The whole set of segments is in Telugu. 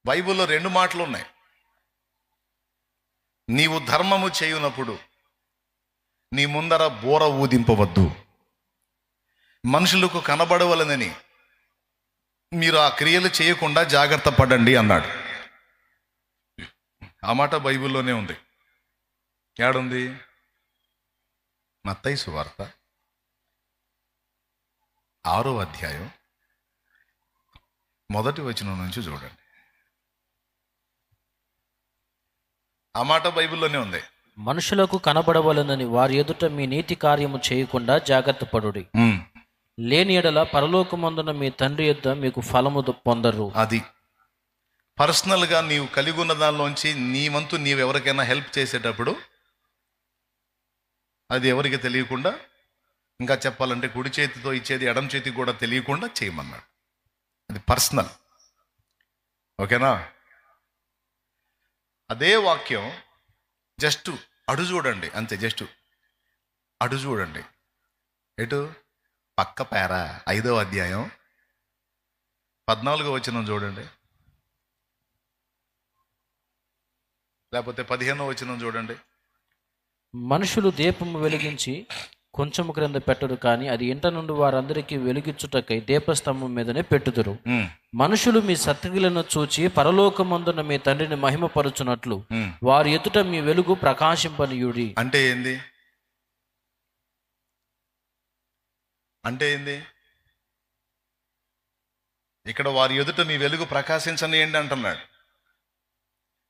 బైబిల్లో రెండు మాటలు ఉన్నాయి. నీవు ధర్మము చేయునప్పుడు నీ ముందర బోర ఊదింపవద్దు, మనుషులకు కనబడవలనని మీరు ఆ క్రియలు చేయకుండా జాగ్రత్త పడండి అన్నాడు. ఆ మాట బైబిల్లోనే ఉంది. ఏడుంది? మత్తయి సువార్త 6వ అధ్యాయం 1వ వచనం నుంచి చూడండి. ఆ మాట బైబిల్లోనే ఉంది. మనుషులకు కనబడవలనని వారి ఎదుట మీ నీతి కార్యము చేయకుండా జాగ్రత్త పడుడి. లేని ఎడల పరలోకమందున మీ తండ్రి యొద్ద మీకు ఫలము పొందరు. అది పర్సనల్గా నీవు కలిగి ఉన్న దానిలోంచి నీ వంతు నీవు ఎవరికైనా హెల్ప్ చేసేటప్పుడు అది ఎవరికి తెలియకుండా, ఇంకా చెప్పాలంటే కుడి చేతితో ఇచ్చేది ఎడం చేతికి కూడా తెలియకుండా చేయమన్నాడు. అది పర్సనల్. ఓకేనా? అదే వాక్యం జస్ట్ అడు చూడండి, అంతే. జస్ట్ అడు చూడండి. ఎటు? పక్క పేర 5వ అధ్యాయం 14వ వచనం చూడండి, లేకపోతే 15వ వచనం చూడండి. మనుషులు దీపము వెలిగించి కొంచెము క్రింద పెట్టరు, కానీ అది ఇంట నుండి వారందరికీ వెలిగించుటకై దీపస్తంభం మీదనే పెట్టుదురు. మనుషులు మీ సత్క్రియలను చూచి పరలోకమందున మీ తండ్రిని మహిమపరుచున్నట్లు వారి ఎదుట మీ వెలుగు ప్రకాశింపనీయుడి. అంటే ఏంది? అంటే ఏంది? ఇక్కడ వారి ఎదుట మీ వెలుగు ప్రకాశించనియండి అంటున్నాడు.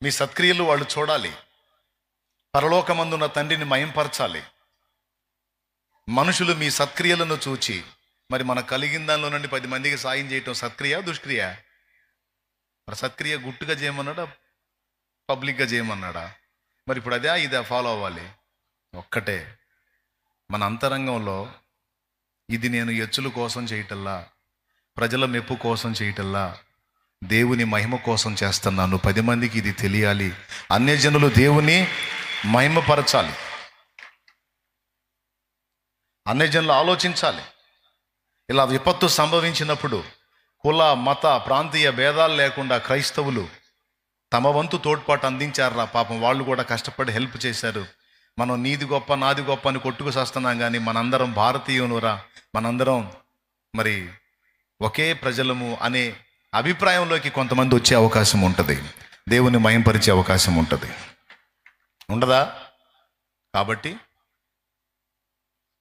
మీ సత్క్రియలు వాళ్ళు చూడాలి, పరలోకమందున్న తండ్రిని మహింపరచాలి. మనుషులు మీ సత్క్రియలను చూచి, మరి మనకు కలిగిన దానిలో నుండి 10 మందికి సాయం చేయటం సత్క్రియ, దుష్క్రియ? మరి సత్క్రియ గుట్టుగా చేయమన్నాడా, పబ్లిక్గా చేయమన్నాడా? మరి ఇప్పుడు అదే ఇదే ఫాలో అవ్వాలి. ఒక్కటే, మన అంతరంగంలో ఇది నేను ఎచ్చుల కోసం చేయటల్లా, ప్రజల మెప్పు కోసం చేయటల్లా, దేవుని మహిమ కోసం చేస్తున్నాను. 10 మందికి ఇది తెలియాలి. అన్యజనులు దేవుని మహిమపరచాలి, అన్యజనులు ఆలోచించాలి. ఇలా విపత్తు సంభవించినప్పుడు కుల మత ప్రాంతీయ భేదాలు లేకుండా క్రైస్తవులు తమ వంతు తోడ్పాటు అందించారు. పాపం వాళ్ళు కూడా కష్టపడి హెల్ప్ చేశారు. మనం నీది గొప్ప నాది గొప్ప అని కొట్టుకు చేస్తున్నాం, కానీ మనందరం భారతీయునురా, మనందరం మరి ఒకే ప్రజలము అనే అభిప్రాయంలోకి కొంతమంది వచ్చే అవకాశం ఉంటుంది. దేవుని మహింపరిచే అవకాశం ఉంటుంది, ఉండదా? కాబట్టి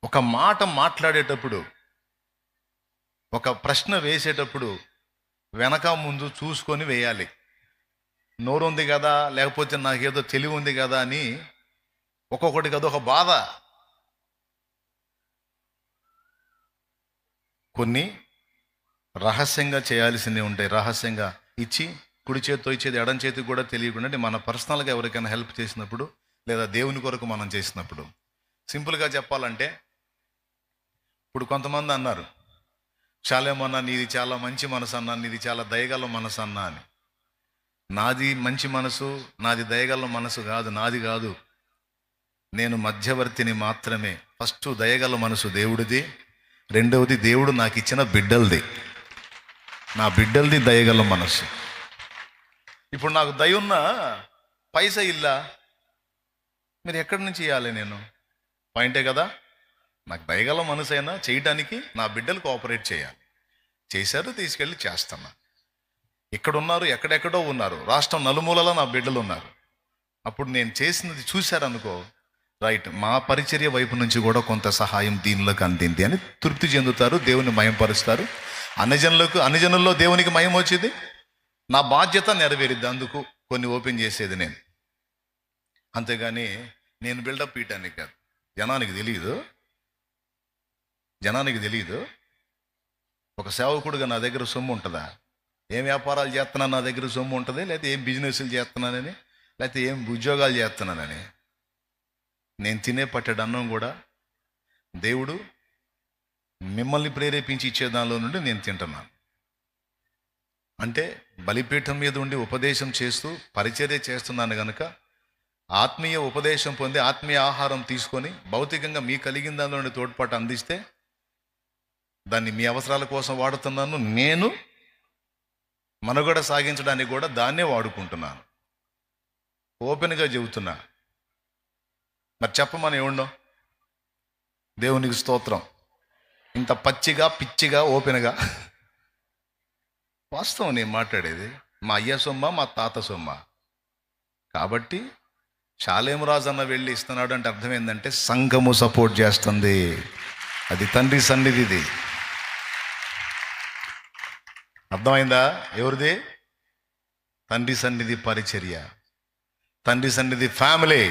ఒక మాట మాట్లాడేటప్పుడు, ఒక ప్రశ్న వేసేటప్పుడు వెనక ముందు చూసుకొని వేయాలి. నోరు ఉంది కదా, లేకపోతే నాకేదో తెలివి ఉంది కదా అని ఒక్కొక్కటికి అదొక బాధ. కొన్ని రహస్యంగా చేయాల్సినవి ఉంటాయి. రహస్యంగా ఇచ్చి కుడి చేతితో ఇచ్చేది ఎడం చేతికి కూడా తెలియకుండా మన పర్సనల్గా ఎవరికైనా హెల్ప్ చేసినప్పుడు, లేదా దేవుని కొరకు మనం చేసినప్పుడు, సింపుల్గా చెప్పాలంటే, ఇప్పుడు కొంతమంది అన్నారు, చాలేమన్నా నీది చాలా మంచి మనసు అన్నా, నీది చాలా దయగల మనసు అన్నా అని. నాది మంచి మనసు, నాది దయగల మనసు కాదు, నాది కాదు. నేను మధ్యవర్తిని మాత్రమే. ఫస్ట్ దయగల మనసు దేవుడిది, రెండవది దేవుడు నాకు ఇచ్చిన బిడ్డలది. నా బిడ్డలది దయగల మనసు. ఇప్పుడు నాకు దయ ఉన్న పైసా ఇల్లా, మీరు ఎక్కడి నుంచి ఇవ్వాలి? నేను పాయింటే కదా. నాకు దయగల మనసు అయినా చేయడానికి నా బిడ్డలు కోఆపరేట్ చేయాలి. చేశారు, తీసుకెళ్ళి చేస్తున్నా. ఇక్కడున్నారు, ఎక్కడెక్కడో ఉన్నారు, రాష్ట్రం నలుమూలలో నా బిడ్డలు ఉన్నారు. అప్పుడు నేను చేసినది చూశారనుకో, రైట్, మా పరిచర్య వైపు నుంచి కూడా కొంత సహాయం దీనిలోకి అందింది అని తృప్తి చెందుతారు, దేవుని మహిమపరుస్తారు. అన్యజనుల్లో దేవునికి మహిమ వచ్చేది, నా బాధ్యత నెరవేరిద్ది. అందుకు కొన్ని ఓపెన్ చేసేది నేను, అంతేగాని నేను బిల్డప్ ఇయటానికి కాదు. జనానికి తెలియదు. ఒక సేవకుడుగా నా దగ్గర సొమ్ము ఉంటుందా? ఏం వ్యాపారాలు చేస్తున్నా నా దగ్గర సొమ్ము ఉంటుంది, లేకపోతే ఏం బిజినెస్లు చేస్తున్నానని, లేకపోతే ఏం ఉద్యోగాలు చేస్తున్నానని. నేను తినే పట్టెడు అన్నం కూడా దేవుడు మిమ్మల్ని ప్రేరేపించి ఇచ్చే దానిలో నుండి నేను తింటున్నాను. అంటే బలిపీఠం మీద ఉండి ఉపదేశం చేస్తూ పరిచర్య చేస్తున్నాను కనుక, ఆత్మీయ ఉపదేశం పొంది ఆత్మీయ ఆహారం తీసుకొని భౌతికంగా మీ కలిగిన దానిలో నుండి తోడ్పాటు అందిస్తే దాన్ని మీ అవసరాల కోసం వాడుతున్నాను. నేను మనుగడ సాగించడానికి కూడా దాన్నే వాడుకుంటున్నాను. ఓపెన్గా చెబుతున్నా. మరి చెప్పమని ఏముండో. దేవునికి స్తోత్రం. ఇంత పచ్చిగా పిచ్చిగా ఓపెన్గా వాస్తవం నేను మాట్లాడేది. మా అయ్య సొమ్మ, మా తాత సొమ్మ. కాబట్టి షాలేమురాజు అన్న వెళ్ళి ఇస్తున్నాడు అంటే అర్థం ఏంటంటే సంఘము సపోర్ట్ చేస్తుంది. అది తండ్రి సన్నిధిది. అర్థమైందా? ఎవరిది? తండ్రి సన్నిధి పరిచర్య, తండ్రి సన్నిధి ఫ్యామిలీ.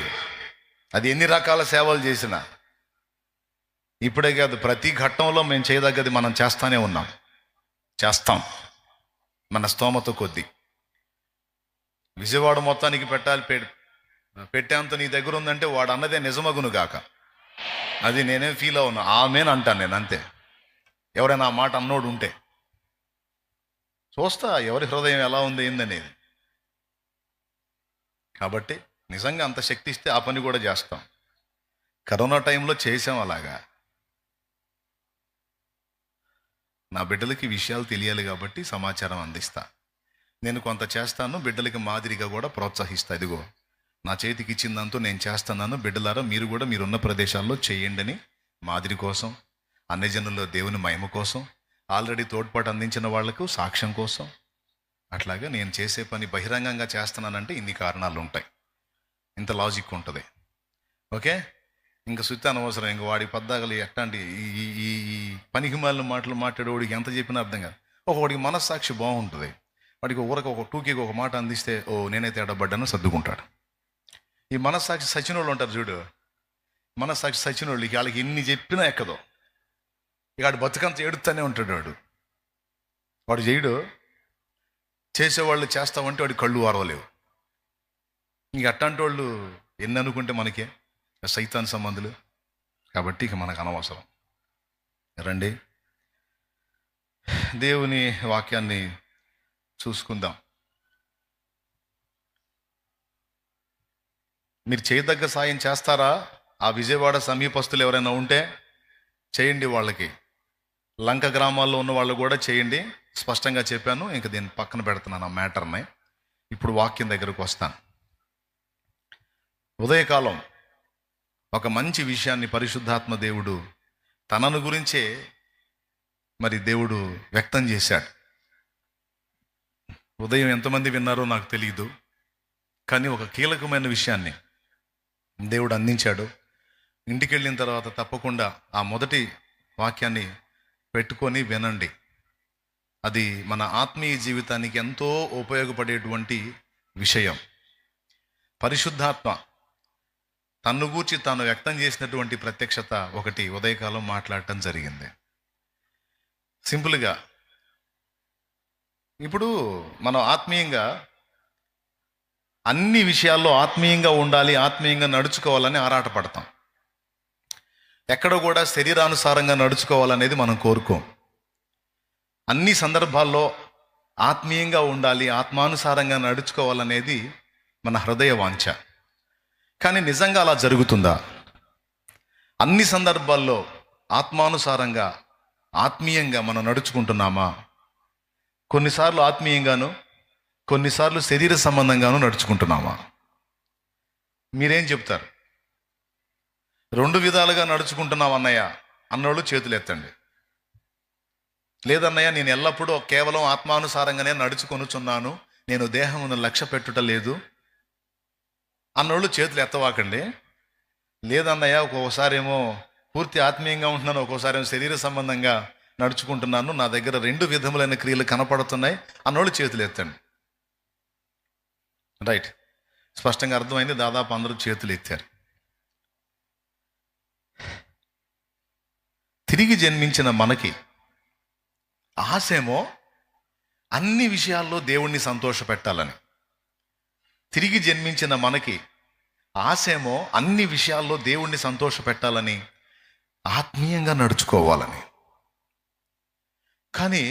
అది ఎన్ని రకాల సేవలు చేసినా ఇప్పుడే కాదు, ప్రతి ఘట్టంలో మేము చేయదగ్గది మనం చేస్తానే ఉన్నాం, చేస్తాం మన స్తోమత కొద్దీ. విజయవాడ మొత్తానికి పెట్టేంత నీ దగ్గర ఉందంటే వాడు అన్నదే నిజమగును గాక. అది నేనేం ఫీల్ అవును, ఆమెన్ అంటాను నేను, అంతే. ఎవరైనా ఆ మాట అన్నోడు ఉంటే చూస్తా ఎవరి హృదయం ఎలా ఉంది ఏందనేది. కాబట్టి నిజంగా అంత శక్తి ఇస్తే ఆ పని కూడా చేస్తాం. కరోనా టైంలో చేసాం అలాగా. నా బిడ్డలకి విషయాలు తెలియాలి కాబట్టి సమాచారం అందిస్తా. నేను కొంత చేస్తాను, బిడ్డలకి మాదిరిగా కూడా ప్రోత్సహిస్తా. ఇదిగో నా చేతికి ఇచ్చిందంతా నేను చేస్తున్నాను, బిడ్డలారా మీరు కూడా మీరున్న ప్రదేశాల్లో చేయండి అని, మాదిరి కోసం, అన్ని జనుల్లో దేవుని మహిమ కోసం, ఆల్రెడీ తోడ్పాటు అందించిన వాళ్లకు సాక్ష్యం కోసం. అట్లాగా నేను చేసే పని బహిరంగంగా చేస్తున్నానంటే ఇన్ని కారణాలు ఉంటాయి, ఇంత లాజిక్ ఉంటుంది. ఓకే, ఇంకా సుత్తి అనవసరం. ఇంక వాడి పద్దాగలు ఎట్లాంటి ఈ ఈ ఈ పనికి మాలిన మాటలు మాట్లాడేవాడికి ఎంత చెప్పినా అర్థం కాదు. ఒకవాడికి మనస్సాక్షి బాగుంటుంది, వాడికి ఊరకు ఒక టూకీకి ఒక మాట అందిస్తే ఓ నేనైతే ఎడబడ్డాను సర్దుకుంటాడు. ఈ మనస్సాక్షి సచిన వాళ్ళు ఉంటారు చూడు, మనస్సాక్షి సచిన వాళ్ళకి వాళ్ళకి ఎన్ని చెప్పినా ఎక్కదో. ఇక వాడు బతుకంత ఏడుతూనే ఉంటాడు. వాడు చేయడు, చేసేవాళ్ళు చేస్తామంటే వాడి కళ్ళు వారవలేవు. ఇంక అట్లాంటి వాళ్ళు ఎన్ని అనుకుంటే మనకే సైతాన్ సంబంధులు. కాబట్టి ఇక మనకు అనవసరం. రండి దేవుని వాక్యాన్ని చూసుకుందాం. మీరు చేయదగ్గ సాయం చేస్తారా? ఆ విజయవాడ సమీపస్తులు ఎవరైనా ఉంటే చేయండి. వాళ్ళకి లంక గ్రామాల్లో ఉన్న వాళ్ళు కూడా చేయండి. స్పష్టంగా చెప్పాను, ఇంక దీన్ని పక్కన పెడుతున్నాను ఆ మ్యాటర్ని. ఇప్పుడు వాక్యం దగ్గరకు వస్తాను. ఉదయకాలం ఒక మంచి విషయాన్ని పరిశుద్ధాత్మ దేవుడు తనను గురించే మరి దేవుడు వ్యక్తం చేశాడు. ఉదయం ఎంతమంది విన్నారో నాకు తెలియదు, కానీ ఒక కీలకమైన విషయాన్ని దేవుడు అందించాడు. ఇంటికి వెళ్ళిన తర్వాత తప్పకుండా ఆ మొదటి వాక్యాన్ని పెట్టుకొని వినండి. అది మన ఆత్మీయ జీవితానికి ఎంతో ఉపయోగపడేటువంటి విషయం. పరిశుద్ధాత్మ తన్ను గూర్చి తాను వ్యక్తం చేసినటువంటి ప్రత్యక్షత ఒకటి ఉదయకాలం మాట్లాడటం జరిగింది. సింపుల్గా ఇప్పుడు మనం ఆత్మీయంగా అన్ని విషయాల్లో ఆత్మీయంగా ఉండాలి, ఆత్మీయంగా నడుచుకోవాలని ఆరాటపడతాం. ఎక్కడ కూడా శరీరానుసారంగా నడుచుకోవాలనేది మనం కోరుకోం. అన్ని సందర్భాల్లో ఆత్మీయంగా ఉండాలి, ఆత్మానుసారంగా నడుచుకోవాలనేది మన హృదయ వాంఛ. కానీ నిజంగా అలా జరుగుతుందా? అన్ని సందర్భాల్లో ఆత్మానుసారంగా ఆత్మీయంగా మనం నడుచుకుంటున్నామా? కొన్నిసార్లు ఆత్మీయంగాను, కొన్నిసార్లు శరీర సంబంధంగాను నడుచుకుంటున్నామా? మీరేం చెప్తారు? 2 విధాలుగా నడుచుకుంటున్నాం అన్నయ్య అన్నోళ్ళు చేతులు ఎత్తండి. లేదన్నయ్య నేను ఎల్లప్పుడూ కేవలం ఆత్మానుసారంగానే నడుచుకొనుచున్నాను, నేను దేహమును లక్ష్య పెట్టుట లేదు అన్నోళ్ళు చేతులు ఎత్తవాకండి. లేదన్నయ్య ఒక్కోసారి ఏమో పూర్తి ఆత్మీయంగా ఉంటున్నాను, ఒక్కోసారి ఏమో శరీర సంబంధంగా నడుచుకుంటున్నాను, నా దగ్గర 2 విధములైన క్రియలు కనపడుతున్నాయి అన్నోళ్ళు చేతులు ఎత్తండి. రైట్, స్పష్టంగా అర్థమైంది. దాదాపు అందరూ చేతులు ఎత్తారు. తిరిగి జన్మించిన మనకి ఆశేమో అన్ని విషయాల్లో దేవుణ్ణి సంతోషపెట్టాలని. తిరిగి జన్మించిన మనకి ఆశేమో అన్ని విషయాల్లో దేవుణ్ణి సంతోషపెట్టాలని, ఆత్మీయంగా నడుచుకోవాలని. కానీ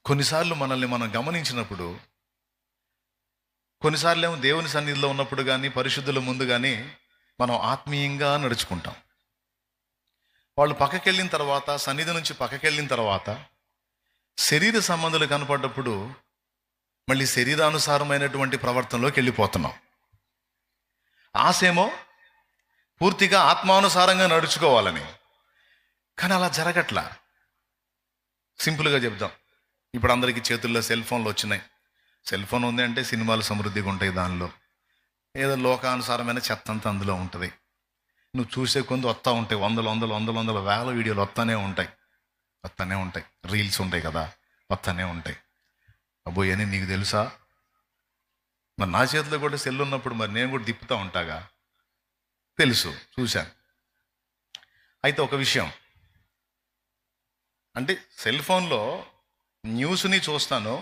కొన్నిసార్లు మనల్ని మనం గమనించినప్పుడు, కొన్నిసార్లు ఏమో దేవుని సన్నిధిలో ఉన్నప్పుడు కానీ పరిశుద్ధుల ముందు కానీ మనం ఆత్మీయంగా నడుచుకుంటాం. వాళ్ళు పక్కకెళ్ళిన తర్వాత, సన్నిధి నుంచి పక్కకెళ్ళిన తర్వాత శరీర సంబంధాలు కనపడ్డప్పుడు మళ్ళీ శరీరానుసారమైనటువంటి ప్రవర్తనలోకి వెళ్ళిపోతున్నాం. ఆశేమో పూర్తిగా ఆత్మానుసారంగా నడుచుకోవాలని, కానీ అలా జరగట్లా. సింపుల్గా చెప్దాం, ఇప్పుడు అందరికీ చేతుల్లో సెల్ ఫోన్లు వచ్చినాయి. సెల్ ఫోన్ ఉంది అంటే సినిమాలు సమృద్ధిగా ఉంటాయి, దానిలో ఏదో లోకానుసారమైన చెత్త అంతా అందులో ఉంటుంది. నువ్వు చూసే కొంత వస్తూ ఉంటాయి, వందల వేల వీడియోలు వస్తూనే ఉంటాయి. రీల్స్ ఉంటాయి కదా, వస్తూనే ఉంటాయి. అబ్బోయని నీకు తెలుసా? మరి నా చేతిలో కూడా సెల్ ఉన్నప్పుడు మరి నేను కూడా తిప్పుతూ ఉంటాగా. తెలుసు, చూశాను. అయితే ఒక విషయం, అంటే సెల్ ఫోన్లో న్యూస్ని చూస్తాను,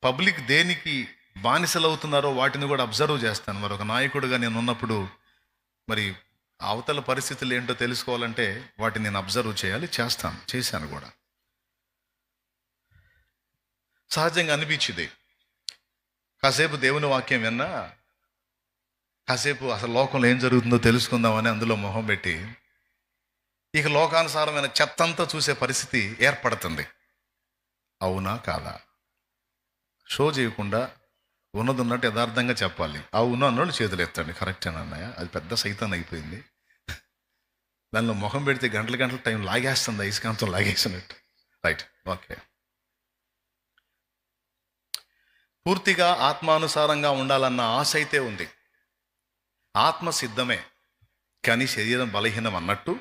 పబ్లిక్ దేనికి బానిసలు అవుతున్నారో వాటిని కూడా అబ్జర్వ్ చేస్తాను. మరి ఒక నాయకుడిగా నేను ఉన్నప్పుడు మరి అవతల పరిస్థితులు ఏంటో తెలుసుకోవాలంటే వాటిని నేను అబ్జర్వ్ చేయాలి, చేశాను కూడా. సహజంగా అనిపించింది, కాసేపు దేవుని వాక్యం విన్నా, కాసేపు అసలు లోకంలో ఏం జరుగుతుందో తెలుసుకుందామని అందులో మొహం పెట్టి ఇక లోకానుసారమైన చెత్తంతా చూసే పరిస్థితి ఏర్పడుతుంది. అవునా కాదా? షో చేయకుండా ఉన్నది ఉన్నట్టు యథార్థంగా చెప్పాలి. అవును అన్నోళ్ళు చేతులు ఎత్తండి, కరెక్టేనా అన్నయ్య? అది పెద్ద సైతాన్ అయిపోయింది. దానిలో మొహం పెడితే గంటల టైం లాగేస్తుంది, అయస్కాంతం లాగేసినట్టు. Right, okay. పూర్తిగా ఆత్మానుసారంగా ఉండాలన్న ఆశ అయితే ఉంది. ఆత్మ సిద్ధమే, కానీ శరీరం బలహీనం అన్నట్టు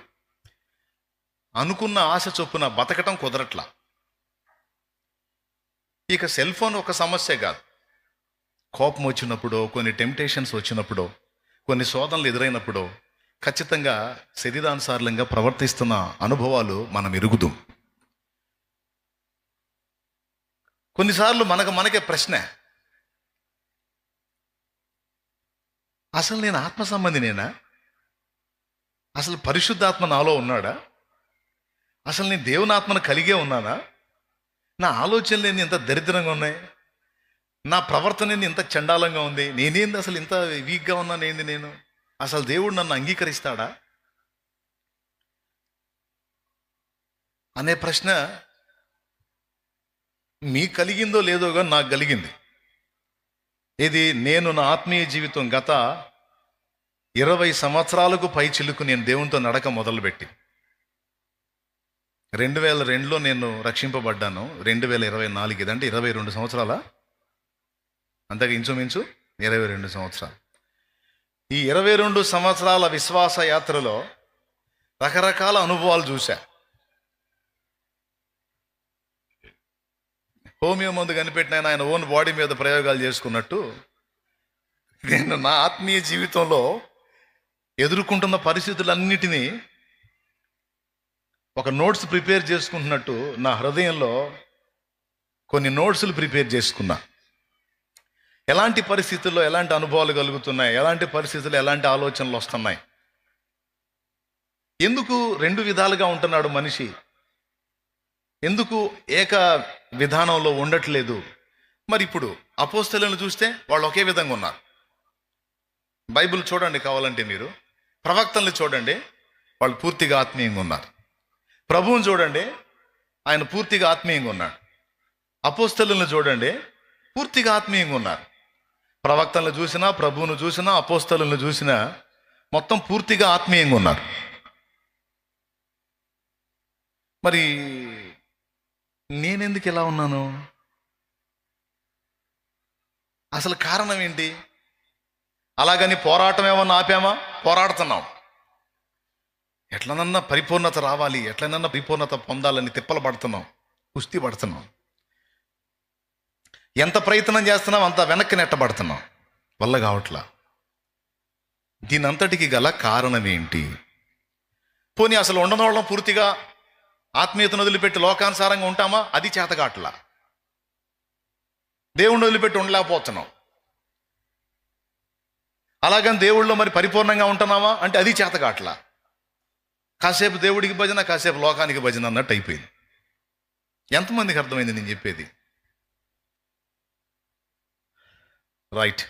అనుకున్న ఆశ చొప్పున బతకటం కుదరట్లా. ఇక సెల్ ఫోన్ ఒక సమస్య కాదు. కోపం వచ్చినప్పుడో, కొన్ని టెంప్టేషన్స్ వచ్చినప్పుడో, కొన్ని శోధనలు ఎదురైనప్పుడో ఖచ్చితంగా శరీరానుసారంగా ప్రవర్తిస్తున్న అనుభవాలు మనం ఎరుగుదాం. కొన్నిసార్లు మనకే ప్రశ్న, అసలు నేను ఆత్మ సంబంధినేనా? అసలు పరిశుద్ధాత్మ నాలో ఉన్నాడా? అసలు నేను దేవుని ఆత్మను కలిగే ఉన్నానా? నా ఆలోచనలు ఏంది ఇంత దరిద్రంగా ఉన్నాయి? నా ప్రవర్తన ఏంది ఇంత చండాలంగా ఉంది? నేనేంది అసలు ఇంత వీక్గా ఉన్నాను? ఏంది నేను? అసలు దేవుడు నన్ను అంగీకరిస్తాడా అనే ప్రశ్న మీకు కలిగిందో లేదో కానీ నాకు కలిగింది. ఇది నేను నా ఆత్మీయ జీవితం గత 20 సంవత్సరాలకు పై చిలుకు నేను దేవునితో నడక మొదలుపెట్టి 2002లో నేను రక్షింపబడ్డాను. 2024 ఇదంటే 22 సంవత్సరాల, అంతగా ఇంచుమించు 22 సంవత్సరాలు. ఈ 22 సంవత్సరాల విశ్వాస యాత్రలో రకరకాల అనుభవాలు చూశా. హోమియో మందు కనిపెట్టిన ఆయన ఓన్ బాడీ మీద ప్రయోగాలు చేసుకున్నట్టు నేను నా ఆత్మీయ జీవితంలో ఎదుర్కొంటున్న పరిస్థితులన్నిటినీ ఒక నోట్స్ ప్రిపేర్ చేసుకుంటున్నట్టు నా హృదయంలో కొన్ని నోట్స్లు ప్రిపేర్ చేసుకున్నా. ఎలాంటి పరిస్థితుల్లో ఎలాంటి అనుభవాలు కలుగుతున్నాయి, ఎలాంటి పరిస్థితుల్లో ఎలాంటి ఆలోచనలు వస్తున్నాయి, ఎందుకు రెండు విధాలుగా ఉంటున్నాడు మనిషి, ఎందుకు ఏక విధానంలో ఉండట్లేదు. మరి ఇప్పుడు అపోస్తలులను చూస్తే వాళ్ళు ఒకే విధంగా ఉన్నారు. బైబిల్ చూడండి కావాలంటే, మీరు ప్రవక్తల్ని చూడండి, వాళ్ళు పూర్తిగా ఆత్మీయంగా ఉన్నారు. ప్రభువుని చూడండి, ఆయన పూర్తిగా ఆత్మీయంగా ఉన్నాడు. అపోస్తలులను చూడండి, పూర్తిగా ఆత్మీయంగా ఉన్నారు. ప్రవక్తలను చూసినా, ప్రభువును చూసినా, అపోస్తలులను చూసినా మొత్తం పూర్తిగా ఆత్మీయంగా ఉన్నారు. మరి నేనెందుకు ఇలా ఉన్నాను? అసలు కారణం ఏంటి? అలాగని పోరాటం ఏమన్నా ఆపామా? పోరాడుతున్నాం. ఎట్లనన్నా పరిపూర్ణత రావాలి, ఎట్లనన్నా పరిపూర్ణత పొందాలని తిప్పలు పడుతున్నాం, కుస్తీ పడుతున్నాం. ఎంత ప్రయత్నం చేస్తున్నాం అంత వెనక్కి నెట్టబడుతున్నాం, వల్ల కావట్లా. దీనంతటికి గల కారణం ఏంటి? పోనీ అసలు ఉండనోళ్ళం పూర్తిగా ఆత్మీయతను వదిలిపెట్టి లోకానుసారంగా ఉంటామా? అది చేతగాట్లా. దేవుణ్ణి వదిలిపెట్టి ఉండలేకపోతున్నాం. అలాగని దేవుళ్ళలో మరి పరిపూర్ణంగా ఉంటున్నామా అంటే అది చేతగాట్లా. కాసేపు దేవుడికి భజన, కాసేపు లోకానికి భజన అన్నట్టు అయిపోయింది. ఎంతమందికి అర్థమైంది నేను చెప్పేది? రైట్.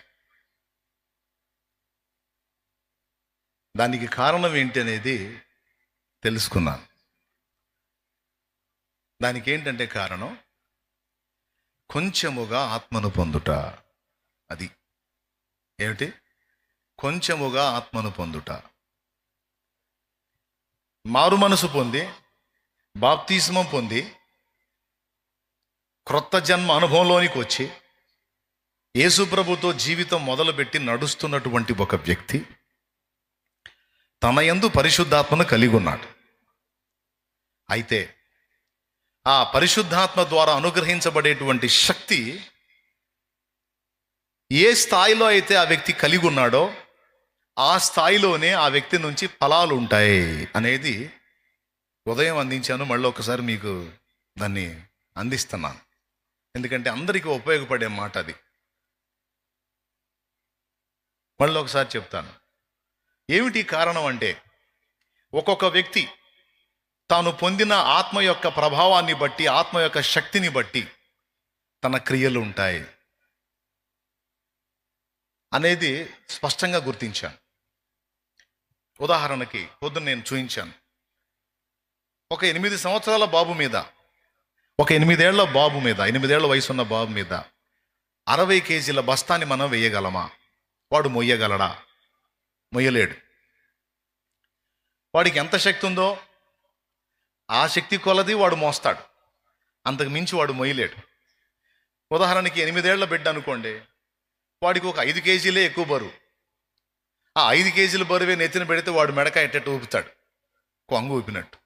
దానికి కారణం ఏంటి అనేది తెలుసుకున్నాను. దానికి ఏంటంటే కారణం, కొంచెముగా ఆత్మను పొందుట. అది ఏమిటి? కొంచెముగా ఆత్మను పొందుట. మారు మనసు పొంది, బాప్తిస్మం పొంది, క్రొత్త జన్మ అనుభవంలోనికి వచ్చి యేసు ప్రభుతో జీవితం మొదలుపెట్టి నడుస్తున్నటువంటి ఒక వ్యక్తి తన యందు పరిశుద్ధాత్మను కలిగి ఉన్నాడు. అయితే ఆ పరిశుద్ధాత్మ ద్వారా అనుగ్రహించబడేటువంటి శక్తి ఏ స్థాయిలో అయితే ఆ వ్యక్తి కలిగి ఉన్నాడో ఆ స్థాయిలోనే ఆ వ్యక్తి నుంచి ఫలాలు ఉంటాయి అనేది ఉదయం అందించాను. మళ్ళీ ఒకసారి మీకు దాన్ని అందిస్తున్నాను, ఎందుకంటే అందరికీ ఉపయోగపడే మాట అది. మళ్ళీ ఒకసారి చెప్తాను. ఏమిటి కారణం అంటే, ఒక్కొక్క వ్యక్తి తాను పొందిన ఆత్మ యొక్క ప్రభావాన్ని బట్టి, ఆత్మ యొక్క శక్తిని బట్టి తన క్రియలు ఉంటాయి అనేది స్పష్టంగా గుర్తించాను. ఉదాహరణకి పొద్దున్న నేను చూపించాను. ఒక 8 సంవత్సరాల బాబు మీద, ఒక 8 ఏళ్ల బాబు మీద, 8 ఏళ్ల వయసు ఉన్న బాబు మీద 60 కేజీల బస్తాన్ని మనం వేయగలమా? వాడు మొయ్యగలడా? మొయ్యలేడు. వాడికి ఎంత శక్తి ఉందో ఆ శక్తి కొలది వాడు మోస్తాడు, అంతకు మించి వాడు మొయ్యలేడు. ఉదాహరణకి 8 ఏళ్ల బిడ్డ అనుకోండి, వాడికి ఒక 5 కేజీలే ఎక్కువ బరువు. ఆ 5 కేజీల బరువే నెత్తిన పెడితే వాడు మెడక ఎట్టట్టు ఊపుతాడు, కొంగు ఊపినట్టు.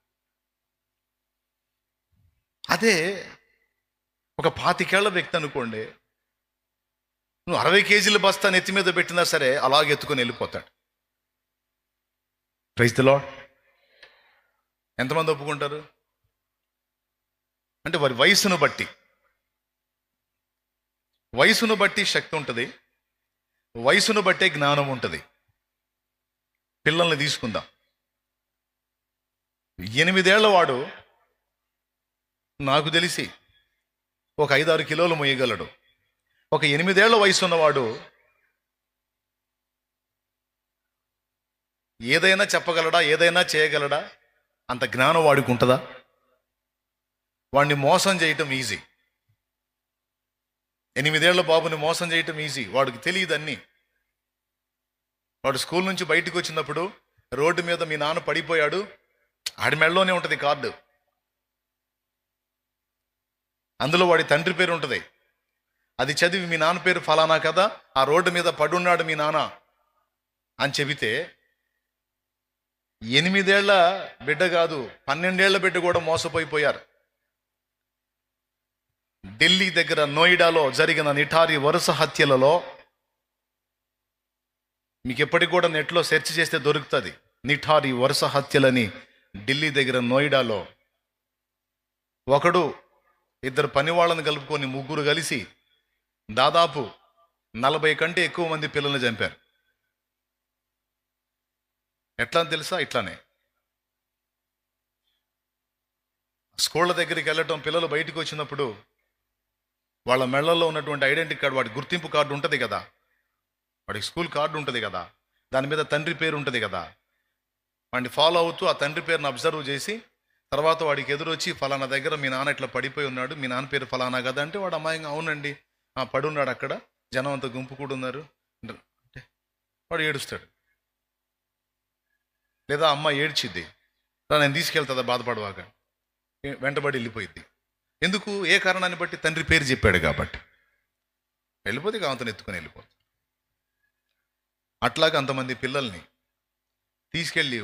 అదే ఒక 25 ఏళ్ల వ్యక్తి అనుకోండి, నువ్వు 60 కేజీల బస్తా నెత్తి మీద పెట్టినా సరే అలాగే ఎత్తుకొని వెళ్ళిపోతాడు. Praise the lord. ఎంతమంది ఒప్పుకుంటారు? అంటే వారి వయసును బట్టి శక్తి ఉంటుంది, వయసును బట్టే జ్ఞానం ఉంటుంది. పిల్లల్ని తీసుకుందాం. 8 ఏళ్ల వాడు నాకు తెలిసి ఒక 5-6 కిలోలు మొయ్యగలడు. ఒక 8 ఏళ్ల వయసు ఉన్నవాడు ఏదైనా చెప్పగలడా? ఏదైనా చేయగలడా? అంత జ్ఞానం వాడికి ఉంటుందా? వాడిని మోసం చేయటం ఈజీ. 8 ఏళ్ల బాబుని మోసం చేయటం ఈజీ. వాడికి తెలియదు అన్నీ. వాడు స్కూల్ నుంచి బయటకు వచ్చినప్పుడు రోడ్డు మీద మీ నాన్న పడిపోయాడు, ఆడి మెడలోనే ఉంటుంది కార్డు, అందులో వాడి తండ్రి పేరు ఉంటుంది. అది చదివి మీ నాన్న పేరు ఫలానా కదా, ఆ రోడ్డు మీద పడున్నాడు మీ నాన్న అని చెబితే 8 ఏళ్ల బిడ్డ కాదు, 12 ఏళ్ల బిడ్డ కూడా మోసపోయిపోయారు. ఢిల్లీ దగ్గర నోయిడాలో జరిగిన నిఠారి వరుస హత్యలలో మీకు ఎప్పటికి కూడా నెట్లో సెర్చ్ చేస్తే దొరుకుతుంది. నిఠారి వరుస హత్యలని ఢిల్లీ దగ్గర నోయిడాలో ఒకడు 2 పని వాళ్ళని కలుపుకొని 3 కలిసి దాదాపు 40 కంటే ఎక్కువ మంది పిల్లల్ని చంపారు. ఎట్లా అని తెలుసా? ఇట్లానే స్కూళ్ళ దగ్గరికి వెళ్ళటం, పిల్లలు బయటకు వచ్చినప్పుడు వాళ్ళ మెళ్ళల్లో ఉన్నటువంటి ఐడెంటిటీ కార్డు, వాడి గుర్తింపు కార్డు ఉంటుంది కదా, వాడికి స్కూల్ కార్డు ఉంటుంది కదా, దాని మీద తండ్రి పేరు ఉంటుంది కదా, వాడిని ఫాలో అవుతూ ఆ తండ్రి పేరుని అబ్జర్వ్ చేసి తర్వాత వాడికి ఎదురొచ్చి ఫలానా దగ్గర మీ నాన్న ఇట్లా పడిపోయి ఉన్నాడు, మీ నాన్న పేరు ఫలానా కదా అంటే వాడు అమ్మాయిగా అవునండి పడున్నాడు అక్కడ, జనం అంతా గుంపు కూడా ఉన్నారు అంటే వాడు ఏడుస్తాడు. లేదా అమ్మ ఏడ్చిద్ది, నేను తీసుకెళ్తుందా బాధపడవాక, వెంటబడి వెళ్ళిపోయింది. ఎందుకు? ఏ కారణాన్ని బట్టి? తండ్రి పేరు చెప్పాడు కాబట్టి. వెళ్ళిపోతే కావంతను ఎత్తుకొని వెళ్ళిపోతుంది. అట్లాగే అంతమంది పిల్లల్ని తీసుకెళ్ళి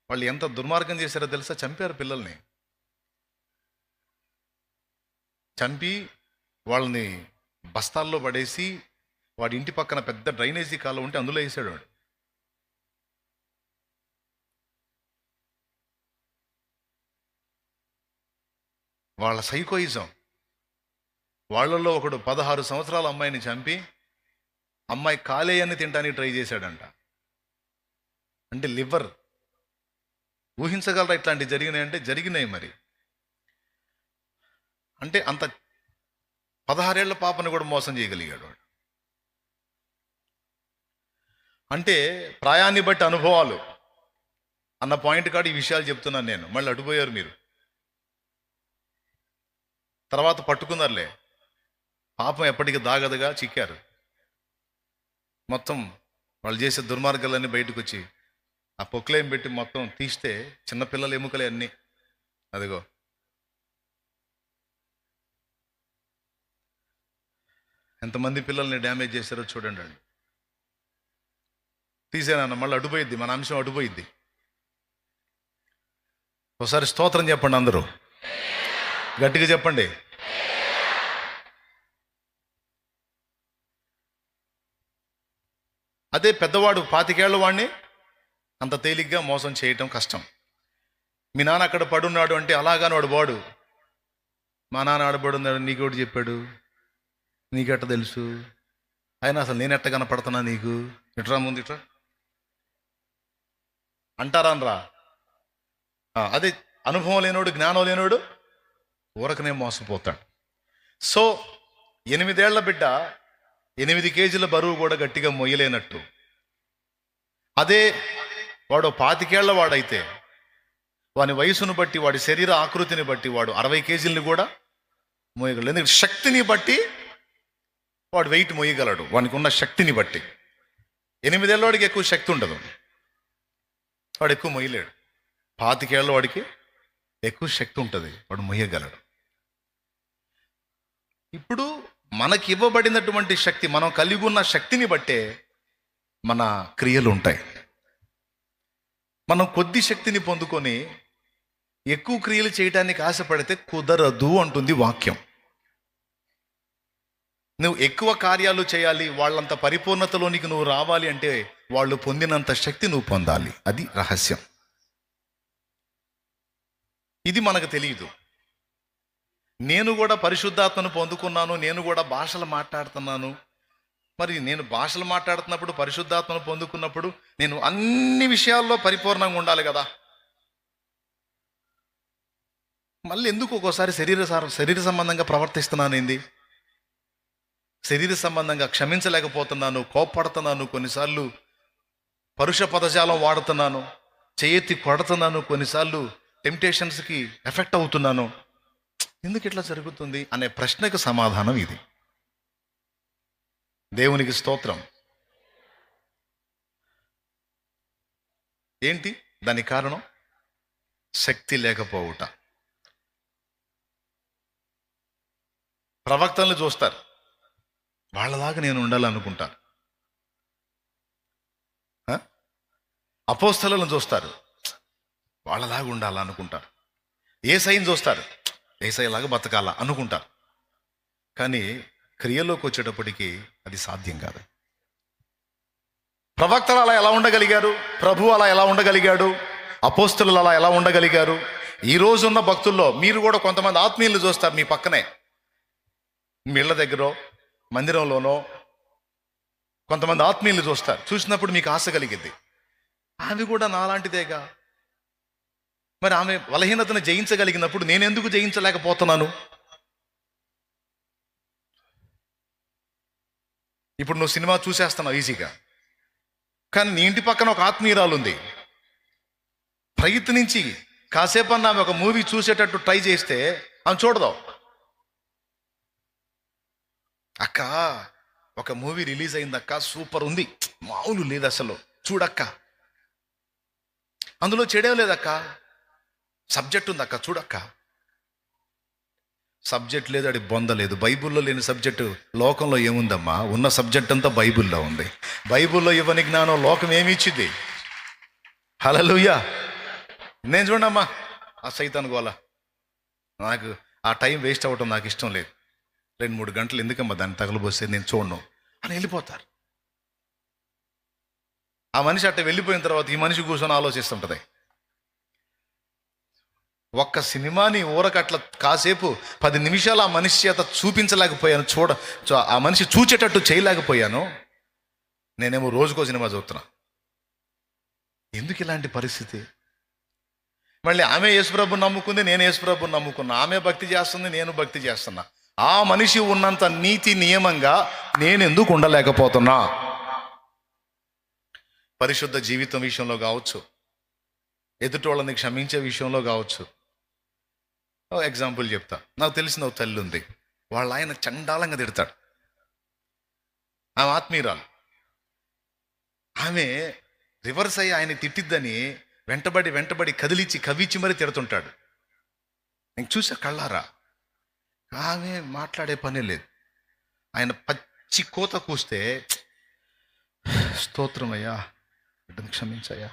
వాళ్ళు ఎంత దుర్మార్గం చేశారో తెలుసా? చంపారు పిల్లల్ని. చంపి వాళ్ళని బస్తాల్లో పడేసి వాడి ఇంటి పక్కన పెద్ద డ్రైనేజీ కాలం ఉంటే అందులో వేసాడు వాడు. వాళ్ళ సైకోయిజం. వాళ్ళల్లో ఒకడు 16 సంవత్సరాల అమ్మాయిని చంపి అమ్మాయి కాలేయాన్ని తినడానికి ట్రై చేశాడంట. అంటే లివర్. ఊహించగలరా ఇట్లాంటివి జరిగినాయి? అంటే జరిగినాయి. మరి అంటే అంత 16 ఏళ్ల పాపను కూడా మోసం చేయగలిగాడు వాడు. అంటే ప్రాయాన్ని బట్టి అనుభవాలు అన్న పాయింట్ కాదు ఈ విషయాలు చెప్తున్నాను నేను. మళ్ళీ అటుపోయారు మీరు, తర్వాత పట్టుకున్నారులే. పాపం ఎప్పటికీ దాగదుగా, చిక్కారు. మొత్తం వాళ్ళు చేసే దుర్మార్గాలన్నీ బయటకు వచ్చి ఆ పొక్లేం పెట్టి మొత్తం తీస్తే చిన్నపిల్లల ఎముకలే అన్నీ. అదిగో ఎంతమంది పిల్లల్ని డ్యామేజ్ చేశారో చూడండి. వాళ్ళు తీసేనన్న మళ్ళీ అడ్డుపోయిద్ది, మన అంశం అడ్డుపోయిద్ది. ఒకసారి స్తోత్రం చెప్పండి అందరూ, గట్టిగా చెప్పండి. అదే పెద్దవాడు 25 ఏళ్ళ వాడిని అంత తేలిగ్గా మోసం చేయటం కష్టం. మీ నాన్న అక్కడ పడున్నాడు అంటే అలాగాని వాడు బాడు. మా నాన్న ఆడబడున్నాడు నీకోటి చెప్పాడు, నీకెట్ట తెలుసు, అయినా అసలు నేను ఎట్ట కనపడుతున్నా నీకు, ఇట్రా ముందు ఇట్రా అంటారాన్రా. అదే అనుభవం లేనోడు, జ్ఞానం లేనోడు ఊరకనే మోసపోతాడు. సో 8 ఏళ్ల బిడ్డ 8 కేజీల బరువు కూడా గట్టిగా మొయ్యలేనట్టు, అదే వాడు 25 ఏళ్ల వాడైతే వాని వయసును బట్టి, వాడి శరీర ఆకృతిని బట్టి వాడు 60 కేజీలని కూడా మోయగలడు. ఎందుకంటే శక్తిని బట్టి వాడు వెయిట్ మోయగలడు, వానికి ఉన్న శక్తిని బట్టి. 8 ఏళ్ళ వాడికి ఎక్కువ శక్తి ఉండదు, వాడు ఎక్కువ మొయ్యలేడు. 25 ఏళ్ళ వాడికి ఎక్కువ శక్తి ఉంటుంది, వాడు మొయ్యగలడు. ఇప్పుడు మనకి ఇవ్వబడినటువంటి శక్తి, మనం కలిగి ఉన్న శక్తిని బట్టే మన క్రియలు ఉంటాయి. మనం కొద్ది శక్తిని పొందుకొని ఎక్కువ క్రియలు చేయడానికి ఆశపడితే కుదరదు అంటుంది వాక్యం. నువ్వు ఎక్కువ కార్యాలు చేయాలి, వాళ్ళంత పరిపూర్ణతలోనికి నువ్వు రావాలి అంటే వాళ్ళు పొందినంత శక్తి నువ్వు పొందాలి. అది రహస్యం. ఇది మనకు తెలియదు. నేను కూడా పరిశుద్ధాత్మను పొందుకున్నాను, నేను కూడా భాషలు మాట్లాడుతున్నాను. మరి నేను భాషలు మాట్లాడుతున్నప్పుడు, పరిశుద్ధాత్మను పొందుకున్నప్పుడు నేను అన్ని విషయాల్లో పరిపూర్ణంగా ఉండాలి కదా. మళ్ళీ ఎందుకు ఒక్కోసారి శరీర సంబంధంగా ప్రవర్తిస్తున్నాను, ఏంది శరీర సంబంధంగా క్షమించలేకపోతున్నాను, కోప్పడుతున్నాను, కొన్నిసార్లు పరుష పదజాలం వాడుతున్నాను, చేయెత్తి కొడుతున్నాను, కొన్నిసార్లు టెంప్టేషన్స్కి ఎఫెక్ట్ అవుతున్నాను. ఎందుకు ఇట్లా జరుగుతుంది అనే ప్రశ్నకు సమాధానం ఇది. దేవునికి స్తోత్రం. ఏంటి దానికి కారణం? శక్తి లేకపోవుట. ప్రవక్తలను చూస్తారు, వాళ్ళలాగా నేను ఉండాలనుకుంటారు. అపోస్తలను చూస్తారు, వాళ్ళలాగా ఉండాలనుకుంటారు. యేసయ్యను చూస్తారు, యేసయ్యలాగా బతకాలా అనుకుంటారు. కానీ క్రియలోకి వచ్చేటప్పటికి అది సాధ్యం కాదు. ప్రవక్తలు అలా ఎలా ఉండగలిగారు? ప్రభువు అలా ఎలా ఉండగలిగాడు? అపోస్తలు అలా ఎలా ఉండగలిగారు? ఈ రోజున్న భక్తుల్లో మీరు కూడా కొంతమంది ఆత్మీయులు చూస్తారు, మీ పక్కనే, మీ ఇళ్ళ దగ్గర, మందిరంలోనో కొంతమంది ఆత్మీయులు చూస్తారు. చూసినప్పుడు మీకు ఆశ కలిగిద్ది, ఆమె కూడా నాలాంటిదేగా, మరి ఆమె బలహీనతను జయించగలిగినప్పుడు నేనెందుకు జయించలేకపోతున్నాను? ఇప్పుడు నువ్వు సినిమా చూసేస్తున్నావు ఈజీగా, కానీ నీ ఇంటి పక్కన ఒక ఆత్మీయురాలు ఉంది. ప్రయత్నించి కాసేపన్నా ఆమె ఒక మూవీ చూసేటట్టు ట్రై చేస్తే ఆమె చూడదావు. అక్క ఒక మూవీ రిలీజ్ అయిందక్క, సూపర్ ఉంది, మామూలు లేదు అసలు, చూడక్క, అందులో చెడే లేదక్క, సబ్జెక్ట్ ఉంది అక్క, చూడక్క. సబ్జెక్ట్ లేదు, అది బొందలేదు. బైబిల్లో లేని సబ్జెక్టు లోకంలో ఏముందమ్మా? ఉన్న సబ్జెక్ట్ అంతా బైబిల్లో ఉంది. బైబిల్లో ఇవ్వని జ్ఞానం లోకం ఏమి ఇచ్చింది? హల్లెలూయా. నేను చూడమ్మా ఆ సైతాన్ గోల, నాకు ఆ టైం వేస్ట్ అవ్వటం నాకు ఇష్టం లేదు, 2-3 గంటలు ఎందుకమ్మా దాన్ని తగలబోస్తే, నేను చూడను అని వెళ్ళిపోతారు. ఆ మనిషి అట్ట వెళ్ళిపోయిన తర్వాత ఈ మనిషి కూర్చొని ఆలోచిస్తుంటది. ఒక్క సినిమాని ఊరకట్ల కాసేపు 10 నిమిషాలు ఆ మనిషి చేత చూపించలేకపోయాను, ఆ మనిషి చూచేటట్టు చేయలేకపోయాను. నేనేమో రోజుకో సినిమా చూస్తున్నా. ఎందుకు ఇలాంటి పరిస్థితి? మళ్ళీ ఆమె యేసుప్రభుని నమ్ముకుంది, నేను యేసుప్రభుని నమ్ముకున్నా. ఆమె భక్తి చేస్తుంది, నేను భక్తి చేస్తున్నా. ఆ మనిషి ఉన్నంత నీతి నియమంగా నేను ఎందుకు ఉండలేకపోతున్నా? పరిశుద్ధ జీవితం విషయంలో కావచ్చు, ఎదుటోళ్ళని క్షమించే విషయంలో కావచ్చు. ఎగ్జాంపుల్ చెప్తా. నాకు తెలిసిన ఒక తల్లి ఉంది, వాళ్ళ ఆయన చండాలంగా తిడతాడు. ఆమె ఆత్మీయురాలు. ఆమె రివర్స్ అయ్యి ఆయన తిట్టిద్దని వెంటబడి కదిలిచ్చి కవిచ్చి మరీ తిడుతుంటాడు. నేను చూసా కళ్ళారా. ఆమె మాట్లాడే పనే లేదు. ఆయన పచ్చి కోత కూస్తే స్తోత్రం అయ్యా, బిడ్డను క్షమించయ్యా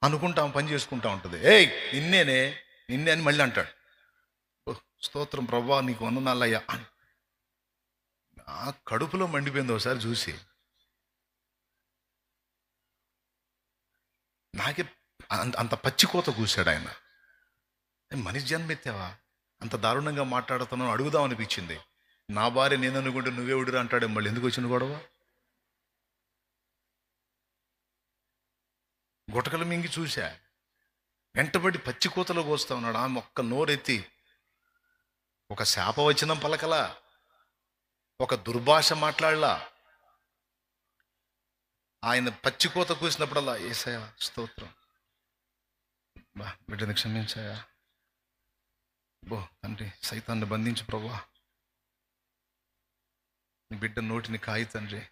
అనుకుంటాం, పని చేసుకుంటా ఉంటుంది. ఏయ్ నిన్నే అని మళ్ళీ అంటాడు. స్తోత్రం ప్రభా నీకు వందనాలయ్యా అని. నా కడుపులో మండిపోయింది ఒకసారి చూసి. నాకే అంత పచ్చి కోత కూశాడు ఆయన. మనిషి జన్మెత్తావా, అంత దారుణంగా మాట్లాడుతున్నావు అడుగుదాం అనిపించింది. నా భార్య నేను అనుకుంటే నువ్వే ఉడిరా అంటాడే, మళ్ళీ ఎందుకు వచ్చిన గొడవ? గుటకలు మింగి చూశా, వెంటబడి పచ్చి కోతలో కోస్తా ఉన్నాడు. ఆమె ఒక్క నోరెత్తి ఒక శాపవచనం పలకలా, ఒక దుర్భాష మాట్లాడలా. ఆయన పచ్చి కోత కూసినప్పుడల్లా యేసయ్యా స్తోత్రం, బిడ్డని క్షమించాయా, తండ్రి సైతాన్ని బంధించు ప్రభా, నీ బిడ్డ నోటిని కాయి తండ్రి.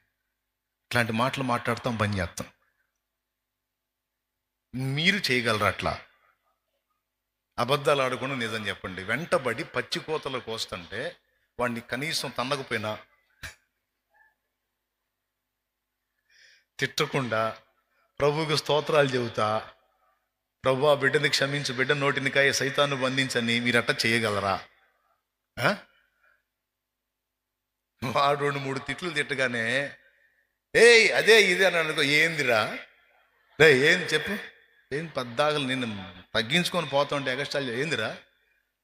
ఇట్లాంటి మాటలు మాట్లాడతాం, బంద్ చేస్తాం. మీరు చేయగలరా అట్లా? అబద్ధాలు ఆడకుండా నిజం చెప్పండి. వెంటబడి పచ్చి కోతలు కోస్తుంటే వాడిని కనీసం తన్నకపోయినా తిట్టకుండా ప్రభువుకు స్తోత్రాలు చెబుతా, ప్రభు బిడ్డని క్షమించు, బిడ్డ నోటిని కాయ సైతాన్ని బంధించని మీరట్ట చేయగలరా? వాడు 2-3 తిట్లు తిట్టగానే ఏయ్ అదే ఇదే అని అనుకో, ఏందిరా రే ఏం చెప్పు, ఏం పద్దాగలు నిన్ను తగ్గించుకొని పోతుంటే ఎగస్ట్రాల్ ఏందిరా,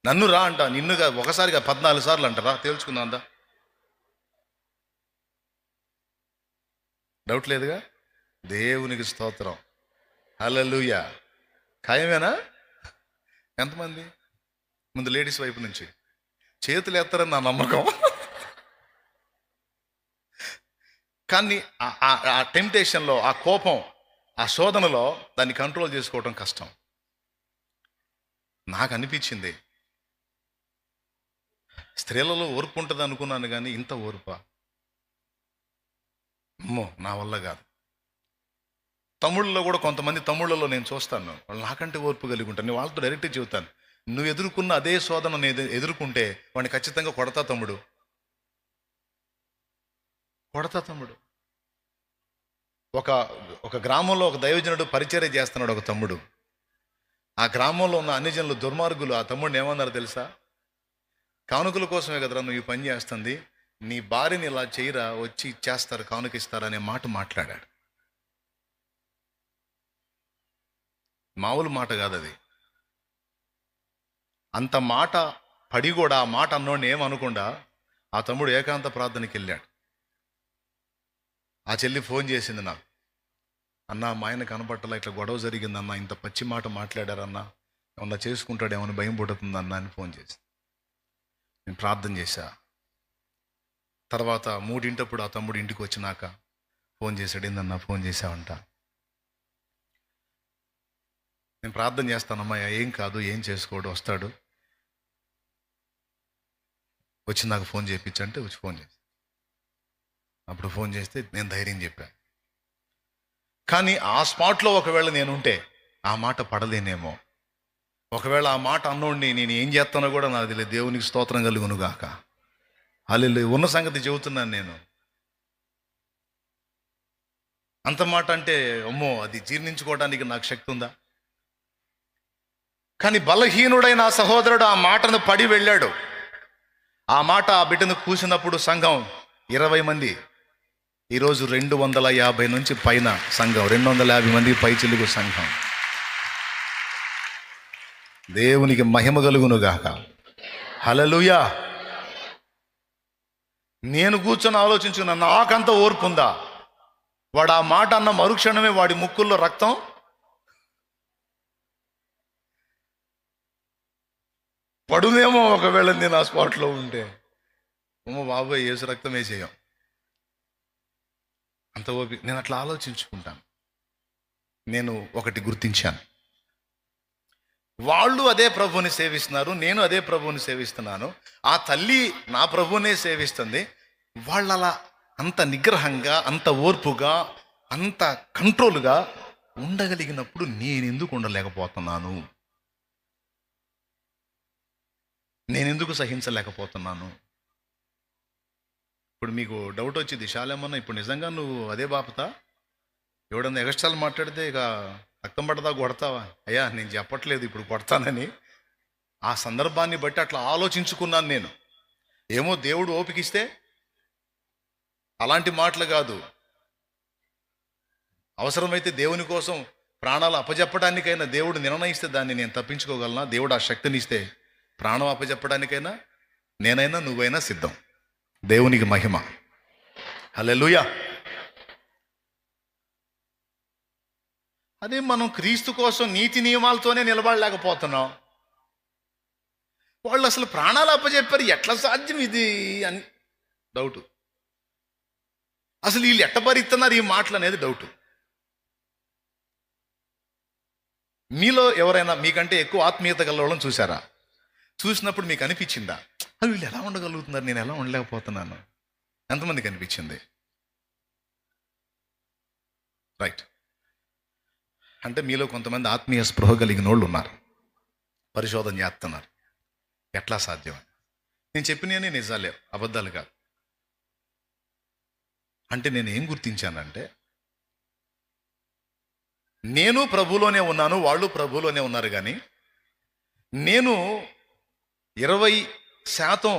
నన్ను రా అంటా, నిన్నుగా ఒకసారిగా 14 సార్లు అంటారా? తేల్చుకుందా? డౌట్ లేదుగా. దేవునికి స్తోత్రం, హల్లెలూయా. ఖాయమేనా? ఎంతమంది ముందు లేడీస్ వైపు నుంచి చేతులు ఎత్తారని నా నమ్మకం. కానీ ఆ టెంప్టేషన్లో, ఆ కోపం, ఆ శోధనలో దాన్ని కంట్రోల్ చేసుకోవటం కష్టం. నాకు అనిపించింది స్త్రీలలో ఓర్పు ఉంటుంది అనుకున్నాను, కానీ ఇంత ఓర్పా, అమ్మో నా వల్ల కాదు. తమ్ముళ్ళలో కూడా కొంతమంది తమ్ముళ్ళలో నేను చూస్తాను, వాళ్ళు నాకంటే ఓర్పు కలిగి ఉంటాను. నేను వాళ్ళతో డైరెక్ట్గా చెబుతాను, నువ్వు ఎదుర్కొన్న అదే శోధన నేను ఎదుర్కొంటే వాడిని ఖచ్చితంగా కొడతా తమ్ముడు. ఒక గ్రామంలో ఒక దైవజనుడు పరిచర్య చేస్తున్నాడు ఒక తమ్ముడు. ఆ గ్రామంలో ఉన్న అన్ని జనులు దుర్మార్గులు ఆ తమ్ముడిని ఏమన్నారు తెలుసా? కానుకల కోసమే కదరా నువ్వు ఈ పని చేస్తుంది, నీ భార్యని ఇలా చేయరా, వచ్చి ఇచ్చేస్తారు, కానుక ఇస్తారు అనే మాట మాట్లాడాడు. మామూలు మాట కాదు అది. అంత మాట పడి కూడా ఆ మాట అన్నోడిని ఏమనకుండా ఆ తమ్ముడు ఏకాంత ప్రార్థనకి వెళ్ళాడు. ఆ చెల్లి ఫోన్ చేసింది నాకు, అన్నా మా ఆయన కనపట్టలా, ఇట్లా గొడవ జరిగిందన్నా, ఇంత పచ్చి మాట మాట్లాడారన్నా, ఏమన్నా చేసుకుంటాడేమని భయం పుడుతుందన్నా అని ఫోన్ చేసి నేను ప్రార్థన చేశా. తర్వాత 3 ఆ తమ్ముడు ఇంటికి వచ్చినాక ఫోన్ చేశాడు, ఏందన్నా ఫోన్ చేశావంట. నేను ప్రార్థన చేస్తానమ్మా, ఏం కాదు, ఏం చేసుకోడు, వస్తాడు, వచ్చి నాకు ఫోన్ చేయించంటే వచ్చి ఫోన్ చేసి అప్పుడు ఫోన్ చేస్తే నేను ధైర్యం చెప్పాను. కానీ ఆ స్పాట్లో ఒకవేళ నేనుంటే ఆ మాట పడలేనేమో. ఒకవేళ ఆ మాట అన్నోడిని నేను ఏం చేస్తానో కూడా నాకు తెలియదు. దేవునికి స్తోత్రం కలుగును గాక. హల్లెలూయా. ఉన్న సంగతి చెబుతున్నాను నేను. అంత మాట అంటే అమ్మో, అది జీర్ణించుకోవడానికి నాకు శక్తి ఉందా? కానీ బలహీనుడైన ఆ సహోదరుడు ఆ మాటను పడి వెళ్ళాడు. ఆ మాట ఆ బిడ్డను కూసినప్పుడు సంఘం 20 మంది, ఈరోజు 250 నుంచి పైన సంఘం, 250 మంది పైచిలుగు సంఘం. దేవునికి మహిమ కలుగును గాక. హల్లెలూయా. నేను కూర్చొని ఆలోచించుకున్నా, నాకంత ఓర్పు ఉందా? వాడు ఆ మాట అన్న మరుక్షణమే వాడి ముక్కుల్లో రక్తం పడునేమో ఒకవేళ నేను ఆ స్పాట్లో ఉంటే. అమ్మో బాబాయ్, యేసు రక్తం వేసేయం. అంత ఓపిక. నేను అట్లా ఆలోచించుకుంటాను. నేను ఒకటి గుర్తించాను, వాళ్ళు అదే ప్రభువుని సేవిస్తున్నారు, నేను అదే ప్రభువుని సేవిస్తున్నాను, ఆ తల్లి నా ప్రభువునే సేవిస్తుంది. వాళ్ళు అలా అంత నిగ్రహంగా, అంత ఓర్పుగా, అంత కంట్రోల్గా ఉండగలిగినప్పుడు నేనెందుకు ఉండలేకపోతున్నాను? నేనెందుకు సహించలేకపోతున్నాను? ఇప్పుడు మీకు డౌట్ వచ్చింది, శాలేమన్నా ఇప్పుడు నిజంగా నువ్వు అదే బాపతా? ఎవడన్నా ఎగస్ట్రాలు మాట్లాడితే ఇక రక్తం పడతా కొడతావా? అయ్యా నేను చెప్పట్లేదు ఇప్పుడు కొడతానని. ఆ సందర్భాన్ని బట్టి అట్లా ఆలోచించుకున్నాను నేను. ఏమో దేవుడు ఓపికిస్తే అలాంటి మాటలు కాదు. అవసరమైతే దేవుని కోసం ప్రాణాలు అప్పజెప్పడానికైనా దేవుడు నిర్ణయిస్తే దాన్ని నేను తప్పించుకోగలనా? దేవుడు ఆ శక్తిని ఇస్తే ప్రాణం అప్పజెప్పడానికైనా నేనైనా నువ్వైనా సిద్ధం. దేవునికి మహిమ. హల్లెలూయా. అదే మనం క్రీస్తు కోసం నీతి నియమాలతోనే నిలబడలేకపోతున్నాం. వాళ్ళు అసలు ప్రాణాలు అప్పచెప్పారు, ఎట్లా సాధ్యం ఇది అని డౌట్. అసలు వీళ్ళు ఎట్ట భరిస్తున్నారు ఈ మాటలు అనేది డౌట్. మీలో ఎవరైనా మీకంటే ఎక్కువ ఆత్మీయత గలవాళ్ళని చూసారా? చూసినప్పుడు మీకు అనిపించిందా, అది వీళ్ళు ఎలా ఉండగలుగుతున్నారు, నేను ఎలా ఉండలేకపోతున్నాను? ఎంతమందికి అనిపించింది? రైట్. అంటే మీలో కొంతమంది ఆత్మీయ స్పృహ కలిగిన వాళ్ళు ఉన్నారు, పరిశోధన చేస్తున్నారు ఎట్లా సాధ్యం. నేను చెప్పినవన్నీ నిజాలే, అబద్ధాలు కాదు. అంటే నేను ఏం గుర్తించానంటే, నేను ప్రభులోనే ఉన్నాను, వాళ్ళు ప్రభులోనే ఉన్నారు, కానీ నేను 20%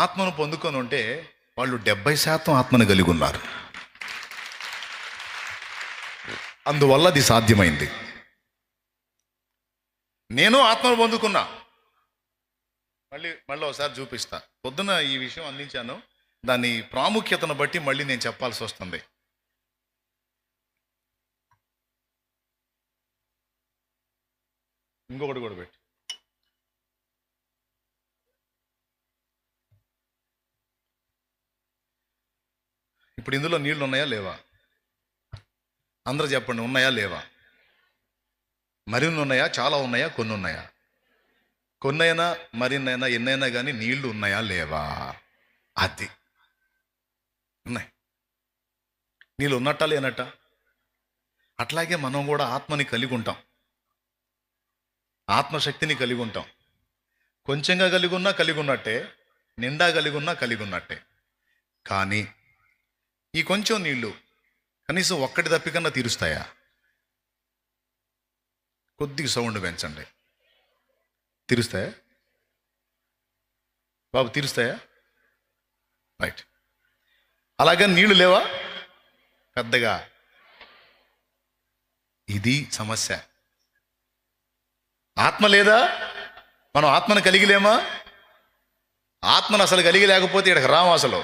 ఆత్మను పొందుకొని ఉంటే వాళ్ళు 70% ఆత్మను కలిగి ఉన్నారు. అందువల్ల అది సాధ్యమైంది. నేను ఆత్మను పొందుకున్నా. మళ్ళీ ఒకసారి చూపిస్తా. పొద్దున ఈ విషయం అందించాను, దాని ప్రాముఖ్యతను బట్టి మళ్ళీ నేను చెప్పాల్సి వస్తుంది. ఇంకొకటి కూడా పెట్టి. ఇప్పుడు ఇందులో నీళ్లు ఉన్నాయా లేవా? అందరూ చెప్పండి, ఉన్నాయా లేవా? మరిన్ని ఉన్నాయా, చాలా ఉన్నాయా, కొన్ని ఉన్నాయా? కొన్నైనా మరిన్నైనా ఎన్నైనా కానీ నీళ్లు ఉన్నాయా లేవా? అది ఉన్నాయి. నీళ్ళు ఉన్నట్ట లేనట్ట? అట్లాగే మనం కూడా ఆత్మని కలిగి ఉంటాం, ఆత్మశక్తిని కలిగి ఉంటాం. కొంచెంగా కలిగి ఉన్నా కలిగి ఉన్నట్టే, నిండా కలిగి ఉన్నా కలిగి ఉన్నట్టే. కానీ ఈ కొంచెం నీళ్లు కనీసం ఒక్కటి దప్పికన్నా తీరుస్తాయా? కొద్దిగా సౌండ్ పెంచండి. తీరుస్తాయా బాబు? తీరుస్తాయా? రైట్. అలాగే నీళ్లు లేవా పెద్దగా? ఇది సమస్య. ఆత్మ లేదా? మనం ఆత్మను కలిగి లేమా? ఆత్మను అసలు కలిగి లేకపోతే ఇక్కడికి రాము. అసలు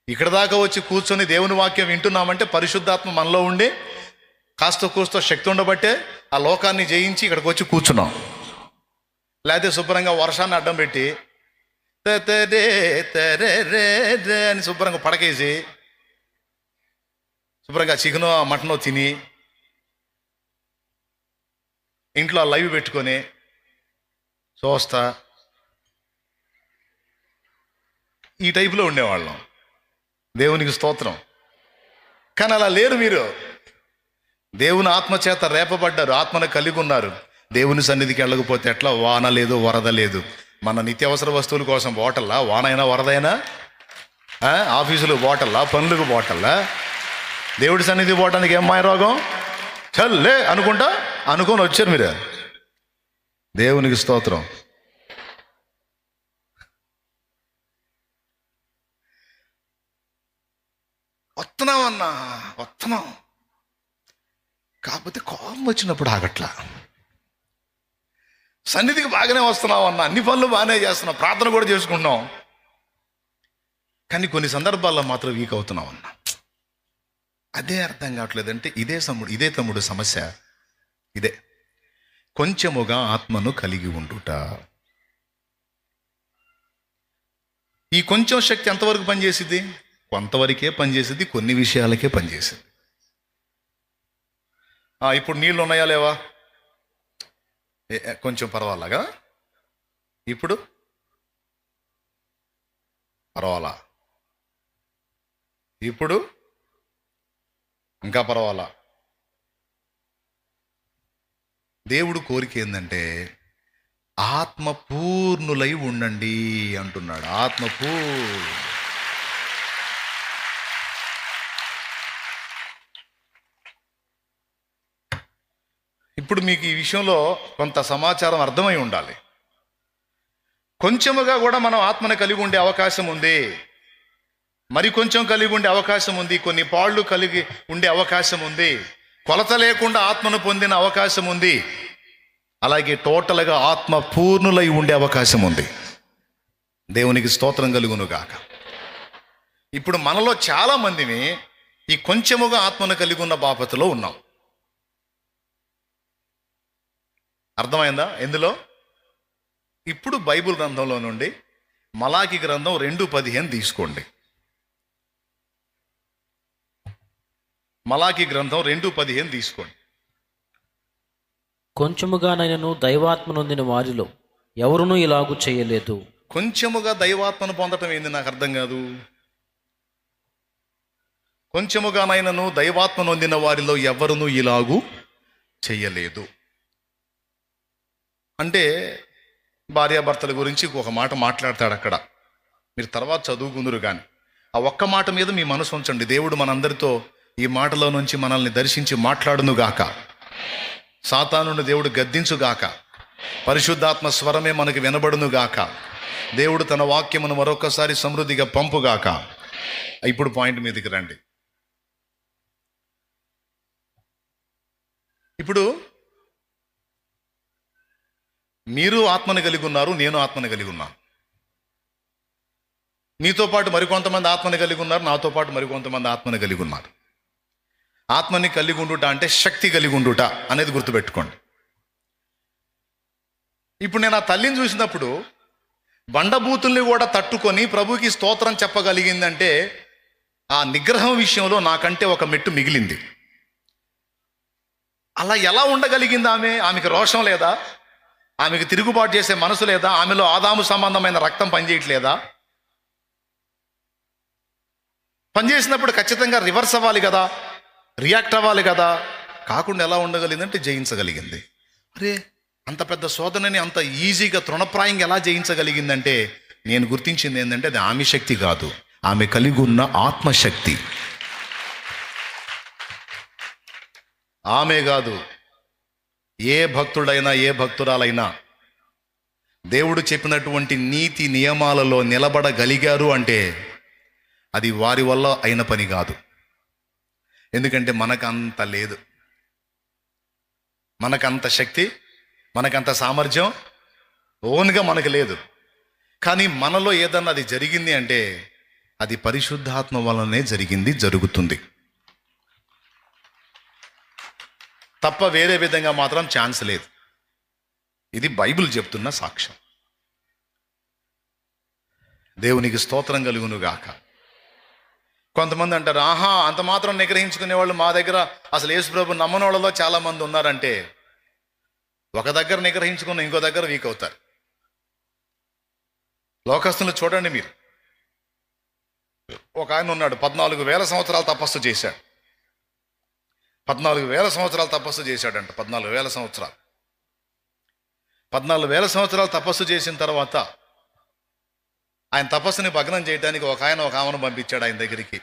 ఇక్కడ దాకా వచ్చి కూర్చొని దేవుని వాక్యం వింటున్నామంటే పరిశుద్ధాత్మ మనలో ఉండి కాస్త కూస్తో శక్తి ఉండబట్టే ఆ లోకాన్ని జయించి ఇక్కడికి వచ్చి కూర్చున్నాం. లేకపోతే శుభ్రంగా వర్షాన్ని అడ్డం పెట్టి అని శుభ్రంగా పడకేసి శుభ్రంగా చికెనో మటనో తిని ఇంట్లో లైవ్ పెట్టుకొని చూస్తా ఈ టైపులో ఉండేవాళ్ళం. దేవునికి స్తోత్రం. కానీ అలా లేరు మీరు. దేవుని ఆత్మచేత రేపబడ్డారు, ఆత్మను కలిగి ఉన్నారు. దేవుని సన్నిధికి వెళ్ళకపోతే ఎట్లా? వాన లేదు, వరద లేదు. మన నిత్యావసర వస్తువుల కోసం బాటల్లా, వానైనా వరదైనా, ఆఫీసులు బాటల్లా, పనులకు బాటల్లా. దేవుడి సన్నిధి పోవటానికి ఏం మాయ రోగం? చల్లే అనుకొని వచ్చారు మీరు. దేవునికి స్తోత్రం. వస్తున్నాం కాకపోతే కోపం వచ్చినప్పుడు ఆగట్లా. సన్నిధికి బాగానే వస్తున్నావు అన్న, అన్ని పనులు బాగానే చేస్తున్నావు, ప్రార్థన కూడా చేసుకుంటున్నాం, కానీ కొన్ని సందర్భాల్లో మాత్రం వీక్ అవుతున్నావు అన్న. అదే అర్థం కావట్లేదంటే ఇదే తమ్ముడు సమస్య. ఇదే కొంచెముగా ఆత్మను కలిగి ఉండుట. ఈ కొంచెం శక్తి ఎంతవరకు పనిచేసింది? కొంతవరకే పనిచేసింది, కొన్ని విషయాలకే పనిచేసింది. ఇప్పుడు నీళ్ళు ఉన్నాయా లేవా? కొంచెం పర్వాలాగా ఇప్పుడు పర్వాలా, ఇప్పుడు ఇంకా పర్వాలా. దేవుడు కోరిక ఏంటంటే ఆత్మ పూర్ణులై ఉండండి అంటున్నాడు. ఇప్పుడు మీకు ఈ విషయంలో కొంత సమాచారం అర్థమై ఉండాలి. కొంచెముగా కూడా మనం ఆత్మను కలిగి ఉండే అవకాశం ఉంది, మరి కొంచెం కలిగి ఉండే అవకాశం ఉంది, కొన్ని పాళ్ళు కలిగి ఉండే అవకాశం ఉంది, కొలత లేకుండా ఆత్మను పొందిన అవకాశం ఉంది, అలాగే టోటల్గా ఆత్మ పూర్ణులై ఉండే అవకాశం ఉంది. దేవునికి స్తోత్రం కలుగును గాక. ఇప్పుడు మనలో చాలా మందిని ఈ కొంచెముగా ఆత్మను కలిగి ఉన్న బాపతలో ఉన్నాం. అర్థమైందా? ఎందులో? ఇప్పుడు బైబిల్ గ్రంథంలో నుండి మలాకి గ్రంథం 2:15 తీసుకోండి. మలాకి గ్రంథం 2:15 తీసుకోండి. కొంచెముగానైనను దైవాత్మ నొందిన వారిలో ఎవరునూ ఇలాగు చేయలేదు. కొంచెముగా దైవాత్మను పొందటం ఏంది? నాకు అర్థం కాదు. కొంచెముగానైనను దైవాత్మ నొందిన వారిలో ఎవరునూ ఇలాగు చెయ్యలేదు అంటే భార్యాభర్తల గురించి ఒక మాట మాట్లాడతాడు అక్కడ, మీరు తర్వాత చదువుకుందరు. కానీ ఆ ఒక్క మాట మీద మీ మనసు ఉంచండి. దేవుడు మనందరితో ఈ మాటలో నుంచి మనల్ని దర్శించి మాట్లాడునుగాక. సాతానుని దేవుడు గద్దించుగాక. పరిశుద్ధాత్మ స్వరమే మనకి వినబడునుగాక. దేవుడు తన వాక్యమును మరొకసారి సమృద్ధిగా పంపుగాక. ఇప్పుడు పాయింట్ మీదకి రండి. ఇప్పుడు మీరు ఆత్మను కలిగి ఉన్నారు, నేను ఆత్మను కలిగి ఉన్నాను. మీతో పాటు మరికొంతమంది ఆత్మను కలిగి ఉన్నారు, నాతో పాటు మరికొంతమంది ఆత్మను కలిగి ఉన్నారు. ఆత్మని కలిగి ఉండుట అంటే శక్తి కలిగి ఉండుట అనేది గుర్తుపెట్టుకోండి. ఇప్పుడు నేను ఆ తల్లిని చూసినప్పుడు బండబూతుల్ని కూడా తట్టుకొని ప్రభుకి స్తోత్రం చెప్పగలిగిందంటే ఆ నిగ్రహం విషయంలో నాకంటే ఒక మెట్టు మిగిలింది. అలా ఎలా ఉండగలిగింది ఆమె? ఆమెకు రోషం లేదా? ఆమెకు తిరుగుబాటు చేసే మనసు లేదా? ఆమెలో ఆదాము సంబంధమైన రక్తం పనిచేయట్లేదా? పనిచేసినప్పుడు ఖచ్చితంగా రివర్స్ అవ్వాలి కదా, రియాక్ట్ అవ్వాలి కదా. కాకుండా ఎలా ఉండగలిగిందంటే జయించగలిగింది. అరే, అంత పెద్ద శోధనని అంత ఈజీగా తృణప్రాయంగా ఎలా జయించగలిగిందంటే నేను గుర్తించింది ఏంటంటే అది ఆమె శక్తి కాదు, ఆమె కలిగి ఉన్న ఆత్మశక్తి. ఆమె కాదు, ఏ భక్తుడైనా ఏ భక్తురాలైనా దేవుడు చెప్పినటువంటి నీతి నియమాలలో నిలబడగలిగారు అంటే అది వారి వల్ల అయిన పని కాదు. ఎందుకంటే మనకంత లేదు, మనకంత శక్తి, మనకంత సామర్థ్యం ఓన్గా మనకు లేదు. కానీ మనలో ఏదన్నా అది జరిగింది అంటే అది పరిశుద్ధాత్మ వలనే జరిగింది, జరుగుతుంది తప్ప వేరే విధంగా మాత్రం ఛాన్స్ లేదు. ఇది బైబిల్ చెప్తున్న సాక్ష్యం. దేవునికి స్తోత్రం కలుగును గాక. కొంతమంది అంటారు, ఆహా అంత మాత్రం నిగ్రహించుకునే వాళ్ళు మా దగ్గర అసలు యేసుప్రభు నమ్మని వాళ్ళలో చాలా మంది ఉన్నారంటే ఒక దగ్గర నిగ్రహించుకుని ఇంకో దగ్గర వీక్ అవుతారు. లోకస్తులు చూడండి మీరు. ఒక ఆయన ఉన్నాడు, 14,000 సంవత్సరాలు తపస్సు చేశాడు. 14,000 సంవత్సరాలు తపస్సు చేశాడంట. 14,000 సంవత్సరాలు 14,000 సంవత్సరాలు తపస్సు చేసిన తర్వాత ఆయన తపస్సుని భగ్నం చేయడానికి ఒక ఆమెను పంపించాడు ఆయన దగ్గరికి.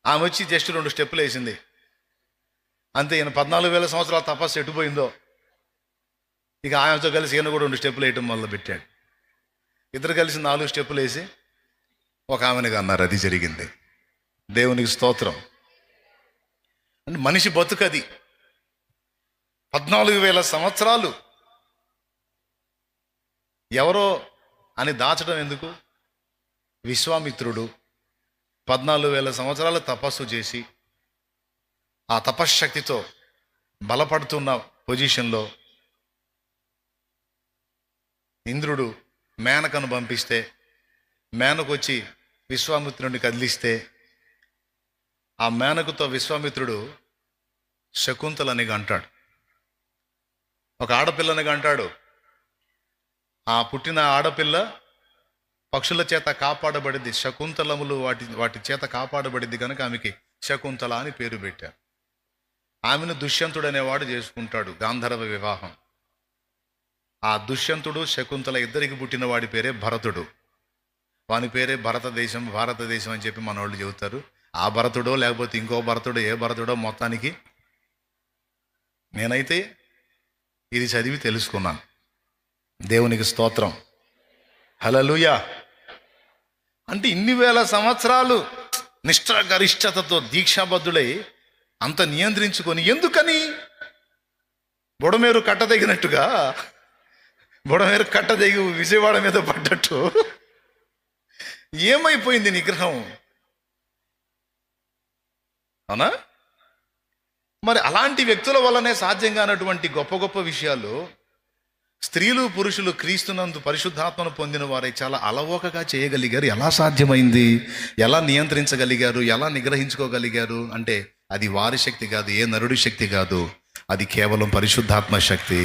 ఆమె వచ్చి జస్ట్ 2 స్టెప్పులు వేసింది అంతే. ఈయన 14,000 సంవత్సరాల తపస్సు ఎటుపోయిందో. ఇక ఆమెతో కలిసి ఈయన కూడా 2 స్టెప్పులు వేయటం మొదలు పెట్టాడు. ఇద్దరు కలిసి 4 స్టెప్పులు వేసి ఒక ఆమెనుగా అన్నారు. అది జరిగింది. దేవునికి స్తోత్రం. అంటే మనిషి బతుకది 14,000 సంవత్సరాలు ఎవరో అని దాచడం ఎందుకు? విశ్వామిత్రుడు 14,000 సంవత్సరాలు తపస్సు చేసి ఆ తపశ్శక్తితో బలపడుతున్న పొజిషన్లో ఇంద్రుడు మేనకను పంపిస్తే మేనకు వచ్చి విశ్వామిత్రుడిని కదిలిస్తే ఆ మేనకుతో విశ్వామిత్రుడు శకుంతలని అంటాడు, ఒక ఆడపిల్లని అంటాడు. ఆ పుట్టిన ఆడపిల్ల పక్షుల చేత కాపాడబడింది, శకుంతలములు వాటి చేత కాపాడబడింది కనుక ఆమెకి శకుంతల అని పేరు పెట్టారు. ఆమెను దుష్యంతుడు అనేవాడు చేసుకుంటాడు, గాంధర్వ వివాహం. ఆ దుష్యంతుడు శకుంతల ఇద్దరికి పుట్టిన వాడి పేరే భరతుడు. వాని పేరే భారతదేశం అని చెప్పి మన వాళ్ళు చెబుతారు. ఆ భరతుడో లేకపోతే ఇంకో భరతుడో, ఏ భరతుడో, మొత్తానికి నేనైతే ఇది చదివి తెలుసుకున్నాను. దేవునికి స్తోత్రం, హల్లెలూయా. అంటే ఇన్ని వేల సంవత్సరాలు నిష్ఠాగరిష్టతతో దీక్షాబద్ధుడై అంత నియంత్రించుకొని, ఎందుకని బుడమేరు కట్టదగినట్టుగా, బుడమేరు కట్టదగి విజయవాడ మీద పడ్డట్టు ఏమైపోయింది నిగ్రహం? అవునా? మరి అలాంటి వ్యక్తుల వల్లనే సాధ్యం కానటువంటి గొప్ప గొప్ప విషయాలు స్త్రీలు పురుషులు క్రీస్తునందు పరిశుద్ధాత్మను పొందిన వారై చాలా అలవోకగా చేయగలిగారు. ఎలా సాధ్యమైంది? ఎలా నియంత్రించగలిగారు? ఎలా నిగ్రహించుకోగలిగారు? అంటే అది వారి శక్తి కాదు, ఏ నరుడి శక్తి కాదు, అది కేవలం పరిశుద్ధాత్మ శక్తి.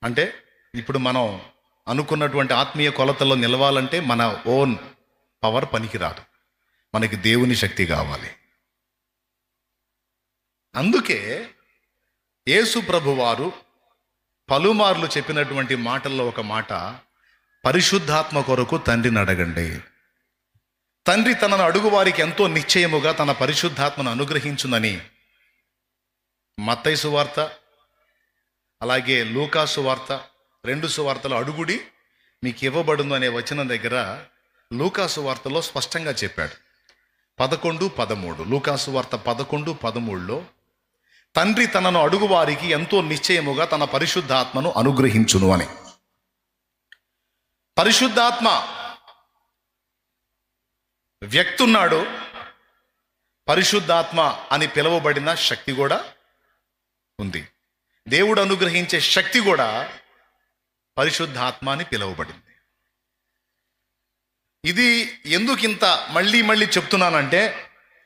అంటే ఇప్పుడు మనం అనుకున్నటువంటి ఆత్మీయ కొలతల్లో నిలవాలంటే మన ఓన్ పవర్ పనికిరాదు, మనకి దేవుని శక్తి కావాలి. అందుకే యేసు ప్రభువారు పలుమార్లు చెప్పినటువంటి మాటల్లో ఒక మాట, పరిశుద్ధాత్మ కొరకు తండ్రిని అడగండి. తండ్రి తనను అడుగు వారికి ఎంతో నిశ్చయముగా తన పరిశుద్ధాత్మను అనుగ్రహించునని మత్తయి సువార్త, అలాగే లూకా సువార్త, 2 సువార్తలు అడుగుడి మీకు ఇవ్వబడును అనే వచనం దగ్గర లూకా సువార్తలో స్పష్టంగా చెప్పాడు. 11:13 లూకా సువార్త 11:13లో తండ్రి తనను అడుగు వారికి ఎంతో నిశ్చయముగా తన పరిశుద్ధాత్మను అనుగ్రహించును అని. పరిశుద్ధాత్మ వ్యక్తి ఉన్నాడు, పరిశుద్ధాత్మ అని పిలువబడిన శక్తి కూడా ఉంది. దేవుడు అనుగ్రహించే శక్తి కూడా పరిశుద్ధాత్మ అని పిలువబడింది. ఇది ఎందుకు ఇంత మళ్ళీ మళ్ళీ చెప్తున్నానంటే,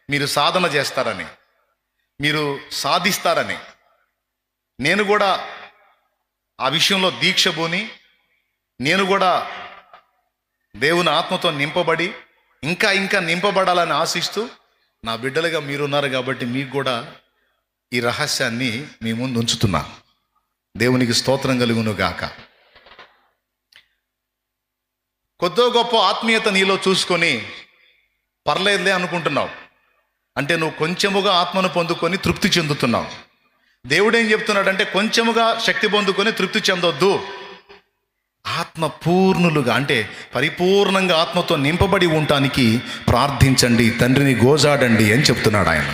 మీరు సాధన చేస్తారని, మీరు సాధిస్తారని. నేను కూడా ఆ విషయంలో దీక్ష పూని, నేను కూడా దేవుని ఆత్మతో నింపబడి ఇంకా ఇంకా నింపబడాలని ఆశిస్తూ, నా బిడ్డలుగా మీరున్నారు కాబట్టి మీకు కూడా ఈ రహస్యాన్ని మీ ముందు ఉంచుతున్నా. దేవునికి స్తోత్రం కలుగును గాక. కొద్దో గొప్ప ఆత్మీయత నీలో చూసుకొని పర్లేదులే అనుకుంటున్నావు అంటే నువ్వు కొంచెముగా ఆత్మను పొందుకొని తృప్తి చెందుతున్నావు. దేవుడు ఏం చెప్తున్నాడంటే, కొంచెముగా శక్తి పొందుకొని తృప్తి చెందొద్దు, ఆత్మ పూర్ణులుగా అంటే పరిపూర్ణంగా ఆత్మతో నింపబడి ఉండటానికి ప్రార్థించండి, తండ్రిని గోజాడండి అని చెప్తున్నాడు ఆయన.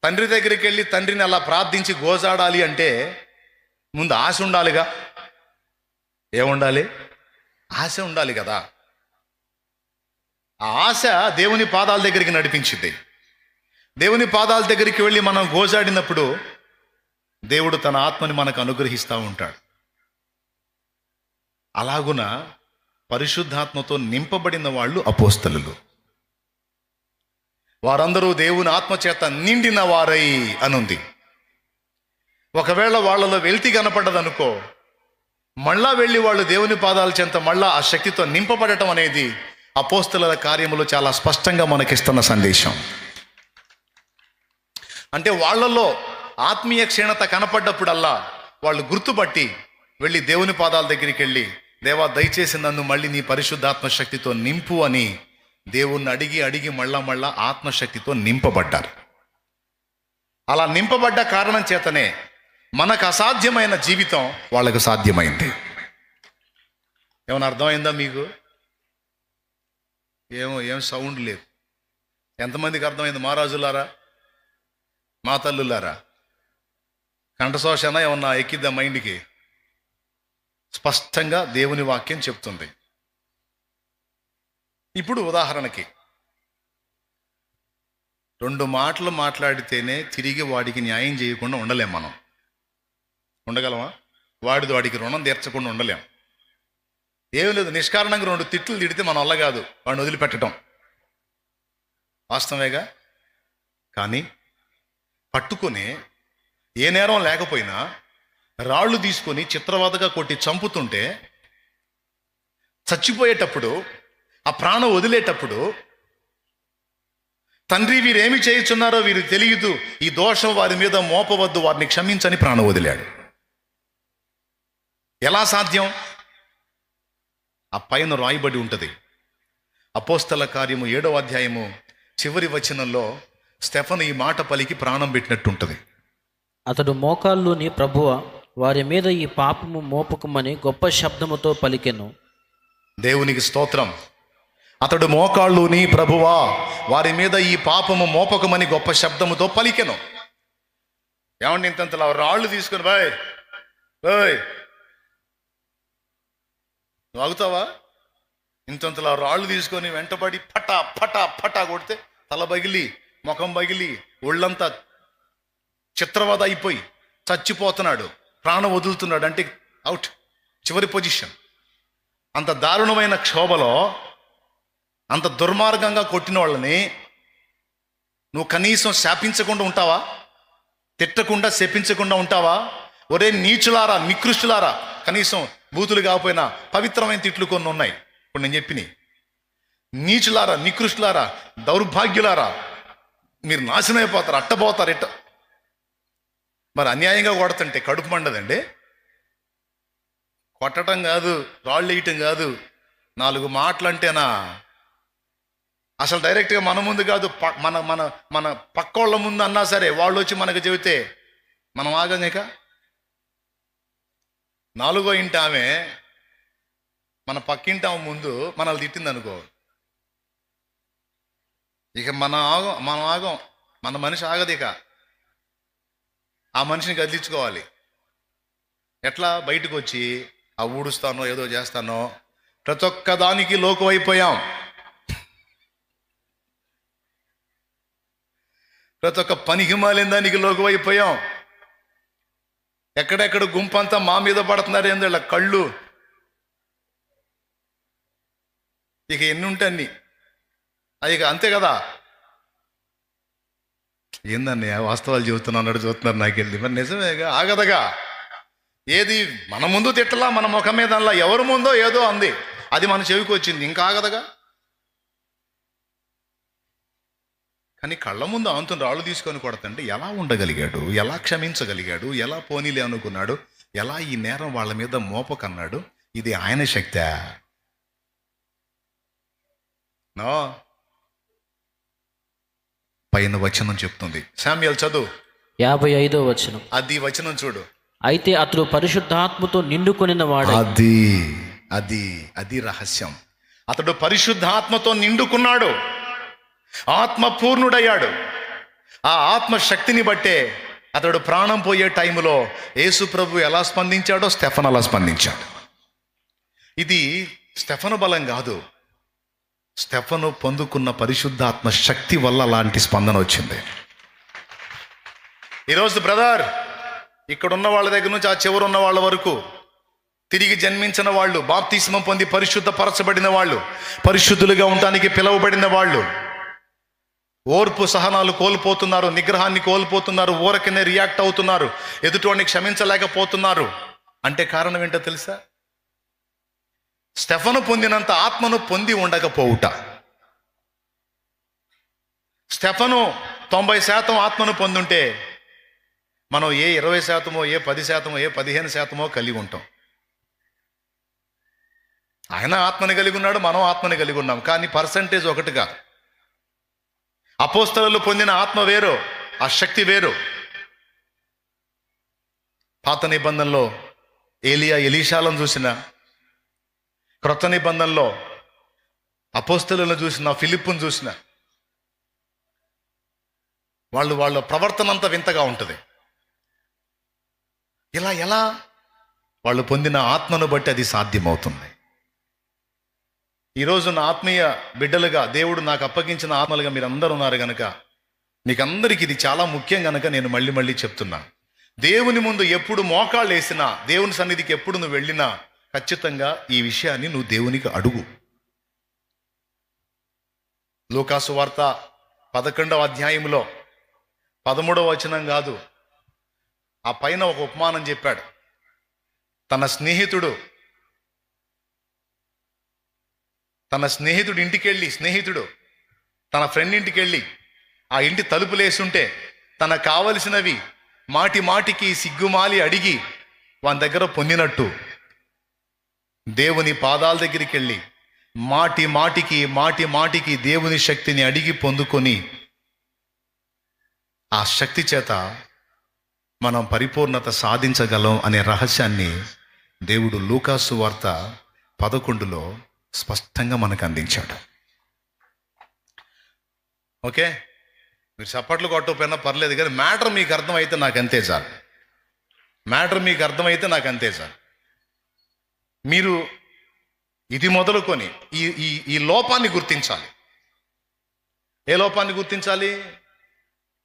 తండ్రి దగ్గరికి వెళ్ళి తండ్రిని అలా ప్రార్థించి గోజాడాలి అంటే ముందు ఆశ ఉండాలిగా. ఏముండాలి? ఆశ ఉండాలి కదా. ఆ ఆశ దేవుని పాదాల దగ్గరికి నడిపించింది. దేవుని పాదాల దగ్గరికి వెళ్ళి మనం గోజాడినప్పుడు దేవుడు తన ఆత్మని మనకు అనుగ్రహిస్తూ ఉంటాడు. అలాగున పరిశుద్ధాత్మతో నింపబడిన వాళ్ళు అపోస్తలులు. వారందరూ దేవుని ఆత్మచేత నిండిన వారై అనుంది. ఒకవేళ వాళ్ళలో వెల్తి కనపడ్డదనుకో, మళ్ళా వెళ్ళి వాళ్ళు దేవుని పాదాల చెంత మళ్ళా ఆ శక్తితో నింపబడటం అనేది అపోస్తలుల కార్యములు చాలా స్పష్టంగా మనకిస్తున్న సందేశం. అంటే వాళ్ళలో ఆత్మీయ క్షీణత కనపడ్డప్పుడల్లా వాళ్ళు గుర్తుపట్టి వెళ్ళి దేవుని పాదాల దగ్గరికి వెళ్ళి, దేవా దయచేసి నన్ను మళ్ళీ నీ పరిశుద్ధాత్మ శక్తితో నింపు అని దేవుణ్ణి అడిగి అడిగి మళ్ళా ఆత్మశక్తితో నింపబడ్డారు. అలా నింపబడ్డ కారణం చేతనే మనకు అసాధ్యమైన జీవితం వాళ్ళకు సాధ్యమైంది. ఏమైనా అర్థమైందా మీకు? ఏం సౌండ్ లేదు. ఎంతమందికి అర్థమైంది? మహారాజులారా, మా తల్లులారా, కంఠశోషణ ఏమన్నా ఎక్కిద్దా మైండ్కి? స్పష్టంగా దేవుని వాక్యం చెప్తుంది. ఇప్పుడు ఉదాహరణకి 2 మాటలు మాట్లాడితేనే తిరిగి వాడికి న్యాయం చేయకుండా ఉండలేం. మనం ఉండగలమా? వాడికి రుణం తీర్చకుండా ఉండలేం. ఏం లేదు, నిష్కారణంగా 2 తిట్లు తిడితే మన వల్ల కాదు వాడిని వదిలిపెట్టడం, వాస్తవేగా. కానీ పట్టుకొని ఏ నేరం లేకపోయినా రాళ్ళు తీసుకొని చిత్రవదగా కొట్టి చంపుతుంటే, చచ్చిపోయేటప్పుడు, ఆ ప్రాణం వదిలేటప్పుడు, తండ్రి వీరేమి చేయుచున్నారో వీరికి తెలియదు, ఈ దోషం వారి మీద మోపవద్దు, వారిని క్షమించని ప్రాణం వదిలాడు. ఎలా సాధ్యం? ఆ పైన రాయబడి ఉంటుంది. అపోస్తల కార్యము 7వ అధ్యాయము చివరి వచనంలో స్టెఫను ఈ మాట పలికి ప్రాణం పెట్టినట్టుంటది. అతడు మోకాల్లోని ప్రభువ వారి మీద ఈ పాపము మోపకమని గొప్ప శబ్దముతో పలికెను. దేవునికి స్తోత్రం. అతడు మోకాళ్ళుని ప్రభువా వారి మీద ఈ పాపము మోపకమని గొప్ప శబ్దముతో పలికెను. ఏమండి, ఇంతంతలా రాళ్ళు తీసుకుని బాయ్ బాయ్ నువ్వు ఆగుతావా? ఇంతంతలా రాళ్ళు తీసుకొని వెంటబడి పటా పటా పటా కొడితే తల పగిలి, ముఖం పగిలి, ఒళ్ళంతా చిత్రవద అయిపోయి చచ్చిపోతున్నాడు, ప్రాణం వదులుతున్నాడు, అంటే అవుట్, చివరి పొజిషన్. అంత దారుణమైన క్షోభలో అంత దుర్మార్గంగా కొట్టిన వాళ్ళని నువ్వు కనీసం శాపించకుండా ఉంటావా? తిట్టకుండా శపించకుండా ఉంటావా? ఒరే నీచులారా, నికృష్టులారా, కనీసం బూతులు కాకపోయినా పవిత్రమైన తిట్లు కొన్ని ఉన్నాయి ఇప్పుడు నేను చెప్పినాయి. నీచులారా, నికృష్టులారా, దౌర్భాగ్యులారా, మీరు నాశనం అయిపోతారు, అట్టబోతారు ఇట్ట. మరి అన్యాయంగా కొడుతుంటే కడుపు మండదండి. కొట్టడం కాదు, రాళ్ళు వేయటం కాదు, 4 మాటలు అంటేనా అసలు డైరెక్ట్గా మన ముందు కాదు, మన మన మన పక్కోళ్ళ ముందు అన్నా సరే వాళ్ళు వచ్చి మనకు చెబితే మనం ఆగనిక. 4వ ఇంటి ఆమె మన పక్కింటి ఆమె ముందు మనల్ని తిట్టింది అనుకో, ఇక మనం ఆగం, మన మనిషి ఆగదు. ఇక ఆ మనిషిని కదిలించుకోవాలి. ఎట్లా? బయటకు వచ్చి ఆ ఊడుస్తానో ఏదో చేస్తానో, ప్రతి ఒక్క దానికి లోకు అయిపోయాం. ప్రతి ఒక్క పనికి మాలిన దానికి లోకు అయిపోయాం. ఎక్కడెక్కడ గుంపంతా మా మీద పడుతున్నారు ఏందో ఇలా కళ్ళు. ఇక ఎన్ని ఉంటాయి అది, ఇక అంతే కదా. ఏందన్నయ్య వాస్తవాలు చెబుతున్నా అన్నాడు, చూస్తున్నారు నాకెళ్ళి. మరి నిజమేగా, ఆగదగా. ఏది మన ముందు తిట్టలా, మన ముఖం మీద అలా, ఎవరి ముందో ఏదో అంది, అది మన చెవికి వచ్చింది, ఇంకా ఆగదగా. కానీ కళ్ళ ముందు ఆంతుని రాళ్ళు తీసుకొని కొడతంటే ఎలా ఉండగలిగాడు? ఎలా క్షమించగలిగాడు? ఎలా పోనీలే అనుకున్నాడు? ఎలా ఈ నేరం వాళ్ళ మీద మోపకన్నాడు? ఇది ఆయన శక్తే? నో. పైన వచనం చెప్తుంది, శామ్యూయల్ చదువు 55వ వచనం. అది వచనం చూడు. అయితే అతడు పరిశుద్ధాత్మతో నిండుకొనిన వాడు. అది రహస్యం. అతడు పరిశుద్ధాత్మతో నిండుకున్నాడు, ఆత్మపూర్ణుడయ్యాడు. ఆ ఆత్మ శక్తిని బట్టే అతడు ప్రాణం పోయే టైంలో యేసు ప్రభు ఎలా స్పందించాడో స్టెఫను అలా స్పందించాడు. ఇది స్టెఫను బలం కాదు, స్టెఫను పొందుకున్న పరిశుద్ధాత్మ శక్తి వల్ల అలాంటి స్పందన వచ్చింది. ఈరోజు బ్రదర్, ఇక్కడున్న వాళ్ళ దగ్గర నుంచి ఆ చివరు ఉన్న వాళ్ళ వరకు, తిరిగి జన్మించిన వాళ్ళు, బాప్తిస్మం పొంది పరిశుద్ధపరచబడిన వాళ్ళు, పరిశుద్ధులుగా ఉండటానికి పిలువబడిన వాళ్ళు, ఓర్పు సహనాలు కోల్పోతున్నారు, నిగ్రహాన్ని కోల్పోతున్నారు, ఊరకనే రియాక్ట్ అవుతున్నారు, ఎదుటివాడిని క్షమించలేకపోతున్నారు. అంటే కారణం ఏంటో తెలుసా? స్టెఫను పొందినంత ఆత్మను పొంది ఉండకపోవుట. స్టెఫను 90% ఆత్మను పొందుంటే మనం ఏ 20%, ఏ 10%, ఏ 15% కలిగి ఉంటాం. ఆయన ఆత్మని కలిగి ఉన్నాడు, మనం ఆత్మని కలిగి ఉన్నాం, కానీ పర్సంటేజ్ ఒకటిగా. అపోస్తలులు పొందిన ఆత్మ వేరు, ఆ శక్తి వేరు. పాత నిబంధనలో ఏలియా ఎలీషాలను చూసిన, క్రొత్త నిబంధనలో అపోస్తలులను చూసిన, ఫిలిప్పును చూసిన, వాళ్ళ ప్రవర్తన అంతా వింతగా ఉంటుంది. ఎలా వాళ్ళు పొందిన ఆత్మను బట్టి అది సాధ్యమవుతుంది. ఈరోజు నా ఆత్మీయ బిడ్డలుగా, దేవుడు నాకు అప్పగించిన ఆత్మలుగా మీరు అందరూ ఉన్నారు కనుక, మీకు అందరికీ ఇది చాలా ముఖ్యం కనుక నేను మళ్ళీ చెప్తున్నా. దేవుని ముందు ఎప్పుడు మోకాళ్ళు వేసినా, దేవుని సన్నిధికి ఎప్పుడు నువ్వు వెళ్ళినా, ఖచ్చితంగా ఈ విషయాన్ని నువ్వు దేవునికి అడుగు. లూకాసు వార్త 11వ అధ్యాయంలో 13వ వచనం కాదు, ఆ పైన ఒక ఉపమానం చెప్పాడు. తన స్నేహితుడు స్నేహితుడు తన ఫ్రెండ్ ఇంటికి వెళ్ళి ఆ ఇంటి తలుపులేసుంటే తనకు కావలసినవి మాటి మాటికి సిగ్గుమాలి అడిగి వాని దగ్గర పొందినట్టు దేవుని పాదాల దగ్గరికి వెళ్ళి మాటి మాటికి దేవుని శక్తిని అడిగి పొందుకొని ఆ శక్తి చేత మనం పరిపూర్ణత సాధించగలం అనే రహస్యాన్ని దేవుడు లూకాసు వార్త 11లో స్పష్టంగా మనకు అందించాడు. ఓకే, మీరు చప్పట్లు కొట్టకపోయినా పర్లేదు, కానీ మ్యాటర్ మీకు అర్థమైతే నాకు అంతే చాలు. మీరు ఇది మొదలుకొని ఈ లోపాన్ని గుర్తించాలి. ఏ లోపాన్ని గుర్తించాలి?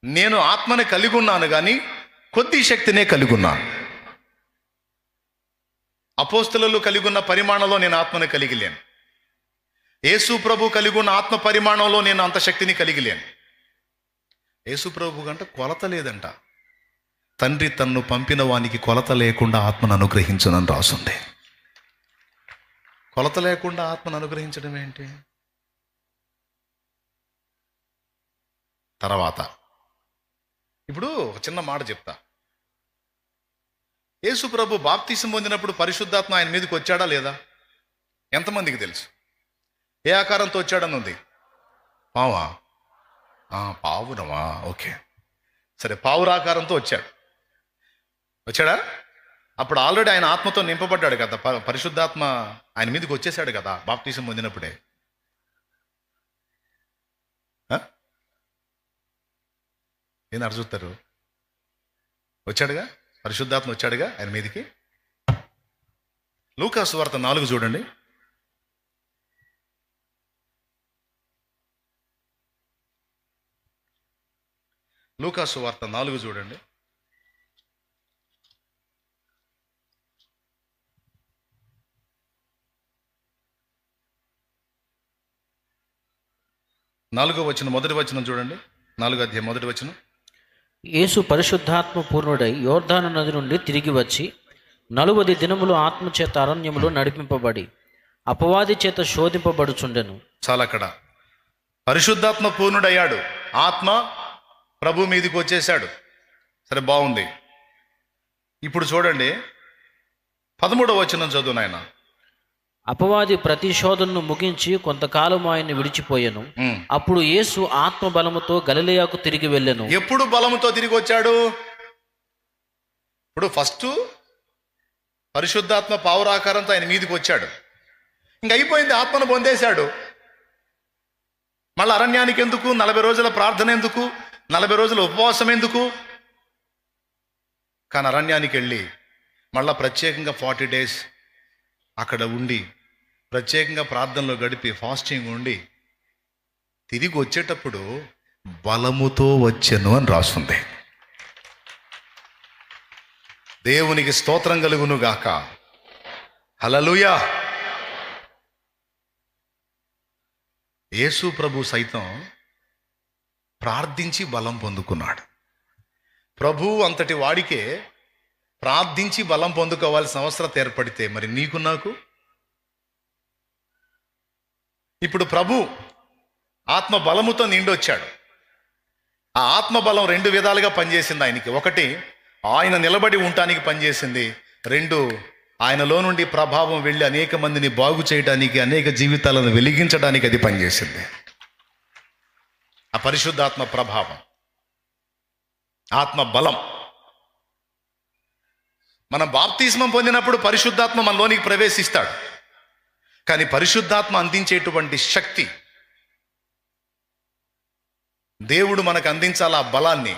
నేను ఆత్మని కలిగి ఉన్నాను కానీ కొద్ది శక్తినే కలిగి ఉన్నాను. అపోస్తలులు కలిగి ఉన్న పరిమాణంలో నేను ఆత్మని కలిగి లేను. యేసు ప్రభు కలిగి ఉన్న ఆత్మ పరిమాణంలో నేను అంత శక్తిని కలిగి లేను. యేసు ప్రభు కంటే కొలత లేదంట. తండ్రి తన్ను పంపిన వానికి కొలత లేకుండా ఆత్మను అనుగ్రహించునని రాసుంది. కొలత లేకుండా ఆత్మను అనుగ్రహించడం ఏంటి? తర్వాత ఇప్పుడు ఒక చిన్న మాట చెప్తా. యేసు ప్రభు బాప్తిసం పొందినప్పుడు పరిశుద్ధాత్మ ఆయన మీదకి వచ్చాడా లేదా? ఎంతమందికి తెలుసు? ఏ ఆకారంతో వచ్చాడని ఉంది? పావా? పావునమా? ఓకే, సరే, పావురాకారంతో వచ్చాడా? అప్పుడు ఆల్రెడీ ఆయన ఆత్మతో నింపబడ్డాడు కదా, పరిశుద్ధాత్మ ఆయన మీదకి వచ్చేసాడు కదా బాప్తిసం పొందినప్పుడే. ఏం అరుచుతారు? వచ్చాడుగా, పరిశుద్ధాత్మ వచ్చాడుగా ఆయన మీదకి. లూకాసు వార్త 4 చూడండి. లూకాసు వార్త 4 చూడండి. మొదటి వచనం చూడండి. 4వ అధ్యాయం 1వ వచనం. యేసు పరిశుద్ధాత్మ పూర్ణుడై యోర్దాను నది నుండి తిరిగి వచ్చి 40 దినములు ఆత్మచేత అరణ్యములో నడిపింపబడి అపవాది చేత శోధింపబడుచుండెను. చాలా అక్కడ పరిశుద్ధాత్మ పూర్ణుడయ్యాడు, ఆత్మ ప్రభు మీదకి వచ్చేసాడు. సరే, బాగుంది. ఇప్పుడు చూడండి 13వ వచనం చదువు నాయన. అపవాది ప్రతి శోధనను ముగించి కొంతకాలం ఆయన్ని విడిచిపోయాను. అప్పుడు యేసు ఆత్మ బలముతో గలిలయకు తిరిగి వెళ్ళెను. ఎప్పుడు బలముతో తిరిగి వచ్చాడు? ఇప్పుడు ఫస్ట్ పరిశుద్ధాత్మ పావురాకారంతో ఆయన మీదకి వచ్చాడు, ఇంక అయిపోయింది, ఆత్మను పొందేశాడు. మళ్ళీ అరణ్యానికి ఎందుకు? 40 రోజుల ప్రార్థన ఎందుకు? 40 రోజుల ఉపవాసం ఎందుకు? కానీ అరణ్యానికి వెళ్ళి మళ్ళా ప్రత్యేకంగా 40 days అక్కడ ఉండి ప్రత్యేకంగా ప్రార్థనలో గడిపి ఫాస్టింగ్ ఉండి తిరిగి వచ్చేటప్పుడు బలముతో వచ్చెను అని రాస్తుంది. దేవునికి స్తోత్రం కలుగును గాక. హల్లెలూయా. యేసు ప్రభు సైతం ప్రార్థించి బలం పొందుకున్నాడు. ప్రభు అంతటి వాడికే ప్రార్థించి బలం పొందుకోవాల్సిన అవసరం ఏర్పడితే మరి నీకు నాకు? ఇప్పుడు ప్రభు ఆత్మ బలముతో నిండొచ్చాడు. ఆ ఆత్మ బలం 2 విధాలుగా పనిచేసింది ఆయనకి. 1, ఆయన నిలబడి ఉండటానికి పనిచేసింది. 2, ఆయనలో నుండి ప్రభావం వెళ్ళి అనేక మందిని బాగు చేయడానికి, అనేక జీవితాలను వెలిగించడానికి అది పనిచేసింది. ఆ పరిశుద్ధాత్మ ప్రభావం, ఆత్మ బలం. మనం బాప్తిస్మం పొందినప్పుడు పరిశుద్ధాత్మ మనలోనికి ప్రవేశిస్తాడు. కానీ పరిశుద్ధాత్మ అందించేటువంటి శక్తి దేవుడు మనకు అందించాల. ఆ బలాన్ని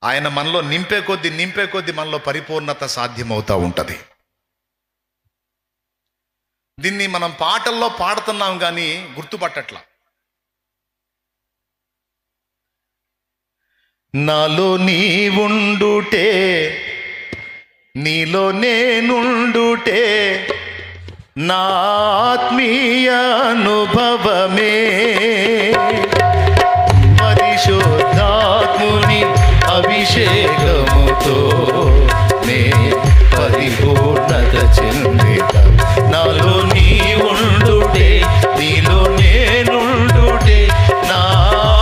ఆయన మనలో నింపే కొద్దీ మనలో పరిపూర్ణత సాధ్యమవుతూ ఉంటుంది. దీన్ని మనం పాటల్లో పాడుతున్నాం కానీ గుర్తుపట్టట్లా. నాలో నీ ఉండుటే నీలో నేనుండుటే నా ఆత్మీయ అనుభవమే, పరిశుద్ధాత్ముని అభిషేకముతో నే పరిపూర్ణత చెందిత. నాలో నీ ఉండుటే, నీలో నేనుండుటే నా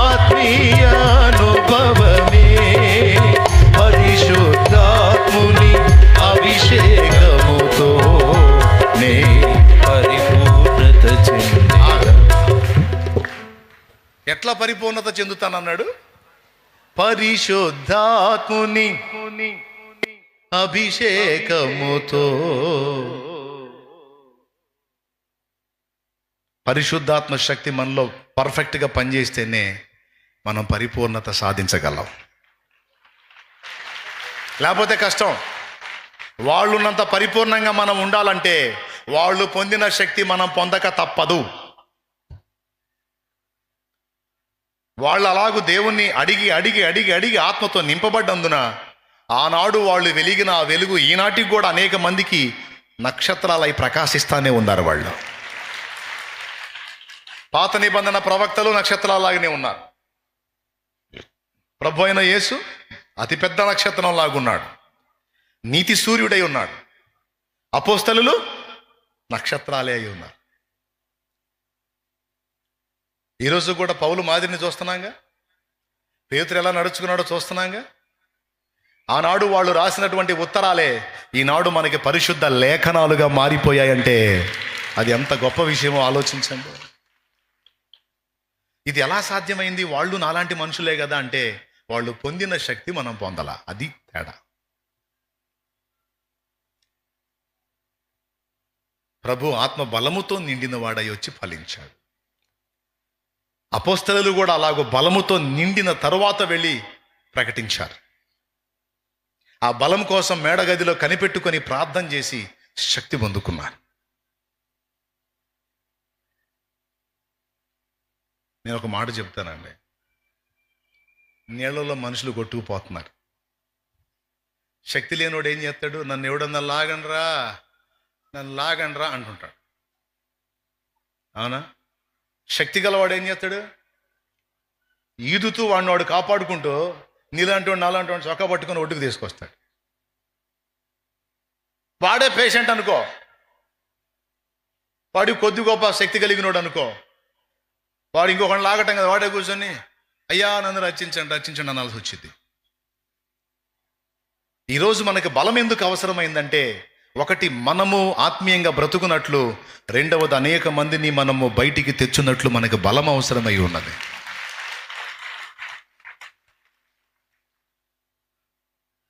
ఆత్మీయ అనుభవమే, పరిశుద్ధాత్ముని అభిషేకముతో నే పరిపూర్ణత చెందిత. ఎట్లా పరిపూర్ణత చెందుతానన్నాడు? పరిశుద్ధాత్ముని అభిషేకముతో. పరిశుద్ధాత్మ శక్తి మనలో పర్ఫెక్ట్గా పనిచేస్తేనే మనం పరిపూర్ణత సాధించగలం, లేకపోతే కష్టం. వాళ్ళున్నంత పరిపూర్ణంగా మనం ఉండాలంటే వాళ్ళు పొందిన శక్తి మనం పొందక తప్పదు. వాళ్ళు అలాగూ దేవుణ్ణి అడిగి అడిగి అడిగి అడిగి ఆత్మతో నింపబడ్డందున ఆనాడు వాళ్ళు వెలిగిన ఆ వెలుగు ఈనాటికి కూడా అనేక మందికి నక్షత్రాలై ప్రకాశిస్తానే ఉన్నారు. వాళ్ళు పాత నిబంధన ప్రవక్తలు నక్షత్రాలాగానే ఉన్నారు. ప్రభు అయిన యేసు అతిపెద్ద నక్షత్రం లాగున్నాడు, నీతి సూర్యుడై ఉన్నాడు. అపోస్తలులు నక్షత్రాలే అయి ఉన్నారు. ఈరోజు కూడా పౌలు మాదిరిని చూస్తున్నాగా, పేతురు ఎలా నడుచుకున్నాడో చూస్తున్నాగా. ఆనాడు వాళ్ళు రాసినటువంటి ఉత్తరాలే ఈనాడు మనకి పరిశుద్ధ లేఖనాలుగా మారిపోయాయంటే అది ఎంత గొప్ప విషయమో ఆలోచించండి. ఇది ఎలా సాధ్యమైంది? వాళ్ళు నాలాంటి మనుషులే కదా అంటే వాళ్ళు పొందిన శక్తి మనం పొందలా, అది తేడా. ప్రభు ఆత్మ బలముతో నిండిన వాడై వచ్చి ఫలించాడు. అపోస్తలులు కూడా అలాగో బలముతో నిండిన తరువాత వెళ్ళి ప్రకటించారు. ఆ బలం కోసం మేడగదిలో కనిపెట్టుకొని ప్రార్థన చేసి శక్తి పొందుకున్నారు. నేను ఒక మాట చెప్తానండి, నీళ్లలో మనుషులు కొట్టుకుపోతున్నారు. శక్తి లేనివాడు ఏం చేస్తాడు? నన్ను ఎవడన్నా లాగండ్రా, నన్ను లాగండ్రా అంటుంటాడు. అవునా? శక్తి గలవాడు ఏం చేస్తాడు? ఈదుతూ వాడిని వాడు కాపాడుకుంటూ నీలాంటి వాడు నాలాంటి వాడిని చొక్కా పట్టుకొని ఒడ్డుకు తీసుకొస్తాడు. వాడే పేషెంట్ అనుకో, వాడి కొద్ది గొప్ప శక్తి కలిగినోడు అనుకో, వాడు ఇంకొకటి లాగటం కదా, వాడే కూర్చొని అయ్యా నన్ను రక్షించండి రక్షించండి అనాల్సి వచ్చింది. ఈరోజు మనకి బలం ఎందుకు అవసరమైందంటే, ఒకటి మనము ఆత్మీయంగా బ్రతుకున్నట్లు, రెండవది అనేక మందిని మనము బయటికి తెచ్చున్నట్లు మనకు బలం అవసరమై ఉన్నది.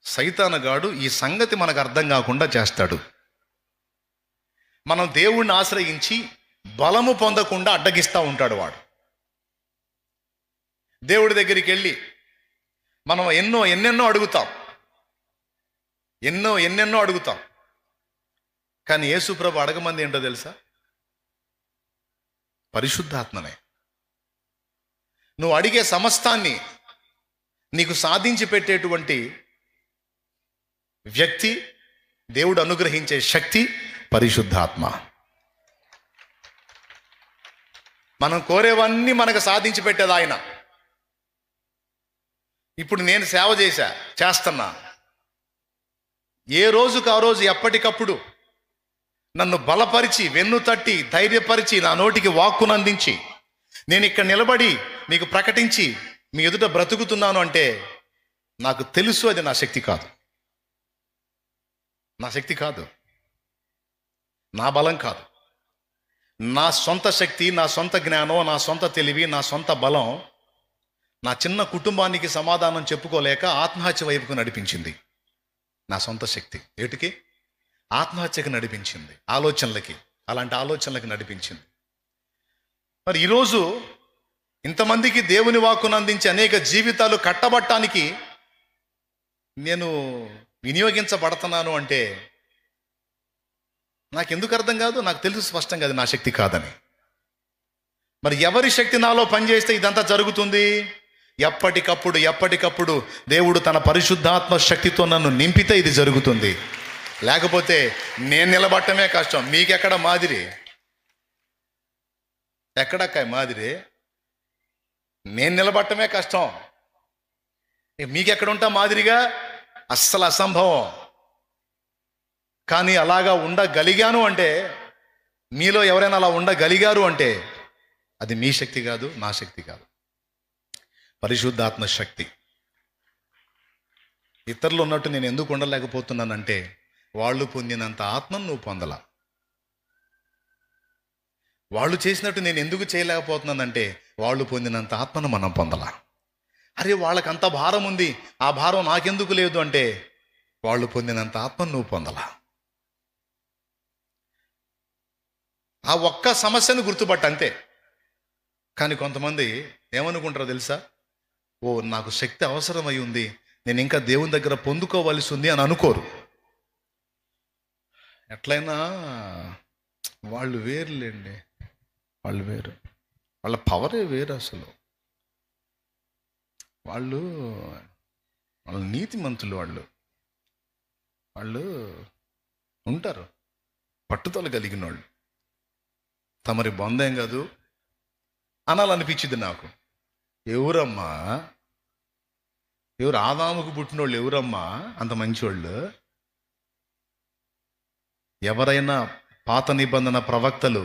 సైతానగాడు ఈ సంగతి మనకు అర్థం కాకుండా చేస్తాడు. మనం దేవుణ్ణి ఆశ్రయించి బలము పొందకుండా అడ్డగిస్తూ ఉంటాడు వాడు. దేవుడి దగ్గరికి వెళ్ళి మనం ఎన్నెన్నో అడుగుతాం, ఎన్నెన్నో అడుగుతాం. కానీ యేసు ప్రభు అడగమంది ఏంటో తెలుసా? పరిశుద్ధాత్మనే. నువ్వు అడిగే సమస్తాన్ని నీకు సాధించి పెట్టేటువంటి వ్యక్తి, దేవుడు అనుగ్రహించే శక్తి పరిశుద్ధాత్మ. మనం కోరేవన్నీ మనకు సాధించి పెట్టేది ఆయన. ఇప్పుడు నేను సేవ చేస్తున్నా, ఏ రోజుకు ఆ రోజు ఎప్పటికప్పుడు నన్ను బలపరిచి, వెన్ను తట్టి, ధైర్యపరిచి, నా నోటికి వాక్కును అందించి నేను ఇక్కడ నిలబడి మీకు ప్రకటించి మీ ఎదుట బ్రతుకుతున్నాను అంటే నాకు తెలుసు అది నా శక్తి కాదు, నా శక్తి కాదు, నా బలం కాదు, నా సొంత శక్తి, నా సొంత జ్ఞానం, నా సొంత తెలివి, నా సొంత బలం నా చిన్న కుటుంబానికి సమాధానం చెప్పుకోలేక ఆత్మహత్య వైపుకు నడిపించింది. నా సొంత శక్తి ఏటికి? ఆత్మహత్యకు నడిపించింది, ఆలోచనలకి, అలాంటి ఆలోచనలకి నడిపించింది. మరి ఈరోజు ఇంతమందికి దేవుని వాక్కును అందించి అనేక జీవితాలు కట్టబట్టానికి నేను వినియోగించబడుతున్నాను అంటే నాకెందుకు అర్థం కాదు? నాకు తెలుసు స్పష్టంగా అది నా శక్తి కాదని. మరి ఎవరి శక్తి నాలో పనిచేస్తే ఇదంతా జరుగుతుంది? ఎప్పటికప్పుడు దేవుడు తన పరిశుద్ధాత్మ శక్తితో నన్ను నింపితే ఇది జరుగుతుంది. లేకపోతే నేను నిలబడటమే కష్టం. మీకెక్కడ మాదిరి? ఎక్కడక్క మాదిరి? నేను నిలబడటమే కష్టం. మీకెక్కడ ఉంటా మాదిరిగా? అస్సలు అసంభవం. కానీ అలాగా ఉండగలిగాను అంటే, మీలో ఎవరైనా అలా ఉండగలిగారు అంటే అది మీ శక్తి కాదు, నా శక్తి కాదు, పరిశుద్ధాత్మ శక్తి. ఇతరులు ఉన్నట్టు నేను ఎందుకు ఉండలేకపోతున్నానంటే, వాళ్ళు పొందినంత ఆత్మను నువ్వు పొందలా. వాళ్ళు చేసినట్టు నేను ఎందుకు చేయలేకపోతున్నానంటే, వాళ్ళు పొందినంత ఆత్మను మనం పొందలా. అరే వాళ్ళకంత భారం ఉంది, ఆ భారం నాకెందుకు లేదు అంటే, వాళ్ళు పొందినంత ఆత్మను నువ్వు పొందలా. ఆ ఒక్క సమస్యను గుర్తుపట్ట అంతే. కానీ కొంతమంది ఏమనుకుంటారో తెలుసా? ఓ నాకు శక్తి అవసరమై ఉంది, నేను ఇంకా దేవుని దగ్గర పొందుకోవలసి ఉంది అని అనుకోరు. ఎట్లయినా వాళ్ళు వేరులేండి, వాళ్ళు వేరు, వాళ్ళ పవరే వేరు. అసలు వాళ్ళు నీతిమంతులు, వాళ్ళు ఉంటారు, పట్టుదల కలిగిన వాళ్ళు. తమరి బొందేం కాదు అనాలనిపించింది నాకు. ఎవరమ్మా, ఎవరు ఆదాముకు పుట్టినోళ్ళు ఎవరమ్మా అంత మంచివాళ్ళు? ఎవరైనా పాత నిబంధన ప్రవక్తలు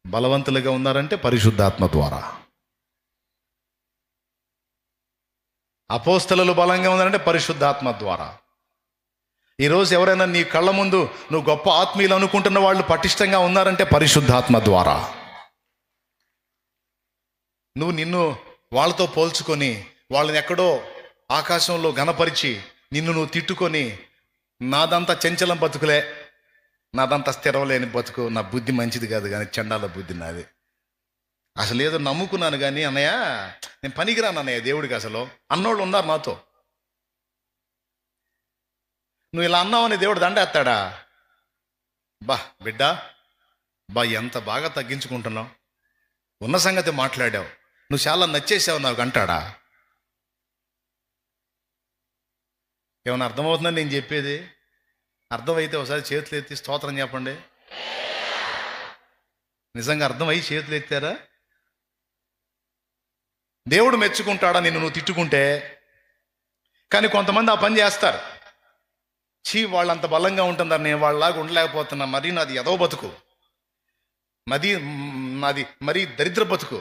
బలవంతులుగా ఉన్నారంటే పరిశుద్ధాత్మ ద్వారా. అపోస్తలులు బలంగా ఉన్నారంటే పరిశుద్ధాత్మ ద్వారా. ఈరోజు ఎవరైనా నీ కళ్ళ ముందు నువ్వు గొప్ప ఆత్మీయులు అనుకుంటున్న వాళ్ళు పటిష్టంగా ఉన్నారంటే పరిశుద్ధాత్మ ద్వారా. నువ్వు నిన్ను వాళ్ళతో పోల్చుకొని వాళ్ళని ఎక్కడో ఆకాశంలో గణపరిచి నిన్ను నువ్వు తిట్టుకొని, నాదంతా చెంచలం బతుకులే, నాదంతా స్థిరం లేని బతుకు, నా బుద్ధి మంచిది కాదు కానీ చండాల బుద్ధి నాది, అసలు ఏదో నమ్ముకున్నాను కానీ అన్నయ్య నేను పనికిరాను అన్నయ్య దేవుడికి అసలు అన్నోళ్ళు ఉన్నారు నాతో. నువ్వు ఇలా అన్నావని దేవుడు దండేస్తాడా? బా బిడ్డ, బా ఎంత బాగా తగ్గించుకుంటున్నావు, ఉన్న సంగతి మాట్లాడావు, నువ్వు చాలా నచ్చేసావు నాకు అంటాడా? ఏమన్నా అర్థమవుతుందని నేను చెప్పేది? అర్థమైతే ఒకసారి చేతులు ఎత్తి స్తోత్రం చెప్పండి. నిజంగా అర్థమై చేతులు ఎత్తారా? దేవుడు మెచ్చుకుంటాడా నిన్ను నువ్వు తిట్టుకుంటే? కానీ కొంతమంది ఆ పని చేస్తారు. వాళ్ళంత బలంగా ఉంటుందని నేను వాళ్ళలాగా ఉండలేకపోతున్నా, మరీ నాది ఎదవ బతుకు, నాది మరీ దరిద్ర బతుకు,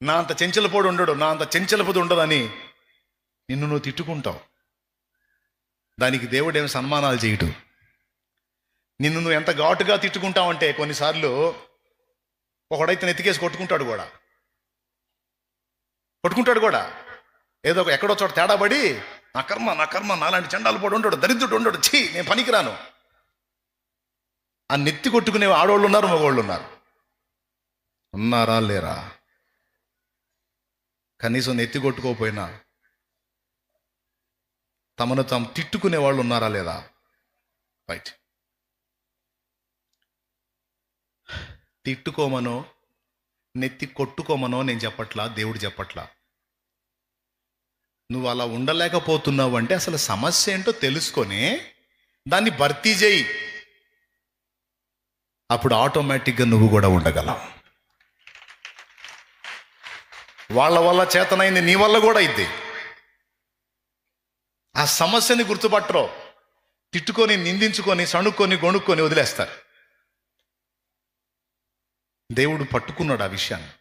నా అంత చెంచలపోడు ఉండడు, నా అంత చెంచలపోదు ఉండదని నిన్ను నువ్వు తిట్టుకుంటావు. దానికి దేవుడు ఏమి సన్మానాలు చేయడు. నిన్ను నువ్వు ఎంత ఘాటుగా తిట్టుకుంటావంటే కొన్నిసార్లు ఒకడైతే నెత్తికేసి కొట్టుకుంటాడు కూడా. ఏదో ఎక్కడో చోట తేడా పడి నా కర్మ నాలాంటి చండాలు పోడు ఉండడు, దరిద్రుడు ఉండడు, నేను పనికిరాను ఆ నెత్తి కొట్టుకునే ఆడవాళ్ళు ఉన్నారు, మగవాళ్ళు ఉన్నారు. ఉన్నారా లేరా? కనీసం నెత్తి కొట్టుకోకపోయినా తమను తాము తిట్టుకునే వాళ్ళు ఉన్నారా లేదా? రైట్. తిట్టుకోమనో నెత్తి కొట్టుకోమనో నేను చెప్పట్లా, దేవుడు చెప్పట్లా. నువ్వు అలా ఉండలేకపోతున్నావు అంటే అసలు సమస్య ఏంటో తెలుసుకొని దాన్ని భర్తీ చేయి. అప్పుడు ఆటోమేటిక్గా నువ్వు కూడా ఉండగలవు. వాళ్ళ వల్ల చేతనైంది నీ వల్ల కూడా అయింది. ఆ సమస్యని గుర్తుపట్టరు, తిట్టుకొని నిందించుకొని సణుక్కొని గొణుక్కొని వదిలేస్తారు. దేవుడు పట్టుకున్నాడు ఆ విషయాన్ని.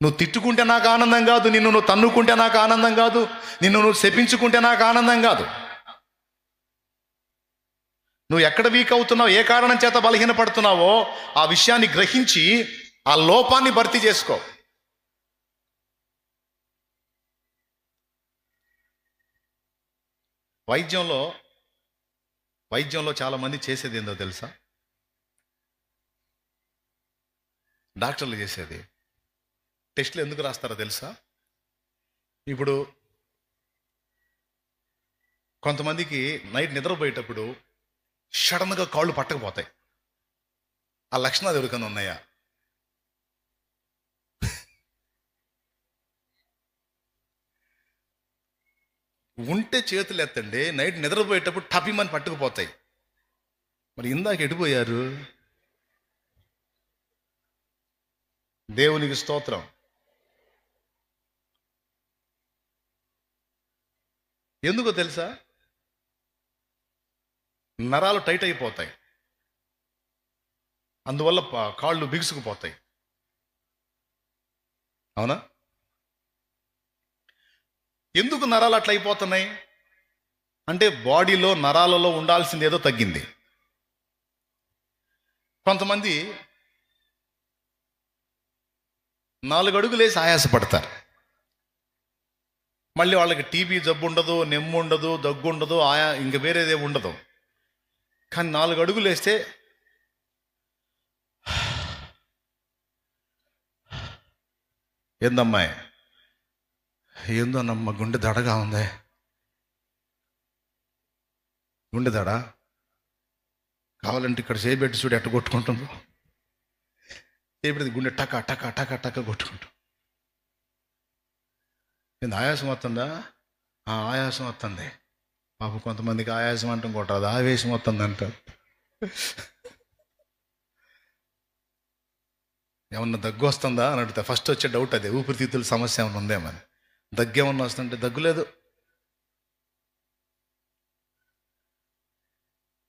నువ్వు తిట్టుకుంటే నాకు ఆనందం కాదు, నిన్ను నువ్వు తన్నుకుంటే నాకు ఆనందం కాదు, నిన్ను నువ్వు శపించుకుంటే నాకు ఆనందం కాదు. నువ్వు ఎక్కడ వీక్ అవుతున్నావు, ఏ కారణం చేత బలహీనపడుతున్నావో ఆ విషయాన్ని గ్రహించి ఆ లోపాన్ని భర్తీ చేసుకో. వైద్యంలో చాలా మంది చేసేది ఏందో తెలుసా? డాక్టర్లు చేసేది టెస్టులు ఎందుకు రాస్తారో తెలుసా? ఇప్పుడు కొంతమందికి నైట్ నిద్రపోయేటప్పుడు సడన్గా కాళ్ళు పట్టకపోతాయి. ఆ లక్షణాలు ఎవరికైనా ఉన్నాయా? ఉంటే చేతులు ఎత్తండి, నైట్ నిద్రపోయేటప్పుడు టపిమని పట్టుకుపోతాయి. మరి ఇందాక ఎడిపోయారు? దేవునికి స్తోత్రం. ఎందుకో తెలుసా? నరాలు టైట్ అయిపోతాయి, అందువల్ల కాళ్ళు బిగుసుకుపోతాయి. అవునా? ఎందుకు నరాలు అట్లా అయిపోతున్నాయి అంటే బాడీలో నరాలలో ఉండాల్సింది ఏదో తగ్గింది. కొంతమంది 4 అడుగులేసి ఆయాసపడతారు. మళ్ళీ వాళ్ళకి టీబీ జబ్బు ఉండదు, నెమ్ము ఉండదు, దగ్గు ఉండదు, ఇంక వేరేదే ఉండదు. కానీ 4 అడుగులు వేస్తే ఏందమ్మాయి, ఏందోనమ్మ గుండె దడగా ఉంది, గుండె దడ, కావాలంటే ఇక్కడ చేయబెట్టి చూడు ఎట్ట కొట్టుకుంటుందో. చేయబెడితే గుండె టక టక టక టక కొట్టుకుంటాం. ఏంది ఆయాసం వస్తుందా? ఆయాసం వస్తుంది. పాపం కొంతమందికి ఆయాసం అంటాం కొట్టదు, ఆవేశం వస్తుంది అంటారు. ఏమన్నా దగ్గు వస్తుందా అని అడిగితే ఫస్ట్ వచ్చే డౌట్ అదే, ఊపిరితిత్తుల సమస్య ఏమన్నా ఉందేమని. దగ్గు ఏమన్నా వస్తుంటే దగ్గు లేదు.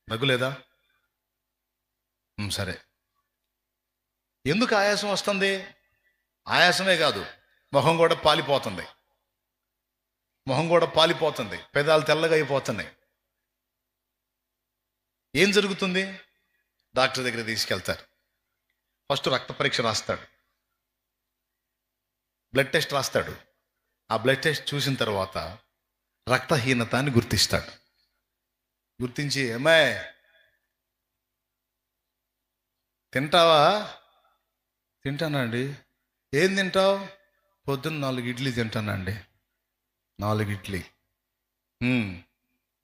దగ్గు లేదా? సరే, ఎందుకు ఆయాసం వస్తుంది? ఆయాసమే కాదు, మొహం కూడా పాలిపోతుంది, పెదాలు తెల్లగా అయిపోతున్నాయి. ఏం జరుగుతుంది? డాక్టర్ దగ్గర తీసుకెళ్తారు. ఫస్ట్ రక్త పరీక్ష రాస్తాడు, బ్లడ్ టెస్ట్ రాస్తాడు. ఆ బ్లడ్ టెస్ట్ చూసిన తర్వాత రక్తహీనత అని గుర్తిస్తాడు. గుర్తించి, అమ్మాయి తింటావా? తింటానండి. ఏం తింటావు? పొద్దున్న 4 ఇడ్లీ తింటానండి. 4 ఇడ్లీ.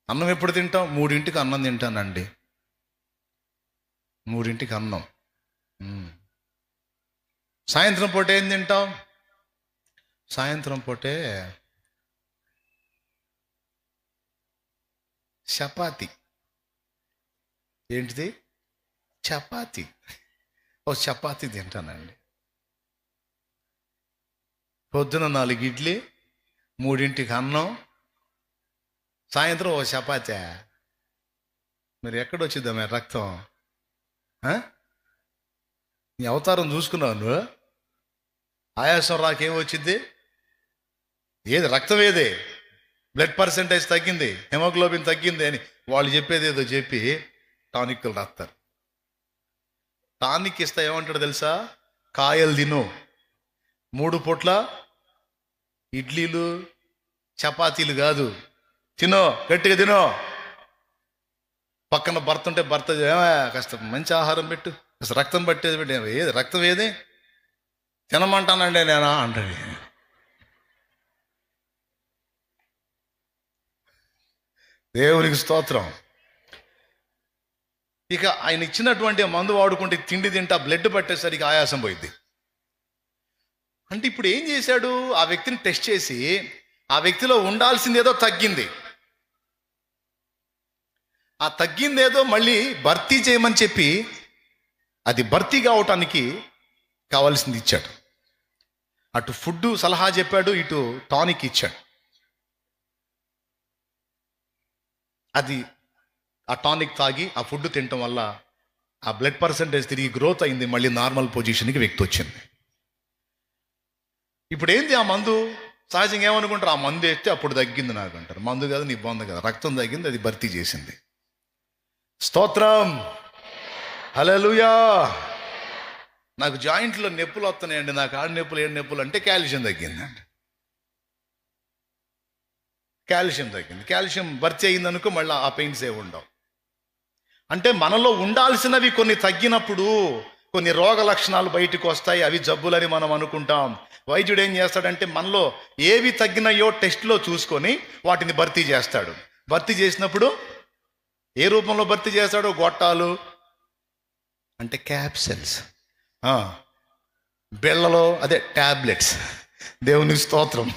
అన్నం ఎప్పుడు తింటావు? 3ంటికి అన్నం తింటానండి. 3ంటికి అన్నం. సాయంత్రం పూట ఏం తింటావు? సాయంత్రం పూటే చపాతి. ఏంటిది? చపాతి. చపాతి తింటానండి. పొద్దున 4 ఇడ్లీ, 3ంటికి అన్నం, సాయంత్రం చపాతి. మరి ఎక్కడొచ్చిద్దా మరి రక్తం? నీ అవతారం చూసుకున్నావు నువ్వు? ఆయాసం రాకేం వచ్చింది? ఏది రక్తం? ఏది? బ్లడ్ పర్సెంటేజ్ తగ్గింది, హెమోగ్లోబిన్ తగ్గింది అని వాళ్ళు చెప్పేది ఏదో చెప్పి టానిక్లు రాస్తారు. టానిక్ ఇస్తా ఏమంటాడు తెలుసా? కాయలు తిను, 3 పూట్ల ఇడ్లీలు చపాతీలు కాదు, తినో, గట్టిగా తినో. పక్కన భర్త ఉంటే భర్త కాస్త మంచి ఆహారం పెట్టు, కాస్త రక్తం పట్టేది పెట్టు. ఏది రక్తం? ఏది తినమంటానండి నేనా అంటాడు. దేవునికి స్తోత్రం. ఇక ఆయన ఇచ్చినటువంటి మందు వాడుకుంటే, తిండి తింటా బ్లడ్ పట్టేసరికి ఆయాసం పోయింది. అంటే ఇప్పుడు ఏం చేశాడు? ఆ వ్యక్తిని టెస్ట్ చేసి ఆ వ్యక్తిలో ఉండాల్సింది ఏదో తగ్గింది. ఆ తగ్గిందేదో మళ్ళీ భర్తీ చేయమని చెప్పి అది భర్తీ కావటానికి కావాల్సింది ఇచ్చాడు. అటు ఫుడ్ సలహా చెప్పాడు, ఇటు టానిక్ ఇచ్చాడు. అది ఆ టానిక్ తాగి ఆ ఫుడ్ తినటం వల్ల ఆ బ్లడ్ పర్సెంటేజ్ తిరిగి గ్రోత్ అయింది, మళ్ళీ నార్మల్ పొజిషన్కి వ్యక్తి వచ్చింది. ఇప్పుడు ఏంది ఆ మందు? సహజంగా ఏమనుకుంటారు? ఆ మందు వేస్తే అప్పుడు తగ్గింది నాకు అంటారు. మందు కాదు, నీ బొంద కదా, రక్తం తగ్గింది, అది భర్తీ చేసింది. స్తోత్రం, హల్లెలూయా. నాకు జాయింట్లో నొప్పులు వస్తున్నాయండి, నాకు ఆడ నొప్పులు, ఏడు నొప్పులు అంటే కాల్షియం తగ్గిందండి. కాల్షియం తగ్గింది, కాల్షియం భర్తీ అయిందనుకో మళ్ళీ ఆ పెయిన్స్ ఏ ఉండవు. అంటే మనలో ఉండాల్సినవి కొన్ని తగ్గినప్పుడు కొన్ని రోగ లక్షణాలు బయటకు వస్తాయి, అవి జబ్బులని మనం అనుకుంటాం. వైద్యుడు ఏం చేస్తాడంటే మనలో ఏవి తగ్గినాయో టెస్ట్లో చూసుకొని వాటిని భర్తీ చేస్తాడు. భర్తీ చేసినప్పుడు ఏ రూపంలో భర్తీ చేస్తాడో, గొట్టాలు అంటే క్యాప్సల్స్, బెల్లలో అదే టాబ్లెట్స్. దేవునికి స్తోత్రం.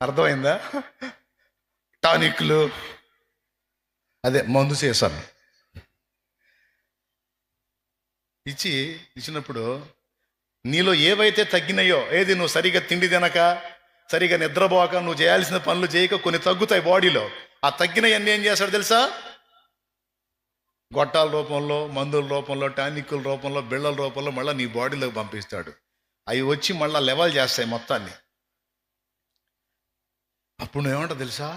అర్థమైందా? టానిక్లు, అదే మందు చేశాను ఇచ్చినప్పుడు నీలో ఏవైతే తగ్గినాయో, ఏది నువ్వు సరిగా తిండి తినక, సరిగా నిద్రపోక, నువ్వు చేయాల్సిన పనులు చేయక కొన్ని తగ్గుతాయి బాడీలో. ఆ తగ్గినవన్నీ ఏం చేస్తాడు తెలుసా? గొట్టాల రూపంలో, మందుల రూపంలో, టానిక్కుల రూపంలో, బిళ్ళల రూపంలో మళ్ళీ నీ బాడీలోకి పంపిస్తాడు. అవి వచ్చి మళ్ళీ లెవెల్ చేస్తాయి మొత్తాన్ని. అప్పుడు నువ్వేమంటావు తెలుసా?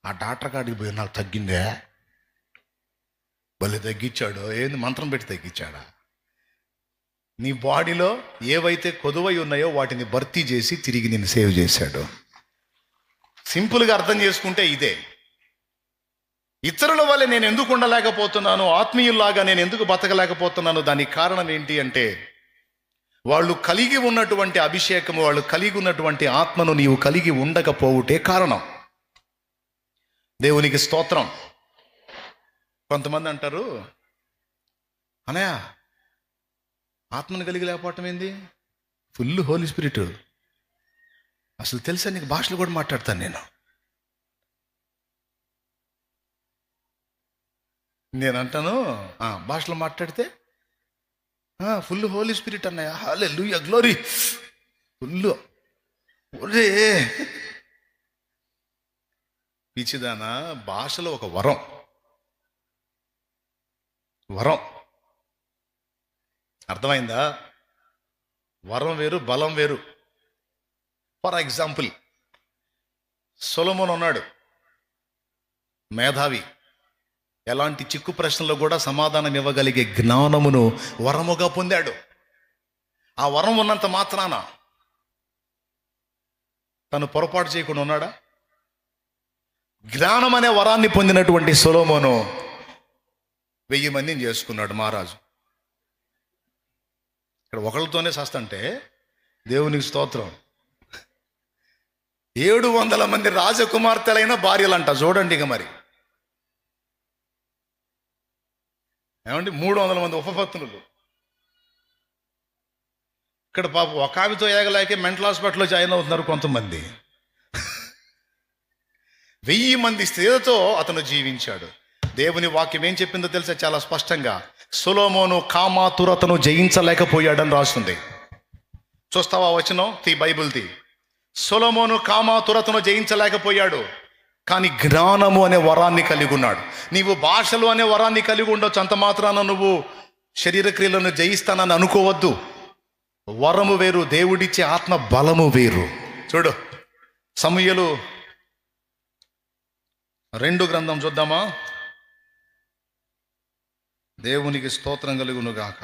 ఆ డాక్టర్ కాడికి పోయి నాకు తగ్గిందే, భలే తగ్గించాడు. ఏంది మంత్రం పెట్టి తగ్గించాడా? నీ బాడీలో ఏవైతే కొదువై ఉన్నాయో వాటిని భర్తీ చేసి తిరిగి నేను సేవ్ చేశాడు. సింపుల్గా అర్థం చేసుకుంటే ఇదే. ఇతరుల వల్ల నేను ఎందుకు ఉండలేకపోతున్నాను, ఆత్మీయుల్లాగా నేను ఎందుకు బతకలేకపోతున్నాను, దానికి కారణం ఏంటి అంటే వాళ్ళు కలిగి ఉన్నటువంటి అభిషేకము, వాళ్ళు కలిగి ఉన్నటువంటి ఆత్మను నీవు కలిగి ఉండకపోవుటే కారణం. దేవునికి స్తోత్రం. కొంతమంది అంటారు, అనయా ఆత్మను కలిగి లేకపోవటం ఏంది? Full holy spirit. అసలు తెలుసా నీకు, భాషలు కూడా మాట్లాడతాను నేను అంటాను భాషలో మాట్లాడితే ఫుల్ హోలీ స్పిరిట్ అన్నయ్య, హల్లెలూయా, గ్లోరీ, ఫుల్. ఒరే పిచ్చిదానా, భాషలో ఒక వరం. అర్థమైందా? వరం వేరు, బలం వేరు. ఫర్ ఎగ్జాంపుల్, సొలొమోను ఉన్నాడు, మేధావి, ఎలాంటి చిక్కు ప్రశ్నలో కూడా సమాధానం ఇవ్వగలిగే జ్ఞానమును వరముగా పొందాడు. ఆ వరం ఉన్నంత మాత్రాన తను పొరపాటు చేయకుండా ఉన్నాడా? జ్ఞానం అనే వరాన్ని పొందినటువంటి సొలొమోను 1000 మందిని చేసుకున్నాడు మహారాజు. ఇక్కడ ఒకళ్ళతోనే సస్తంటే దేవునికి స్తోత్రం. 700 మంది రాజకుమార్తెలైన భార్యలంట. చూడండి ఇక మరి ఏమండి, 300 మంది ఉపపత్నులు. ఇక్కడ పాపం ఒక ఆమెతో ఏగలేకే మెంటల్ హాస్పిటల్లో జాయిన్ అవుతున్నారు కొంతమంది. 1000 మంది స్త్రీలతో అతను జీవించాడు. దేవుని వాక్యం ఏం చెప్పిందో తెలుసా? చాలా స్పష్టంగా, సొలొమోను కామాతురతను జయించలేకపోయాడని రాస్తుంది. చూస్తావా వచనం? బైబిల్ తీ. సొలొమోను కామాతురతను జయించలేకపోయాడు, కానీ జ్ఞానము అనే వరాన్ని కలిగి ఉన్నాడు. నీవు భాషలు అనే వరాన్ని కలిగి ఉండొచ్చు, అంత మాత్రాన నువ్వు శరీర క్రియలను జయిస్తానని అనుకోవద్దు. వరము వేరు, దేవుడిచ్చే ఆత్మ బలము వేరు. చూడు, సమూయేలు 2 గ్రంథం చూద్దామా? దేవునికి స్తోత్రం కలుగును గాక.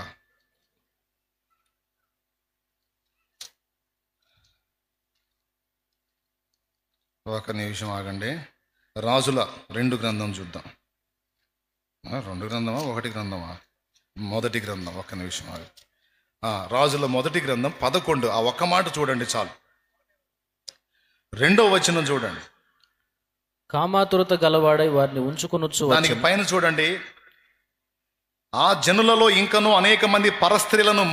ఒక నిమిషం ఆగండి. రాజుల 2 గ్రంథం చూద్దాం. 2 గ్రంథమా 1 గ్రంథమా? మొదటి గ్రంథం. ఒక్క నిమిషం ఆగండి. రాజుల మొదటి గ్రంథం 11. ఆ ఒక్క మాట చూడండి చాలు. 2వ వచనం చూడండి. కామాతురత గలవాడై వారిని ఉంచుకొనొచ్చు. దానికి పైన చూడండి, ఆ జనులలో ఇంకనూ అనేక మంది పరస్త్రీలను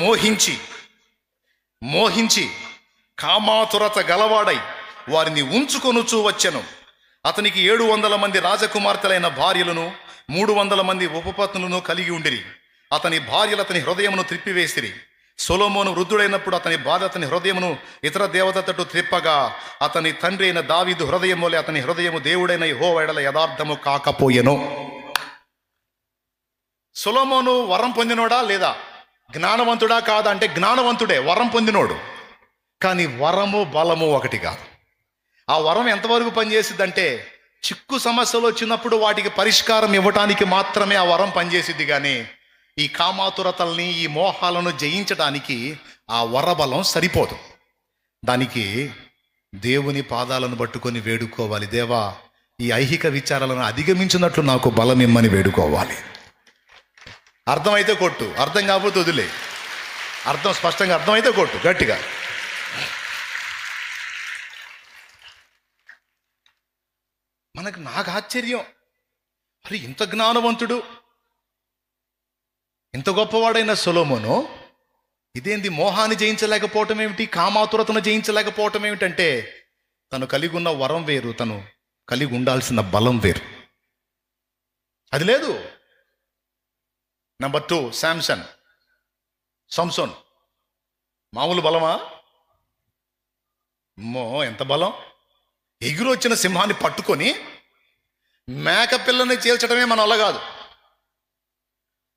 మోహించి కామాతురత గలవాడై వారిని ఉంచుకొనుచూ వచ్చెను. అతనికి 700 మంది రాజకుమార్తెలైన భార్యలను 300 మంది ఉపపత్నులను కలిగి ఉండిరి. అతని భార్యలు అతని హృదయమును త్రిప్పివేసిరి. సొలొమోను వృద్ధుడైనప్పుడు అతని భార్య అతని హృదయమును ఇతర దేవత తట్టు త్రిప్పగా, అతని తండ్రి అయిన దావీదు హృదయం వలె అతని హృదయము దేవుడైన యెహోవా యెడల యథార్థము కాకపోయెను. సొలొమోను వరం పొందినోడా లేదా? జ్ఞానవంతుడా కాదా అంటే జ్ఞానవంతుడే, వరం పొందినోడు. కానీ వరము బలము ఒకటి కాదు. ఆ వరం ఎంతవరకు పనిచేసిద్దంటే, చిక్కు సమస్యలు వచ్చినప్పుడు వాటికి పరిష్కారం ఇవ్వటానికి మాత్రమే ఆ వరం పనిచేసిద్ది. కానీ ఈ కామాతురతల్ని, ఈ మోహాలను జయించడానికి ఆ వరబలం సరిపోదు. దానికి దేవుని పాదాలను పట్టుకొని వేడుకోవాలి. దేవా, ఈ ఐహిక విచారాలను అధిగమించినట్లు నాకు బలం ఇమ్మని వేడుకోవాలి. అర్థమైతే కొట్టు, అర్థం కాకపోతే వదిలే. అర్థం స్పష్టంగా అర్థమైతే కొట్టు గట్టిగా. నాకు ఆశ్చర్యం, అరే ఇంత జ్ఞానవంతుడు, ఇంత గొప్పవాడైన సొలొమోను ఇదేంది మోహాన్ని జయించలేకపోవటం ఏమిటి, కామాతురతను జయించలేకపోవటం ఏమిటంటే, తను కలిగి ఉన్న వరం వేరు, తను కలిగి ఉండాల్సిన బలం వేరు. అది లేదు. నెంబర్ 2 సంసోన్. మామూలు బలమా? అమ్మో, ఎంత బలం! ఎగురొచ్చిన సింహాన్ని పట్టుకొని మేక పిల్లని చీల్చడమే మన వల్ల కాదు.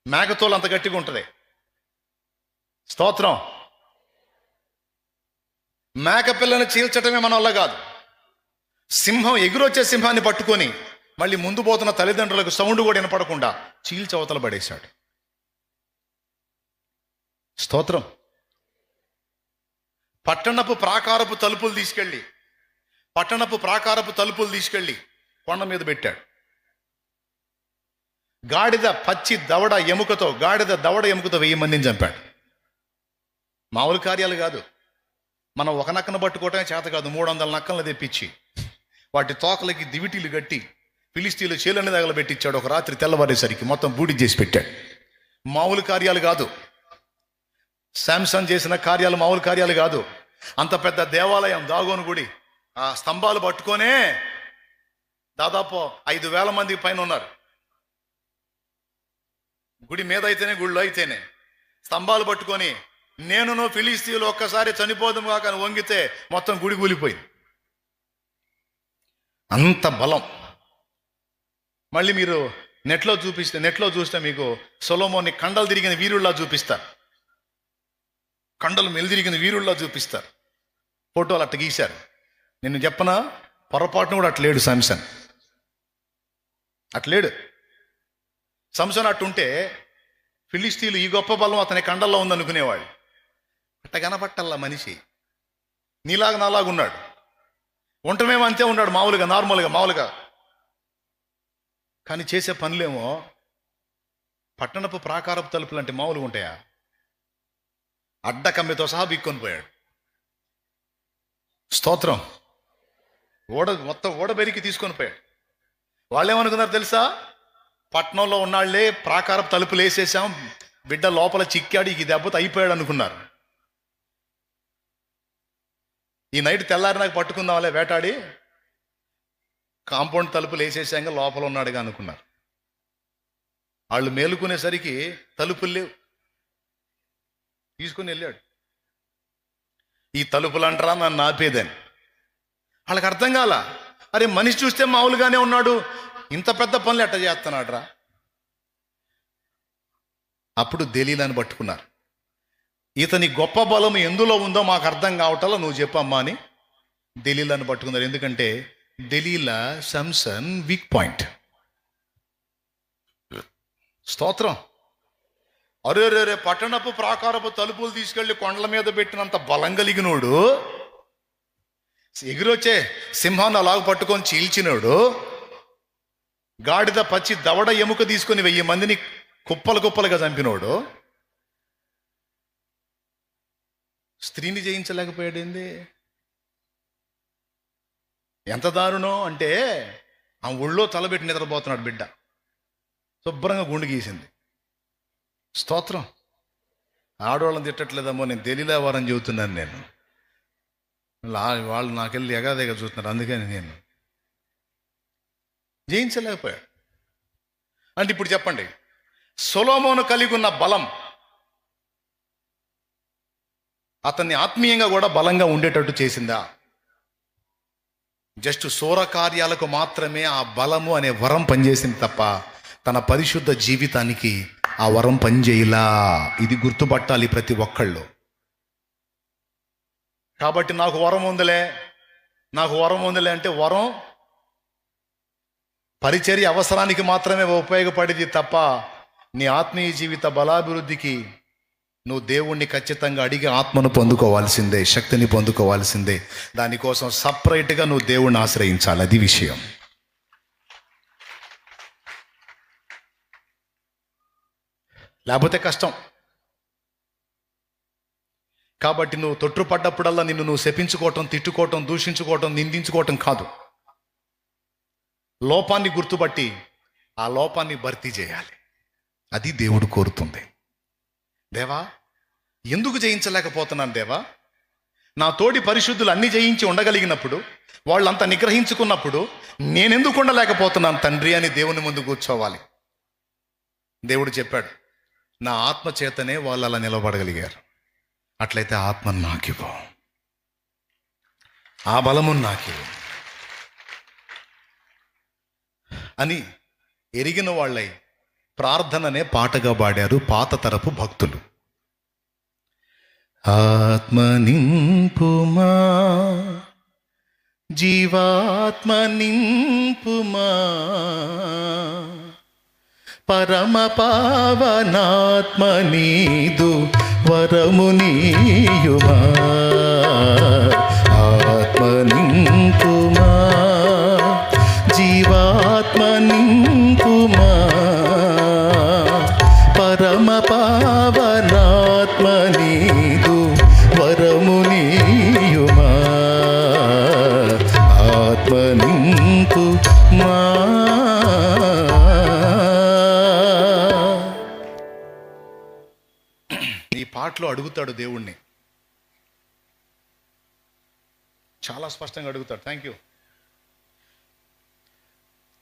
మేకతోలు అంత గట్టిగా ఉంటుంది. స్తోత్రం. మేక పిల్లని చీల్చడమే మన వల్ల కాదు. సింహం, ఎగురొచ్చే సింహాన్ని పట్టుకొని మళ్ళీ ముందు పోతున్న తల్లిదండ్రులకు సౌండ్ కూడా వినపడకుండా చీల్చవతల పడేశాడు. స్తోత్రం. పట్టణపు ప్రాకారపు తలుపులు తీసుకెళ్ళి కొండ మీద పెట్టాడు. గాడిద దవడ ఎముకతో 1000 మందిని చంపాడు. మామూలు కార్యాలు కాదు. మనం ఒక నక్కను పట్టుకోవటమే చేత కాదు, 300 నక్కలను తెప్పించి వాటి తోకలకి దివిటీలు కట్టి ఫిలిస్తీన్లు చేలన్నీ తగలబెట్టించాడు. ఒక రాత్రి తెల్లవారేసరికి మొత్తం బూడి చేసి పెట్టాడు. మామూలు కార్యాలు కాదు. శాంసన్ చేసిన కార్యాలు మామూలు కార్యాలు కాదు. అంత పెద్ద దేవాలయం, దాగోను గుడి, ఆ స్తంభాలు పట్టుకొనే దాదాపు 5,000 మంది పైన ఉన్నారు. గుడి మీద అయితేనే, గుడిలో అయితేనే స్తంభాలు పట్టుకొని నేనును ఫిలిస్తీన్లు ఒక్కసారి చనిపోదాము కాక వంగితే మొత్తం గుడి కూలిపోయింది. అంత బలం. మళ్ళీ మీరు నెట్లో చూస్తే మీకు సొలొమోన్ని కండలు తిరిగిన వీరుల్లా చూపిస్తారు. కండలు మెలిదిరిగిన వీరుల్లా చూపిస్తారు. ఫోటోలు అట్ట గీశారు. నిన్ను చెప్పనా, పొరపాటును కూడా అట్లేడు సంసన్. అట్లేడు సంసన్. అట్టుంటే ఫిలిస్తీన్లు ఈ గొప్ప బలం అతని కండల్లో ఉందనుకునేవాడు. అట్ట కనపట్టల్లా మనిషి. నీలాగా నాలాగా ఉన్నాడు. ఒంటమేమో అంతే ఉన్నాడు, మామూలుగా. కానీ చేసే పనులేమో పట్టణపు ప్రాకారపు తలుపులు అంటే మామూలుగా ఉంటాయా? అడ్డకమ్మితో సహా బిక్కొని పోయాడు. స్తోత్రం. మొత్తం బెరికి తీసుకొని పోయాడు. వాళ్ళు ఏమనుకున్నారు తెలుసా? పట్టణంలో ఉన్నాళ్లే ప్రాకారపు తలుపులు వేసేసాం, బిడ్డ లోపల చిక్కాడు, ఈ దెబ్బతో అయిపోయాడు అనుకున్నారు. ఈ నైట్ తెల్లారి నాకు పట్టుకుందాంలే వేటాడి, కాంపౌండ్ తలుపులు వేసేసాక లోపల ఉన్నాడుగా అనుకున్నారు. వాళ్ళు మేలుకునేసరికి తలుపులు లేవు. తీసుకుని వెళ్ళాడు. ఈ తలుపులు అంటారా నన్ను ఆపేదని. వాళ్ళకి అర్థం కాల. అరే, మనిషి చూస్తే మామూలుగానే ఉన్నాడు, ఇంత పెద్ద పనులు ఎట్ట చేస్తున్నాడు రా. అప్పుడు దెలీలాని పట్టుకున్నారు. ఇతని గొప్ప బలం ఎందులో ఉందో మాకు అర్థం కావటాలో నువ్వు చెప్పమ్మా అని దెలీలాని పట్టుకున్నారు. ఎందుకంటే దెలీలా సంసన్ వీక్ పాయింట్. స్తోత్రం. అరే పట్టణపు ప్రాకారపు తలుపులు తీసుకెళ్లి కొండల మీద పెట్టినంత బలం కలిగినోడు, ఎగురొచ్చే సింహాన్ని అలాగ పట్టుకొని చీల్చినోడు, గాడిద దవడ ఎముక తీసుకొని 1000 మందిని కుప్పలుగా చంపినోడు, స్త్రీని జయించలేకపోయాడేంది? ఎంత దారుణం అంటే ఆ ఒళ్ళో తలబెట్టి నిద్రపోతున్నాడు బిడ్డ. శుభ్రంగా గుండు గీసింది. స్తోత్రం. ఆడవాళ్ళని తిట్టట్లేదమ్మో, నేను దెలీలావారని చెబుతున్నాను. నేను వాళ్ళు నాకెళ్ళి ఎగాదేగా చూస్తున్నారు. అందుకని నేను జయించలేకపోయాడు. అంటే ఇప్పుడు చెప్పండి, సొలొమోను కలిగి ఉన్న బలం అతన్ని ఆత్మీయంగా కూడా బలంగా ఉండేటట్టు చేసిందా? జస్ట్ శూర కార్యాలకు మాత్రమే ఆ బలము అనే వరం పనిచేసింది తప్ప తన పరిశుద్ధ జీవితానికి ఆ వరం పనిచేయలా. ఇది గుర్తుపట్టాలి ప్రతి ఒక్కళ్ళు. కాబట్టి నాకు వరం ఉందిలే అంటే వరం పరిచర్య అవసరానికి మాత్రమే ఉపయోగపడేది తప్ప నీ ఆత్మీయ జీవిత బలాభివృద్ధికి నువ్వు దేవుణ్ణి ఖచ్చితంగా అడిగి ఆత్మను పొందుకోవాల్సిందే, శక్తిని పొందుకోవాల్సిందే. దానికోసం సపరేట్గా నువ్వు దేవుణ్ణి ఆశ్రయించాలి. అది విషయం. లేకపోతే కష్టం. కాబట్టి నువ్వు తొట్టుపడ్డప్పుడల్లా నిన్ను నువ్వు శపించుకోవటం, తిట్టుకోవటం, దూషించుకోవటం, నిందించుకోవటం కాదు. లోపాన్ని గుర్తుపట్టి ఆ లోపాన్ని భర్తీ చేయాలి. అది దేవుడు కోరుతుంది. దేవా, ఎందుకు జయించలేకపోతున్నాను దేవా? నా తోడి పరిశుద్ధులు అన్ని జయించి ఉండగలిగినప్పుడు వాళ్ళంతా నిగ్రహించుకున్నప్పుడు నేనెందుకు ఉండలేకపోతున్నాను తండ్రి అని దేవుని ముందు కూర్చోవాలి. దేవుడు చెప్పాడు, నా ఆత్మ చేతనే వాళ్ళు అలా నిలబడగలిగారు. అట్లయితే ఆత్మను నాకివ్వు, ఆ బలమును నాకివ్వు అని ఎరిగిన వాళ్ళై ప్రార్థననే పాటగా పాడారు పాత తరపు భక్తులు. ఆత్మ నింపుమా, జీవాత్మ నింపుమా, పరమ పావనాత్మ నీదు వరము నీయుమా. ఆత్మ నింపుమా, జీవాత్మ నింపుమా, పరమ పావనాత్మ నీదు వరము నీయుమా. ఆత్మ నింపుమా. ఈ పాటలో అడుగుతాడు దేవుణ్ణి, చాలా స్పష్టంగా అడుగుతాడు. Thank you.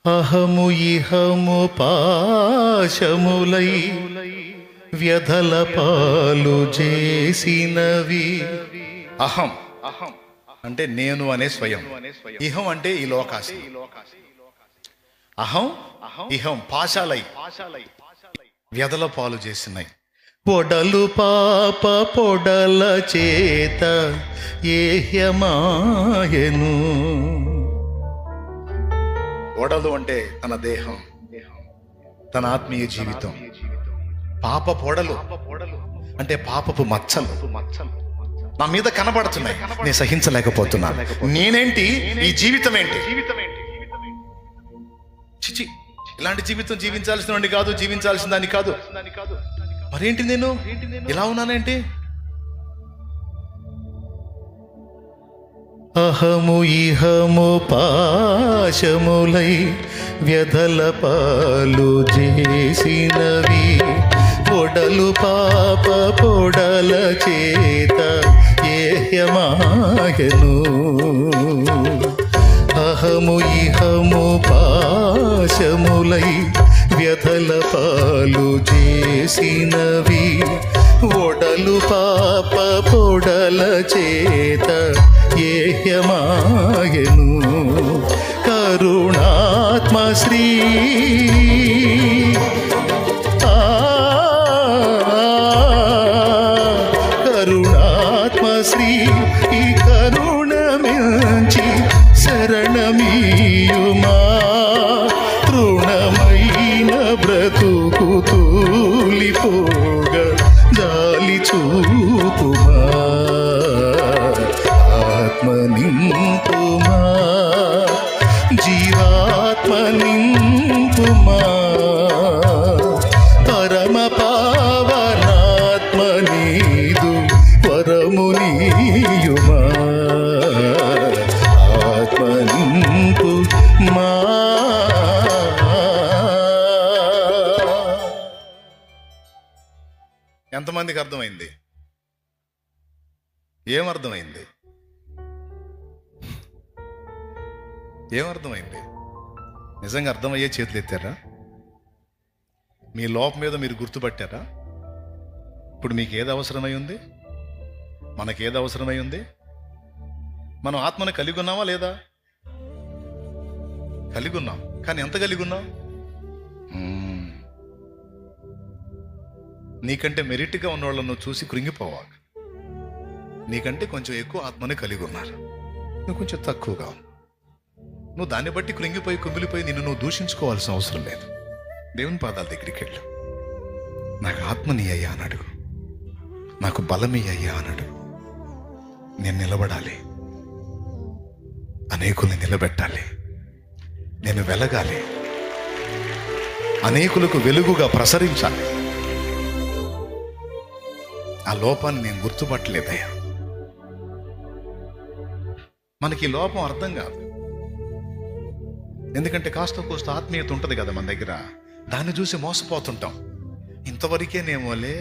అహము ఇహము పాశములై వ్యధల పాలు చేసినవి. అహం అంటే నేను అనే స్వయం, ఇహం అంటే ఈ లోకాశ. అహం ఇహం పాశాలై వ్యధల పాలు చేసినాయి. పొడలు పాప పొడల చేత ఏహ్యమాయను. పొడలు అంటే తన దేహం, తన ఆత్మీయ జీవితం. పాప పొడలు అంటే పాపపు మచ్చలు నా మీద కనబడుతున్నాయి, నేను సహించలేకపోతున్నాను. నేనేంటి, ఈ జీవితం ఏంటి? చిచి, ఇలాంటి జీవితం జీవించాల్సిన వాడిని కాదు, జీవించాల్సిన దాన్ని కాదు. మరేంటి నేను ఇలా ఉన్నానేంటి? అహము ఇహము పాశములై వ్యధల పాలు చేసినవి. పొడలు పాప పొడల చేత ఏహ్యమాయను. అహము ఇహము పాశములై వ్యధల పాలు చేసినవి. ఒడలు పాప పొడల చేత ఏహ్యమాయను. కరుణాత్మ శ్రీ కరుణాత్మ శ్రీ ఈ కరుణమించి శరణమీయుమా. తృణమైన బ్రతుకు తూలిపోగా జాలి చూపుమా. ఆత్మ నింపుమా, జీవాత్మ నింపుమా, పరమ పావనాత్మ నీదు వరము నీయుమా. ఆత్మ నింపుమా. ఎంతమందికి అర్థమైంది? ఏమర్థమైంది? ఏమర్థమైంది? నిజంగా అర్థమయ్యే చేతులు ఎత్తారా? మీ లోపం మీద మీరు గుర్తుపట్టారా? ఇప్పుడు మీకు ఏది అవసరమై ఉంది? మనకేది అవసరమై ఉంది? మనం ఆత్మను కలిగి ఉన్నామా లేదా? కలిగి ఉన్నాం. కానీ ఎంత కలిగి ఉన్నాం? నీకంటే మెరిట్గా ఉన్న వాళ్ళను చూసి కృంగిపోవాలి. నీకంటే కొంచెం ఎక్కువ ఆత్మని కలిగి ఉన్నారు, నువ్వు కొంచెం తక్కువగా. నువ్వు దాన్ని బట్టి కృంగిపోయి కుమిలిపోయి నిన్ను నువ్వు దూషించుకోవాల్సిన అవసరం లేదు. దేవుని పాదాల దగ్గరికి వెళ్ళు. నాకు ఆత్మని అయ్యా అని అడుగు, నాకు బలమి అయ్యా అని అడుగు. నేను నిలబడాలి, అనేకుల్ని నిలబెట్టాలి, నేను వెలగాలి, అనేకులకు వెలుగుగా ప్రసరించాలి. ఆ లోపాన్ని నేను గుర్తుపట్టలేదయ్యా. మనకి లోపం అర్థం కాదు, ఎందుకంటే కాస్త కోస్త ఆత్మీయత ఉంటుంది కదా మన దగ్గర. దాన్ని చూసి మోసపోతుంటాం. ఇంతవరకేనేమోలే,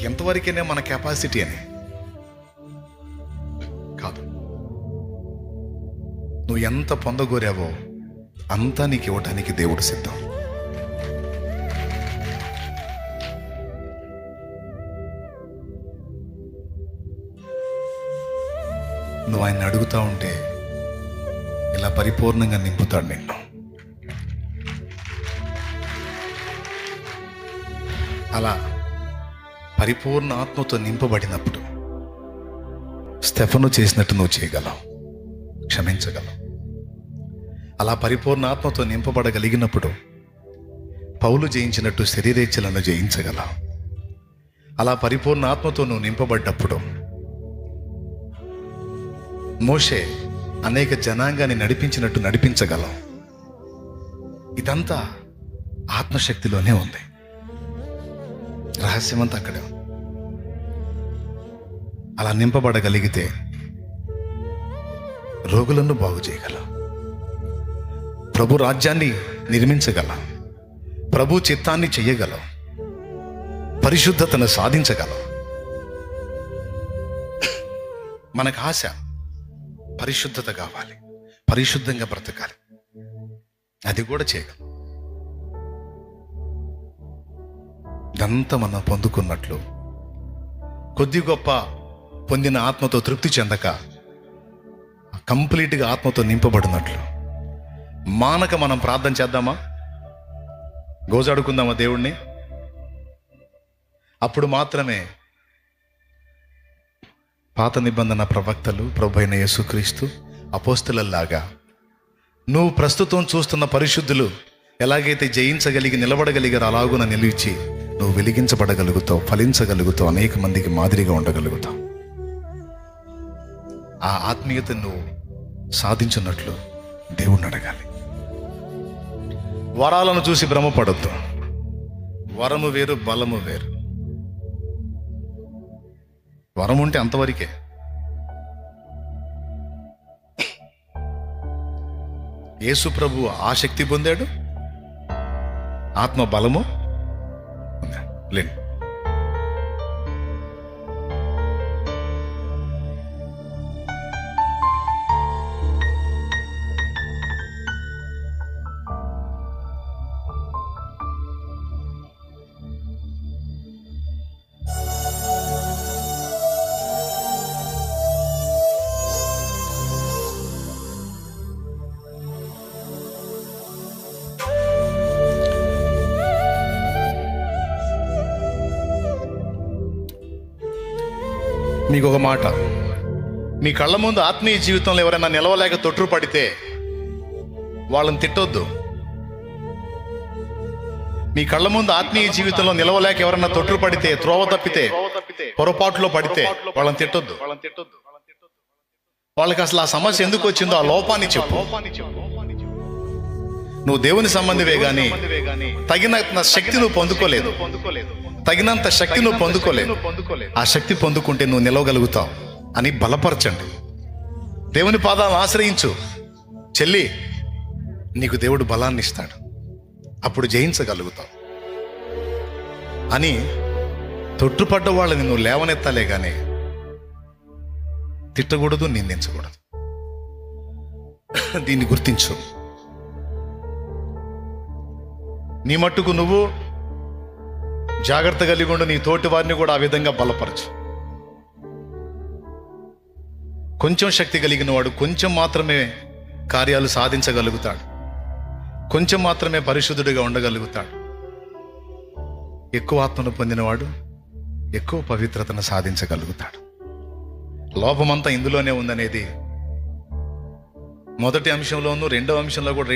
ఎంతవరకేనే మన కెపాసిటీ అని. కాదు, నువ్వు ఎంత పొందగోరావో అంతా నీకు ఇవ్వటానికి దేవుడు సిద్ధం. నువ్వు ఆయన్ని అడుగుతా ఉంటే ఇలా పరిపూర్ణంగా నింపుతాడు నిన్ను. అలా పరిపూర్ణ ఆత్మతో నింపబడినప్పుడు స్టెఫను చేసినట్టు నువ్వు చేయగలవు, క్షమించగలవు. అలా పరిపూర్ణ ఆత్మతో నింపబడగలిగినప్పుడు పౌలు జయించినట్టు శరీరేచ్ఛలను జయించగలవు. అలా పరిపూర్ణ ఆత్మతో నువ్వు నింపబడ్డప్పుడు మోషే అనేక జనాంగాన్ని నడిపించినట్టు నడిపించగలవు. ఇదంతా ఆత్మశక్తిలోనే ఉంది. రహస్యమంతా అక్కడే ఉంది. అలా నింపబడగలిగితే రోగులను బాగు చేయగలవు, ప్రభు రాజ్యాన్ని నిర్మించగలవు, ప్రభు చిత్తాన్ని చెయ్యగలవు, పరిశుద్ధతను సాధించగలవు. మనకు ఆశ పరిశుద్ధత కావాలి, పరిశుద్ధంగా బ్రతకాలి. అది కూడా చేయగలం. ఇదంతా మనం పొందుకున్నట్లు కొద్ది గొప్ప పొందిన ఆత్మతో తృప్తి చెందక కంప్లీట్గా ఆత్మతో నింపబడినట్లు మానక మనం ప్రార్థన చేద్దామా? గోజాడుకుందామా దేవుణ్ణి? అప్పుడు మాత్రమే పాత నిబంధన ప్రవక్తలు, ప్రభు అయిన యేసుక్రీస్తు, అపోస్తులలాగా నువ్వు ప్రస్తుతం చూస్తున్న పరిశుద్ధులు ఎలాగైతే జయించగలిగి నిలబడగలిగారో అలాగున నిలిచి నువ్వు వెలిగించబడగలుగుతావు, ఫలించగలుగుతావు, అనేక మందికి మాదిరిగా ఉండగలుగుతావు. ఆ ఆత్మీయతను నువ్వు సాధించున్నట్లు దేవుణ్ణి అడగాలి. వరాలను చూసి భ్రమపడొద్దు. వరము వేరు, బలము వేరు. వరం ఉంటే అంతవరకే. యేసు ప్రభు ఆ శక్తి పొందాడు, ఆత్మ బలము లేదు. మీకు ఒక మాట, మీ కళ్ళ ముందు ఆత్మీయ జీవితంలో ఎవరైనా నిలవలేక తొట్టుపడితే వాళ్ళని తిట్టొద్దు. మీ కళ్ళ ముందు ఆత్మీయ జీవితంలో నిలవలేక ఎవరైనా తొట్టుపడితే, త్రోవ తప్పితే, పొరపాటులో పడితే వాళ్ళని తిట్టొద్దు. వాళ్ళకి అసలు ఆ సమస్య ఎందుకు వచ్చిందో ఆ లోపాన్ని చెప్పు. నువ్వు దేవుని సంబంధివే గాని తగినంత శక్తి నువ్వు పొందుకోలేదు, తగినంత శక్తి నువ్వు పొందుకోలేదు. ఆ శక్తి పొందుకుంటే నువ్వు నిలవగలుగుతావు అని బలపరచండి. దేవుని పాదాలను ఆశ్రయించు. చెల్లి, నీకు దేవుడు బలాన్ని ఇస్తాడు, అప్పుడు జయించగలుగుతావు అని తొట్టుపడ్డ వాళ్ళని నువ్వు లేవనెత్తాలే గానీ తిట్టకూడదు, నిందించకూడదు. దీన్ని గుర్తించు. నీ మట్టుకు నువ్వు జాగ్రత్త కలిగి ఉండు. నీ తోటి వారిని కూడా ఆ విధంగా బలపరచు. కొంచెం శక్తి కలిగిన వాడు కొంచెం మాత్రమే కార్యాలు సాధించగలుగుతాడు, కొంచెం మాత్రమే పరిశుద్ధుడిగా ఉండగలుగుతాడు. ఎక్కువ ఆత్మను పొందినవాడు ఎక్కువ పవిత్రతను సాధించగలుగుతాడు. లోపమంతా ఇందులోనే ఉందనేది మొదటి అంశంలోనూ రెండో అంశంలో కూడా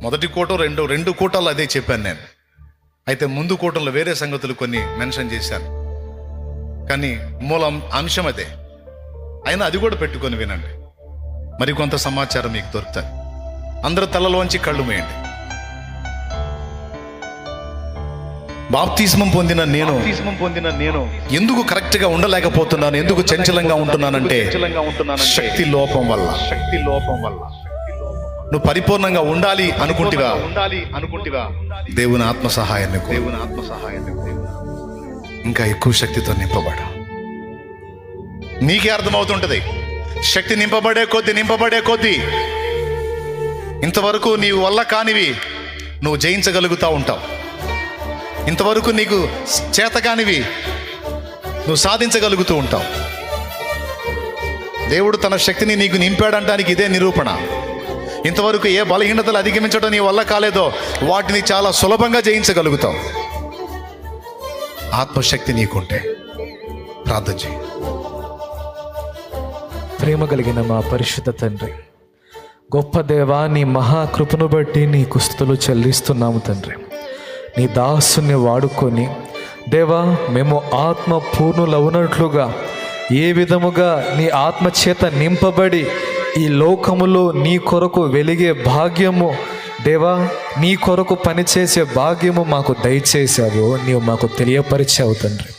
మొదటి కూటం రెండు కూటాలు అదే చెప్పాను నేను. అయితే ముందు కూటంలో వేరే సంగతులు కొన్ని మెన్షన్ చేశాను, కానీ మూల అంశం అదే. అయినా అది కూడా పెట్టుకొని వినండి, మరికొంత సమాచారం మీకు దొరుకుతుంది. అందరూ తలలోంచి కళ్ళు మూయండి. బాప్తిస్మం పొందిన నేను ఎందుకు కరెక్ట్ గా ఉండలేకపోతున్నాను, ఎందుకు చంచలంగా ఉంటున్నానంటే శక్తి లోపం వల్ల. నువ్వు పరిపూర్ణంగా ఉండాలి అనుకుంటివా, దేవుని ఆత్మ సహాయాన్ని ఇంకా ఎక్కువ శక్తితో నింపబడ. నీకే అర్థమవుతుంటది శక్తి నింపబడే కొద్దీ ఇంతవరకు నీ వల్ల కానివి నువ్వు జయించగలుగుతూ ఉంటావు. ఇంతవరకు నీకు చేత కానివి నువ్వు సాధించగలుగుతూ ఉంటావు. దేవుడు తన శక్తిని నీకు నింపాడంటానికి ఇదే నిరూపణ. ఇంతవరకు ఏ బలహీనతలు అధిగమించడం నీ వల్ల కాలేదో వాటిని చాలా సులభంగా జయించగలుగుతావు. ఆత్మశక్తి నీకుంటే ప్రార్థన చేయి. ప్రేమ కలిగిన మా పరిశుద్ధ తండ్రి, గొప్ప దేవా, నీ మహాకృపను బట్టి నీకు స్తుతులు చెల్లిస్తున్నాము తండ్రి. నీ దాసుని వాడుకొని దేవా, మేము ఆత్మ పూర్ణులవునట్లుగా ఏ విధముగా నీ ఆత్మ చేత నింపబడి ఈ లోకములో నీ కొరకు వెలిగే భాగ్యము దేవా, నీ కొరకు పనిచేసే భాగ్యము మాకు దయచేసావు, నీవు మాకు తెలియపరిచావు తండ్రి.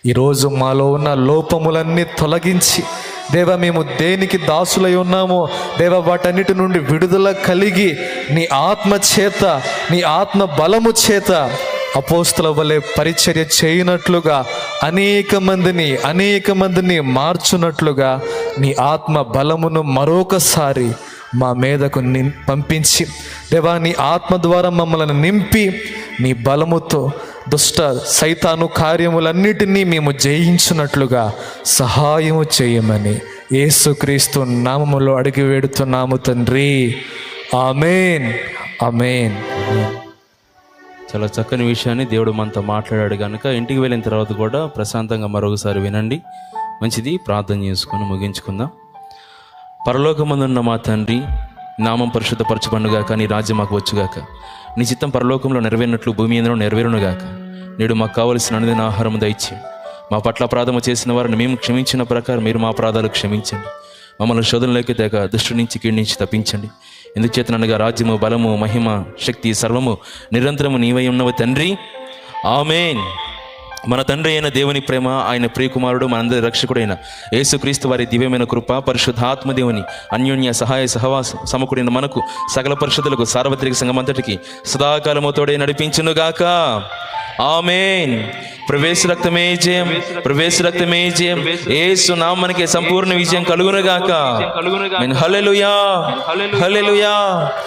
ఈరోజు మాలో ఉన్న లోపములన్నీ తొలగించి దేవా, మేము దేనికి దాసులై ఉన్నామో దేవా, వాటన్నిటి నుండి విడుదల కలిగి నీ ఆత్మ చేత, నీ ఆత్మ బలము చేత అపోస్తుల వలె పరిచర్య చేయనట్లుగా అనేక మందిని మార్చునట్లుగా నీ ఆత్మ బలమును మరొకసారి మా మీదకు పంపించి దేవా, నీ ఆత్మ ద్వారా మమ్మల్ని నింపి నీ బలముతో దుష్ట సైతాను కార్యములన్నిటినీ మేము జయించినట్లుగా సహాయము చేయమని యేసుక్రీస్తు నామములో అడిగి వేడుతున్నాము తండ్రి. ఆమేన్, ఆమేన్. చాలా చక్కని విషయాన్ని దేవుడు మనతో మాట్లాడాడు కనుక ఇంటికి వెళ్ళిన తర్వాత కూడా ప్రశాంతంగా మరొకసారి వినండి. మంచిది, ప్రార్థన చేసుకొని ముగించుకుందాం. పరలోకమందున్న మా తండ్రి, నామం పరిశుద్ధపరచబడుగాక, నీ రాజ్యం మాకు వచ్చుగాక, నీ చిత్తం పరలోకంలో నెరవేరినట్లు భూమి మీదనో నెరవేరునుగాక. నేడు మాకు కావలసిన అనుదిన ఆహారం దయచేయండి. మా పట్ల అపరాధము చేసిన వారిని మేము క్షమించిన ప్రకారం మీరు మా అపరాధాలు క్షమించండి. మమ్మల్ని శోధనలోకి తేక దుష్టు నుంచి కీడు నుంచి తప్పించండి. ఎందుచేతనగా రాజ్యము, బలము, మహిమ, శక్తి సర్వము నిరంతరము నీవై ఉన్నవి తండ్రి. ఆమేన్. మన తండ్రి అయిన దేవుని ప్రేమ, ఆయన ప్రియకుమారుడు, మనందరి రక్షకుడైన యేసుక్రీస్తు వారి దివ్యమైన కృప, పరిశుద్ధాత్మ దేవుని అన్యోన్య సహాయ సహవాసం సమకూడిన మనకు సకల పరిశుద్ధులకు సార్వత్రిక సంఘమంతటికి సదాకాలము తోడే నడిపించునుగాక. ఆమేన్. ప్రవేశ రక్తమే జయం, యేసు నామమునకే సంపూర్ణ విజయం కలుగునుగాక. హల్లెలూయా, హల్లెలూయా,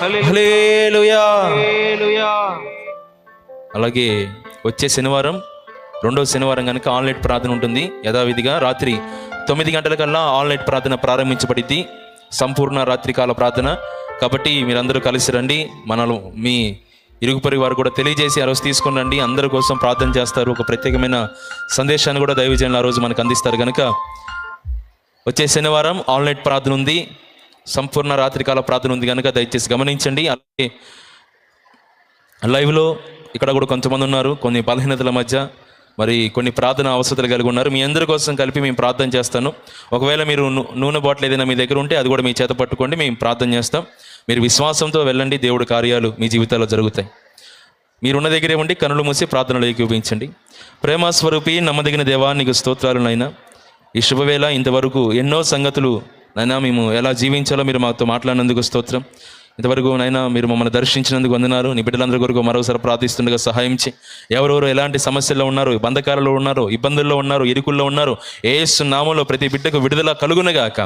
హల్లెలూయా. అలాగే వచ్చే శనివారం, రెండవ శనివారం కనుక ఆన్లైన్ ప్రార్థన ఉంటుంది. యథావిధిగా రాత్రి 9 గంటలకల్లా ఆన్లైన్ ప్రార్థన ప్రారంభించబడింది. సంపూర్ణ రాత్రికాల ప్రార్థన. కాబట్టి మీరందరూ కలిసి రండి. మనలో మీ ఇరుగు పొరుగు వారు కూడా తెలియజేసి ఆ రోజు తీసుకుని రండి. అందరి కోసం ప్రార్థన చేస్తారు. ఒక ప్రత్యేకమైన సందేశాన్ని కూడా దైవజనులు ఆ రోజు మనకు అందిస్తారు. కనుక వచ్చే శనివారం ఆన్లైన్ ప్రార్థన ఉంది, సంపూర్ణ రాత్రికాల ప్రార్థన ఉంది కనుక దయచేసి గమనించండి. అలాగే లైవ్లో ఇక్కడ కూడా కొంతమంది ఉన్నారు, కొన్ని బలహీనతల మధ్య మరి కొన్ని ప్రార్థన అవసరాలు కలిగి ఉన్నారు. మీ అందరి కోసం కలిపి మేము ప్రార్థన చేస్తాను. ఒకవేళ మీరు నూనె బాటిల్ ఏదైనా మీ దగ్గర ఉంటే అది కూడా మీ చేత పట్టుకోండి, మేము ప్రార్థన చేస్తాం. మీరు విశ్వాసంతో వెళ్ళండి, దేవుడి కార్యాలు మీ జీవితాల్లో జరుగుతాయి. మీరున్న దగ్గరే ఉండి కనులు మూసి ప్రార్థనలు ఏకీభవించండి. ప్రేమస్వరూపి, నమ్మదగిన దేవా, నీకు స్తోత్రాలు నైనా. ఈ శుభవేళ ఇంతవరకు ఎన్నో సంగతులు నైనా మేము ఎలా జీవించాలో మీరు మాతో మాట్లాడినందుకు స్తోత్రం. ఇంతవరకు నైనా మీరు మమ్మల్ని దర్శించినందుకు వందనాలు. నీ బిడ్డలందరి కొరకు మరోసారి ప్రార్థిస్తుండగా సహాయం చేయి. ఎవరెవరు ఎలాంటి సమస్యల్లో ఉన్నారు, బంధకాలలో ఉన్నారు, ఇబ్బందుల్లో ఉన్నారు, ఇరుకుల్లో ఉన్నారు, యేసు నామములో ప్రతి బిడ్డకు విడుదల కలుగునుగాక.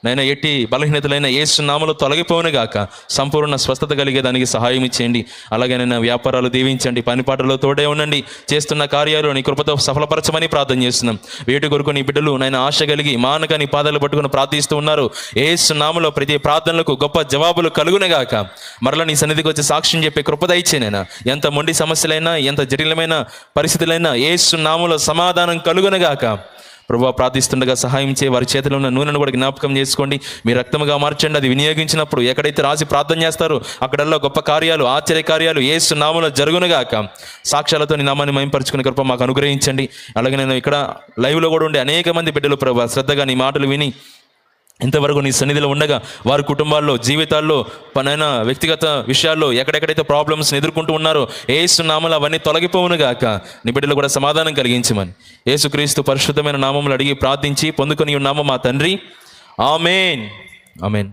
నైనా ఎట్టి బలహీనతలైన యేసు నామములో తొలగిపోవునుగాక. సంపూర్ణ స్వస్థత కలిగేదానికి సహాయం ఇచ్చేయండి. అలాగే నైనా వ్యాపారాలు దీవించండి, పనిపాటలో తోడే ఉండండి. చేస్తున్న కార్యాలు నీ కృపతో సఫలపరచమని ప్రార్థన చేస్తున్నాం. వీటి కొరకు నీ బిడ్డలు నైనా ఆశ కలిగి మానక నీ పాదాలు పట్టుకుని ప్రార్థిస్తూ ఉన్నారు. యేసు నామములో ప్రతి ప్రార్థనలకు గొప్ప జవాబులు కలుగునుగాక. మరలా నీ సన్నిధికి వచ్చి సాక్ష్యం చెప్పే కృప దయచేనైనా. ఎంత మొండి సమస్యలైనా, ఎంత జటిలమైన పరిస్థితులైనా యేసు నామములో సమాధానం కలుగునుగాక. ప్రభువా, ప్రార్థిస్తుండగా సహాయం చేయి. వారి చేతిలో ఉన్న నూనెను కూడా జ్ఞాపకం చేసుకోండి. మీ రక్తముగా మార్చండి. అది వినియోగించినప్పుడు ఎక్కడైతే రాసి ప్రార్థన చేస్తారో అక్కడల్లా గొప్ప కార్యాలు, ఆశ్చర్య కార్యాలు యేసు నామములో జరుగునుగాక. సాక్ష్యాలతో నీ నామాన్ని మహింపరచుకునే కృప మాకు అనుగ్రహించండి. అలాగే నేను ఇక్కడ లైవ్లో కూడా ఉండే అనేక మంది బిడ్డలు ప్రభువా శ్రద్ధగా నీ మాటలు విని ఇంతవరకు నీ సన్నిధిలో ఉండగా వారి కుటుంబాల్లో, జీవితాల్లో, పనైనా వ్యక్తిగత విషయాల్లో ఎక్కడెక్కడైతే ప్రాబ్లమ్స్ని ఎదుర్కొంటూ ఉన్నారో యేసు నామములో అవన్నీ తొలగిపోవునుగాక. నీ బిడ్డలు కూడా సమాధానం కలిగించమని యేసుక్రీస్తు పరిశుద్ధమైన నామములు అడిగి ప్రార్థించి పొందుకొని ఉన్నాము మా తండ్రి. ఆమేన్, ఆమేన్.